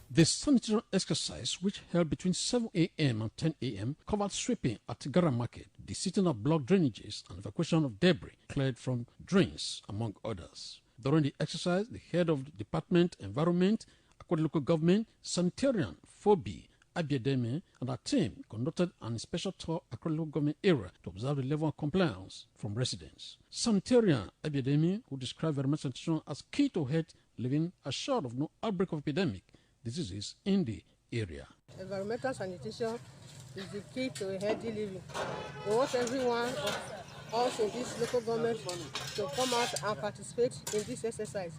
The sanitation exercise, which held between 7 a.m. and 10 a.m., covered sweeping at Gara Market, the sitting of blocked drainages, and evacuation of debris cleared from drains, among others. During the exercise, the head of the Department Environment, Akwa Local Government, Sanitarian, 4B, Abiedeme, and our team conducted an special tour across the local government area to observe the level of compliance from residents. Sanitarian Abiedeme, who described environmental sanitation as key to health, living assured of no outbreak of epidemic diseases in the area. Environmental sanitation is the key to a healthy living. We want everyone of us in this local government to come out and participate in this exercise,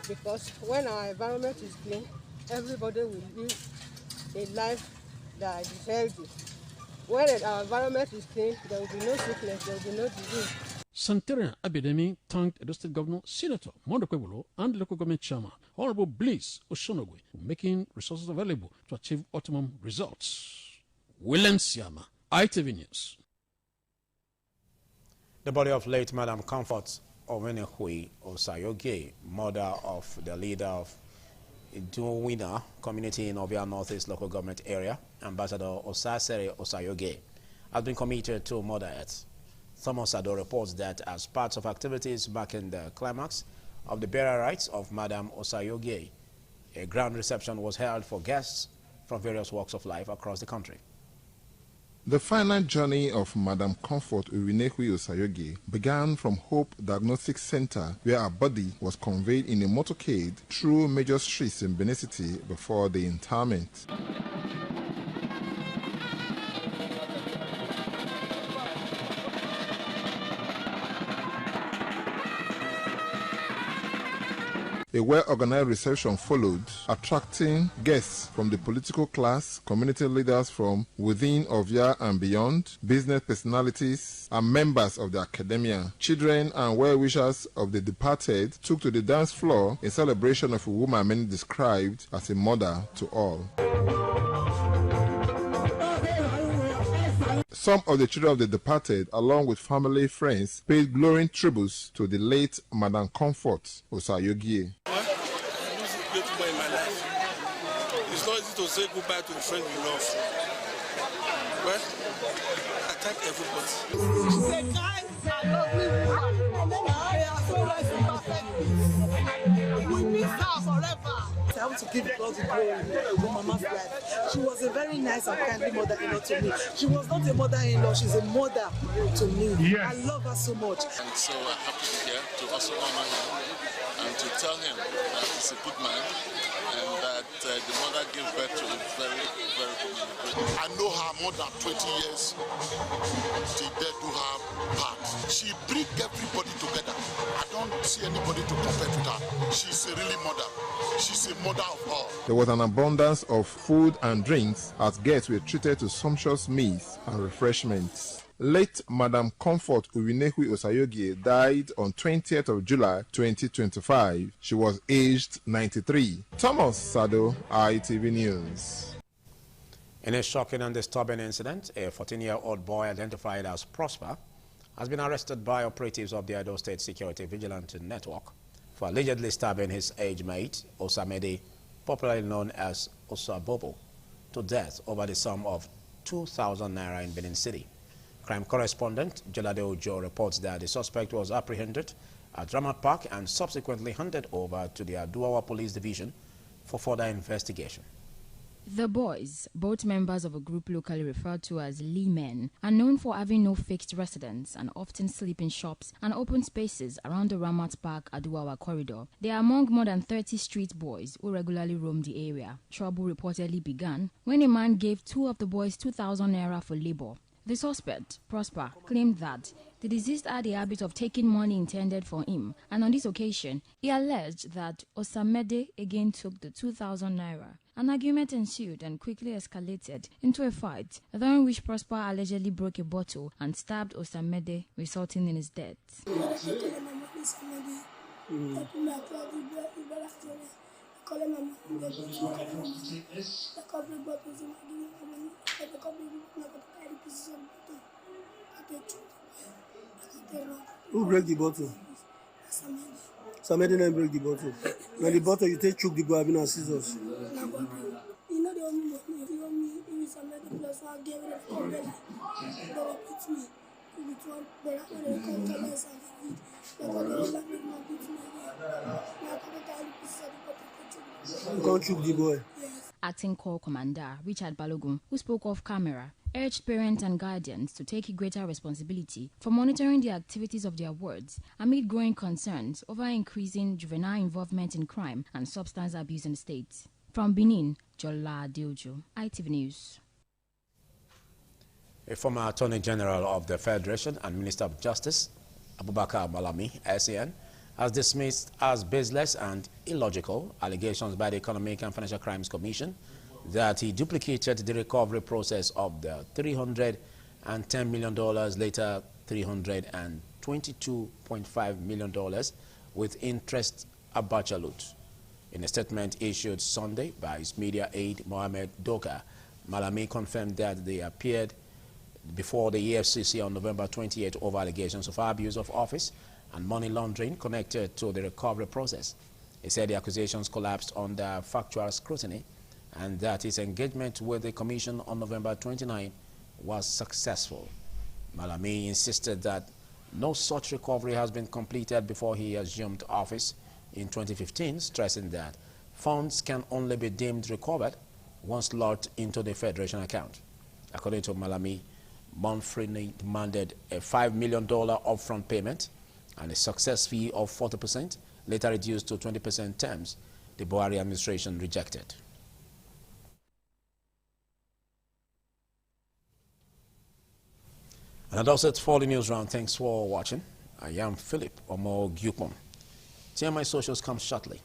because when our environment is clean, everybody will live a life that is healthy. When our environment is clean, there will be no sickness, there will be no disease. Sanitarian Abidemi thanked Edo State Governor, Senator Mondo Kwebolo, and local government chairman, Honorable Bliss Oshonogwe, for making resources available to achieve optimum results. William Siama, ITV News. The body of late Madam Comfort Owenehui Osayoge, mother of the leader of Iduwina community in Ovia Northeast local government area, Ambassador Osasere Osayoge, has been committed to Mother Earth. Thomas Sado reports that as part of activities marking the climax of the burial rites of Madam Osayoge, a grand reception was held for guests from various walks of life across the country. The final journey of Madam Comfort Uwinehui Osayoge began from Hope Diagnostic Center, where her body was conveyed in a motorcade through major streets in Benin City before the interment. A well-organized reception followed, attracting guests from the political class, community leaders from within Ovia and beyond, business personalities, and members of the academia. Children and well-wishers of the departed took to the dance floor in celebration of a woman many described as a mother to all. Some of the children of the departed, along with family friends, paid glowing tributes to the late Madam Comfort Osayoge. In my life. It's not easy to say goodbye to a friend you love. Well, I thank everybody. She's a kind and lovely woman. They are so nice and perfect. We miss her forever. I want to give God the glory for Mama's life. She was a very nice and kindly mother-in-law to me. She was not a mother-in-law, she's a mother to me. Yes. I love her so much. And so we're happy to be here to also honor him and to tell him that he's a good man and that the mother gave birth to a very, very good man. I know her more than 20 years. She did do her part. She brings everybody together. I don't see anybody to compare with her. She's a really mother. She's a mother of all. There was an abundance of food and drinks as guests were treated to sumptuous meals and refreshments. Late Madam Comfort Uwinehui Osayoge died on 20th of July 2025. She was aged 93. Thomas Sado, ITV News. In a shocking and disturbing incident, a 14-year-old boy identified as Prosper has been arrested by operatives of the Edo State Security Vigilante Network for allegedly stabbing his age mate, Osamede, popularly known as Osabobo, to death over the sum of 2,000 naira in Benin City. Crime correspondent Jolade Ojo reports that the suspect was apprehended at Ramat Park and subsequently handed over to the Aduawa Police Division for further investigation. The boys, both members of a group locally referred to as Lee Men, are known for having no fixed residence and often sleep in shops and open spaces around the Ramat Park Aduwawa corridor. They are among more than 30 street boys who regularly roam the area. Trouble reportedly began when a man gave two of the boys 2,000 naira for labor. The suspect, Prosper, claimed that the deceased had a habit of taking money intended for him, and on this occasion, he alleged that Osamede again took the 2,000 naira. An argument ensued and quickly escalated into a fight, during which Prosper allegedly broke a bottle and stabbed Osamede, resulting in his death. Who break the bottle? Somebody didn't break the bottle. Now the bottle you take choke the boy having a scissors. You know the only money you somebody plus one gave it a company. They repeat me. With one brother when they come to us and feed. They go to let me not beat me again. Now I come to carry pieces of the bottle. You can't choke the boy. Acting Corps Commander Richard Balogun, who spoke off camera, urged parents and guardians to take greater responsibility for monitoring the activities of their wards amid growing concerns over increasing juvenile involvement in crime and substance abuse in the state. From Benin, Jola Diojo, ITV News. A former Attorney General of the Federation and Minister of Justice, Abubakar Malami, SAN, has dismissed as baseless and illogical allegations by the Economic and Financial Crimes Commission that he duplicated the recovery process of the $310 million, later $322.5 million with interest abachalut. In a statement issued Sunday by his media aide Mohamed Doka, Malami confirmed that they appeared before the EFCC on November 28 over allegations of abuse of office and money laundering connected to the recovery process. He said the accusations collapsed under factual scrutiny and that his engagement with the Commission on November 29 was successful. Malami insisted that no such recovery has been completed before he assumed office in 2015, stressing that funds can only be deemed recovered once logged into the Federation account. According to Malami, Monfrini demanded a $5 million upfront payment and a success fee of 40%, later reduced to 20% terms. The Buhari administration rejected. And that's it for the news round. Thanks for watching. I am Philip Omo Gyupon. TMI Socials comes shortly.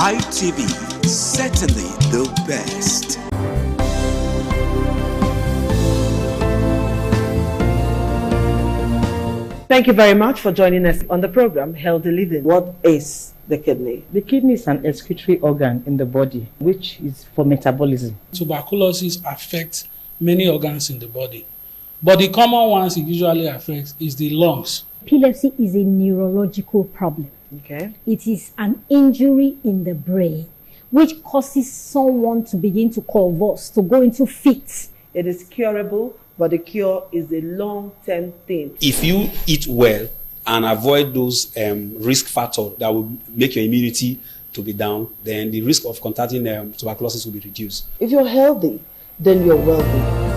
ITV, certainly the best. Thank you very much for joining us on the program, Healthy Living. What is the kidney? The kidney is an excretory organ in the body, which is for metabolism. Tuberculosis affects many organs in the body, but the common ones it usually affects is the lungs. Epilepsy is a neurological problem. Okay. It is an injury in the brain which causes someone to begin to convulse, to go into fits. It is curable, but the cure is a long-term thing. If you eat well and avoid those risk factors that will make your immunity to be down, then the risk of contracting tuberculosis will be reduced. If you're healthy, then you're wealthy.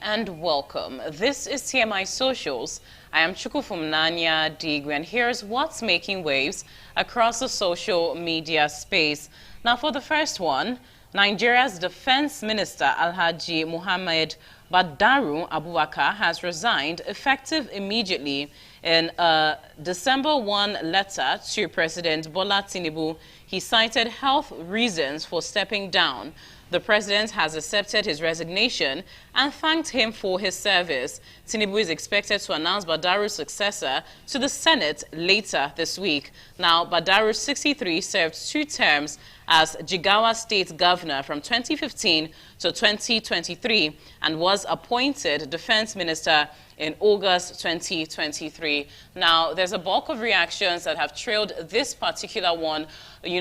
And welcome. This is TMI Socials. I am Chukufumnanya Digwe, and here's what's making waves across the social media space. Now, for the first one, Nigeria's Defense Minister Alhaji Muhammad Badaru Abubakar has resigned effective immediately. In a December 1 letter to President Bola Tinubu, he cited health reasons for stepping down. The president has accepted his resignation and thanked him for his service. Tinubu is expected to announce Badaru's successor to the Senate later this week. Now, Badaru, 63, served 2 terms as Jigawa State Governor from 2015 to 2023 and was appointed Defense Minister in August 2023. Now, there's a bulk of reactions that have trailed this particular one,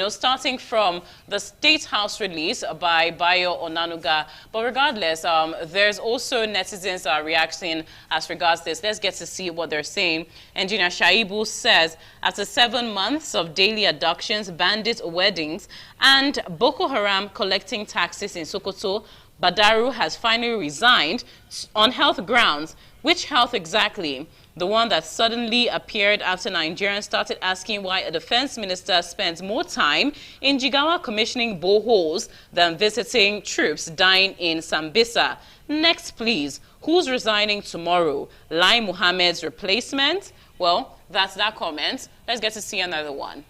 starting from the State House release by Bayo Onanuga. But regardless, there's also netizens reacting as regards this. Let's get to see what they're saying. Engineer Shaibu says, after 7 months of daily abductions, bandit weddings, and Boko Haram collecting taxes in Sokoto, Badaru has finally resigned on health grounds. Which health exactly? The one that suddenly appeared after Nigerians started asking why a defense minister spends more time in Jigawa commissioning boreholes than visiting troops dying in Sambisa. Next, please. Who's resigning tomorrow? Lai Muhammad's replacement? Well, that's that comment. Let's get to see another one.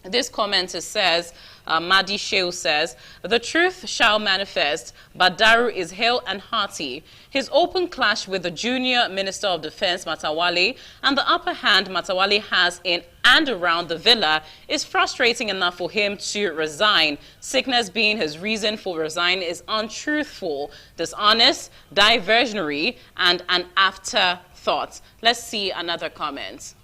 This commenter says, Madi Sheu says, the truth shall manifest. Badaru is hale and hearty. His open clash with the junior Minister of Defense, Matawale, and the upper hand Matawale has in and around the villa is frustrating enough for him to resign. Sickness being his reason for resign is untruthful, dishonest, diversionary, and an afterthought. Let's see another comment.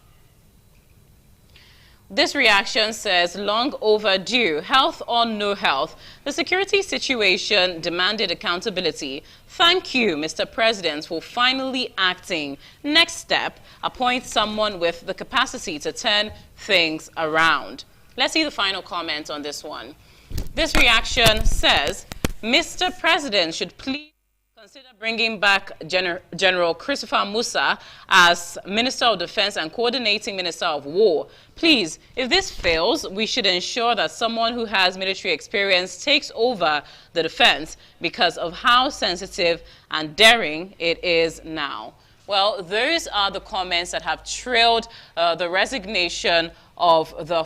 This reaction says, long overdue, health or no health. The security situation demanded accountability. Thank you, Mr. President, for finally acting. Next step, appoint someone with the capacity to turn things around. Let's see the final comment on this one. This reaction says, Mr. President should please consider bringing back General Christopher Musa as Minister of Defense and Coordinating Minister of War. Please, if this fails, we should ensure that someone who has military experience takes over the defense because of how sensitive and daring it is now. Well, those are the comments that have trailed the resignation of the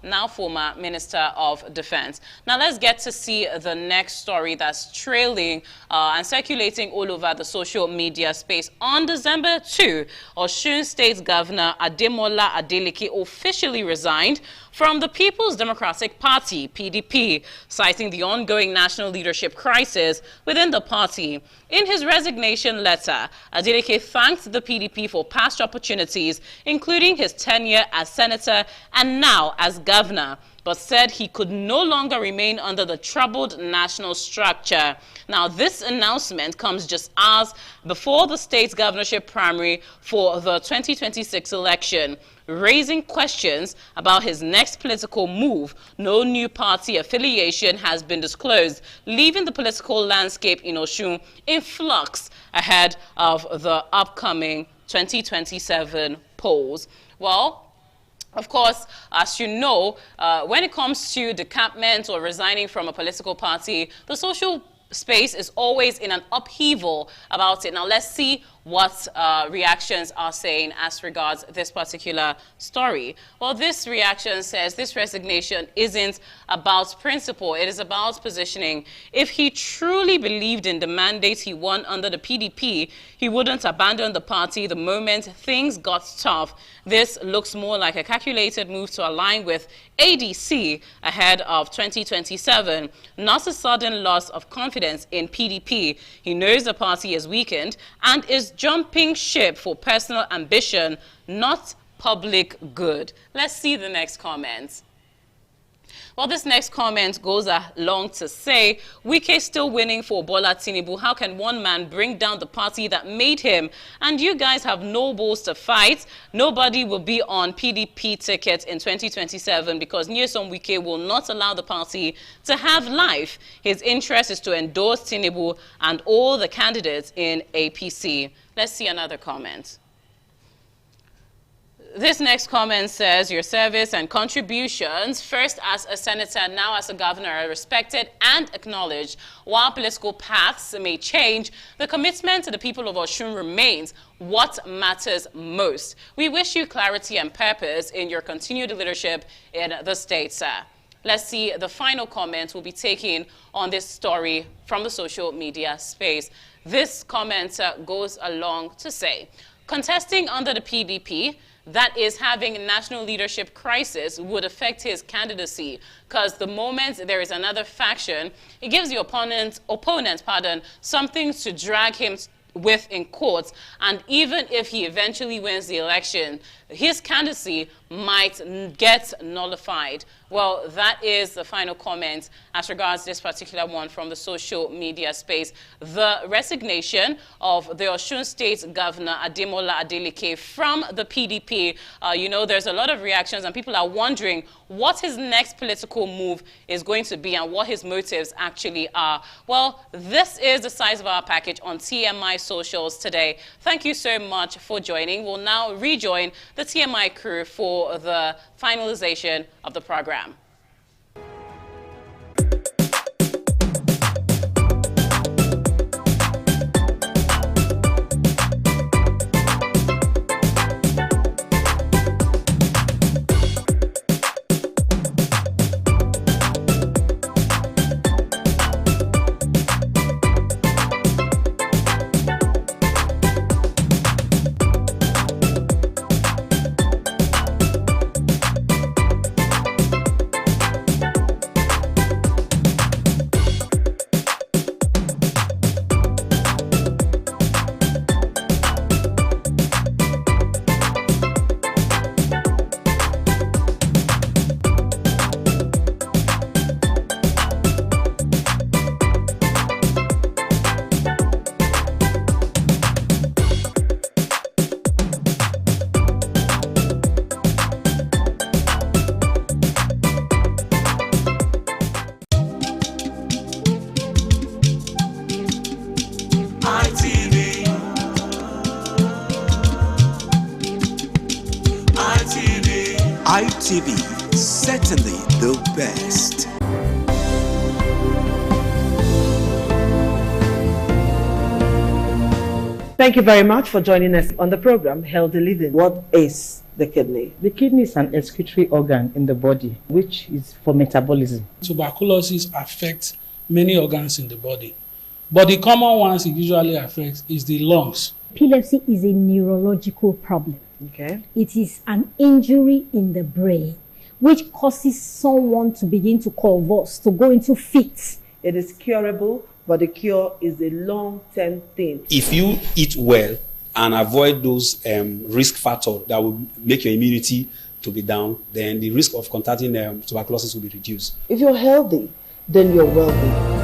now former Minister of Defense. Now let's get to see the next story that's trailing and circulating all over the social media space. On December 2, Osun State Governor Ademola Adeleke officially resigned from the People's Democratic Party, PDP, citing the ongoing national leadership crisis within the party. In his resignation letter, Adeleke thanked the PDP for past opportunities, including his tenure as Senator senator and now as governor, but said he could no longer remain under the troubled national structure. Now, this announcement comes just hours before the state's governorship primary for the 2026 election, raising questions about his next political move. No new party affiliation has been disclosed, leaving the political landscape in Osun in flux ahead of the upcoming 2027 polls. Well, of course, as you know, when it comes to decampment or resigning from a political party, the social space is always in an upheaval about it. Now, let's see what reactions are saying as regards this particular story. Well, this reaction says this resignation isn't about principle. It is about positioning. If he truly believed in the mandate he won under the PDP, he wouldn't abandon the party the moment things got tough. This looks more like a calculated move to align with ADC ahead of 2027, not a sudden loss of confidence in PDP. He knows the party is weakened and is jumping ship for personal ambition, not public good. Let's see the next comment. Well, this next comment goes along to say, Wike still winning for Bola Tinubu. How can one man bring down the party that made him? And you guys have no balls to fight. Nobody will be on PDP ticket in 2027 because Nyesom Wike will not allow the party to have life. His interest is to endorse Tinubu and all the candidates in APC. Let's see another comment. This next comment says, your service and contributions, first as a senator, now as a governor, are respected and acknowledged. While political paths may change, the commitment to the people of Osun remains what matters most. We wish you clarity and purpose in your continued leadership in the state, sir. Let's see the final comment we'll be taking on this story from the social media space. This comment goes along to say, contesting under the PDP, that is having a national leadership crisis, would affect his candidacy, because the moment there is another faction, it gives the opponent, something to drag him with in court. And even if he eventually wins the election, his candidacy might get nullified. Well, that is the final comment as regards this particular one from the social media space. The resignation of the Osun State Governor Ademola Adeleke from the PDP, you know, there's a lot of reactions and people are wondering what his next political move is going to be and what his motives actually are. Well, this is the size of our package on TMI Socials today. Thank you so much for joining. We'll now rejoin the TMI crew for the finalization of the program. ITV, certainly the best. Thank you very much for joining us on the program, Healthy Living. What is the kidney? The kidney is an excretory organ in the body, which is for metabolism. Tuberculosis affects many organs in the body, but the common ones it usually affects is the lungs. Epilepsy is a neurological problem. Okay. It is an injury in the brain which causes someone to begin to convulse, to go into fits. It is curable, but the cure is a long-term thing. If you eat well and avoid those risk factors that will make your immunity to be down, then the risk of contacting tuberculosis will be reduced. If you're healthy, then you're wealthy.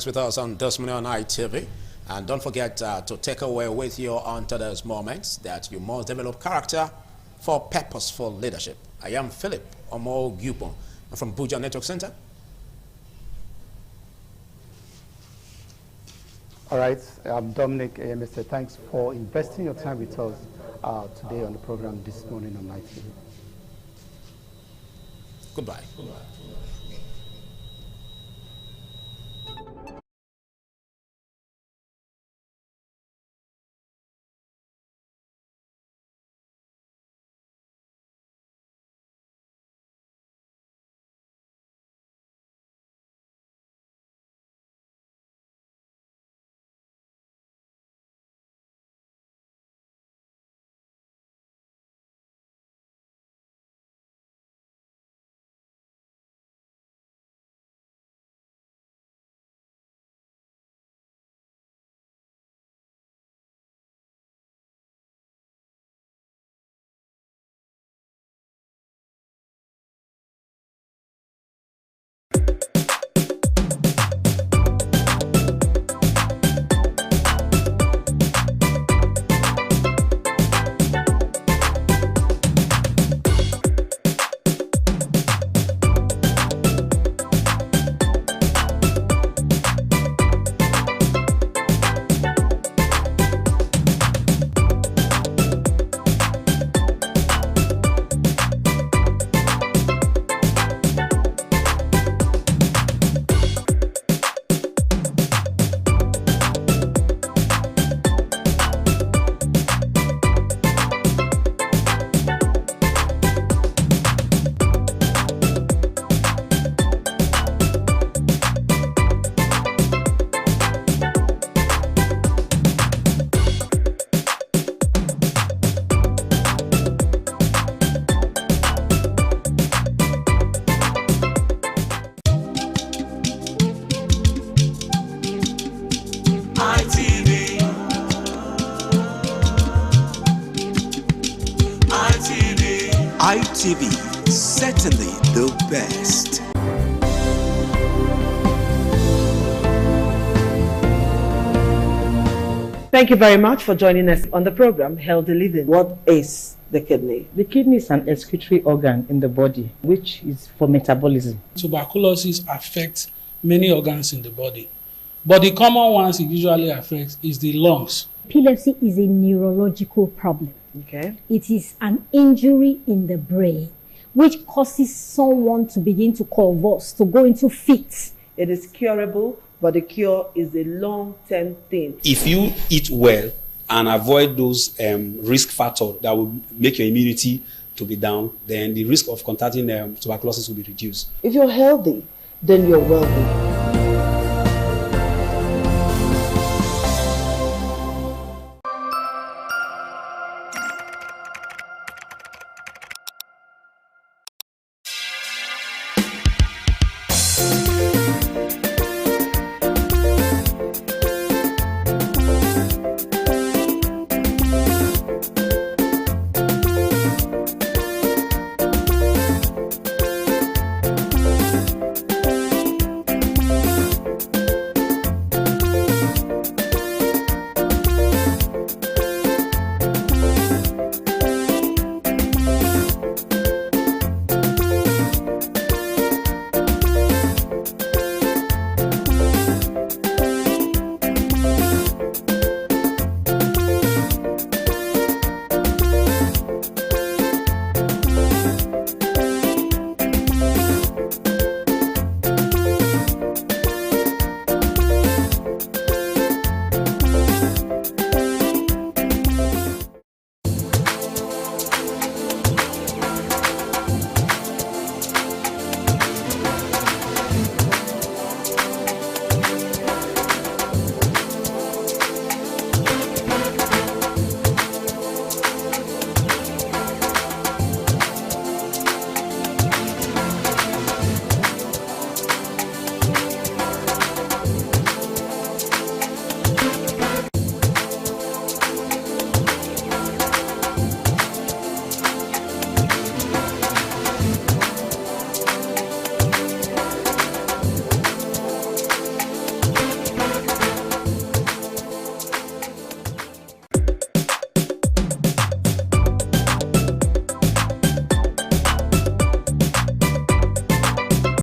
With us on this morning on ITV, and don't forget to take away with you on today's moments that you must develop character for purposeful leadership. I am Philip Omo Gupo from Buja Network Center. All right, I'm Dominic Mr. Thanks for investing your time with us today on the program this morning on ITV. Goodbye. ITV, certainly the best. Thank you very much for joining us on the program, Healthy Living. What is the kidney? The kidney is an excretory organ in the body, which is for metabolism. Tuberculosis affects many organs in the body, but the common ones it usually affects is the lungs. Epilepsy is a neurological problem. Okay. It is an injury in the brain which causes someone to begin to convulse, to go into fits. It is curable, but the cure is a long-term thing. If you eat well and avoid those risk factors that will make your immunity to be down, then the risk of contracting tuberculosis will be reduced. If you're healthy, then you're wealthy.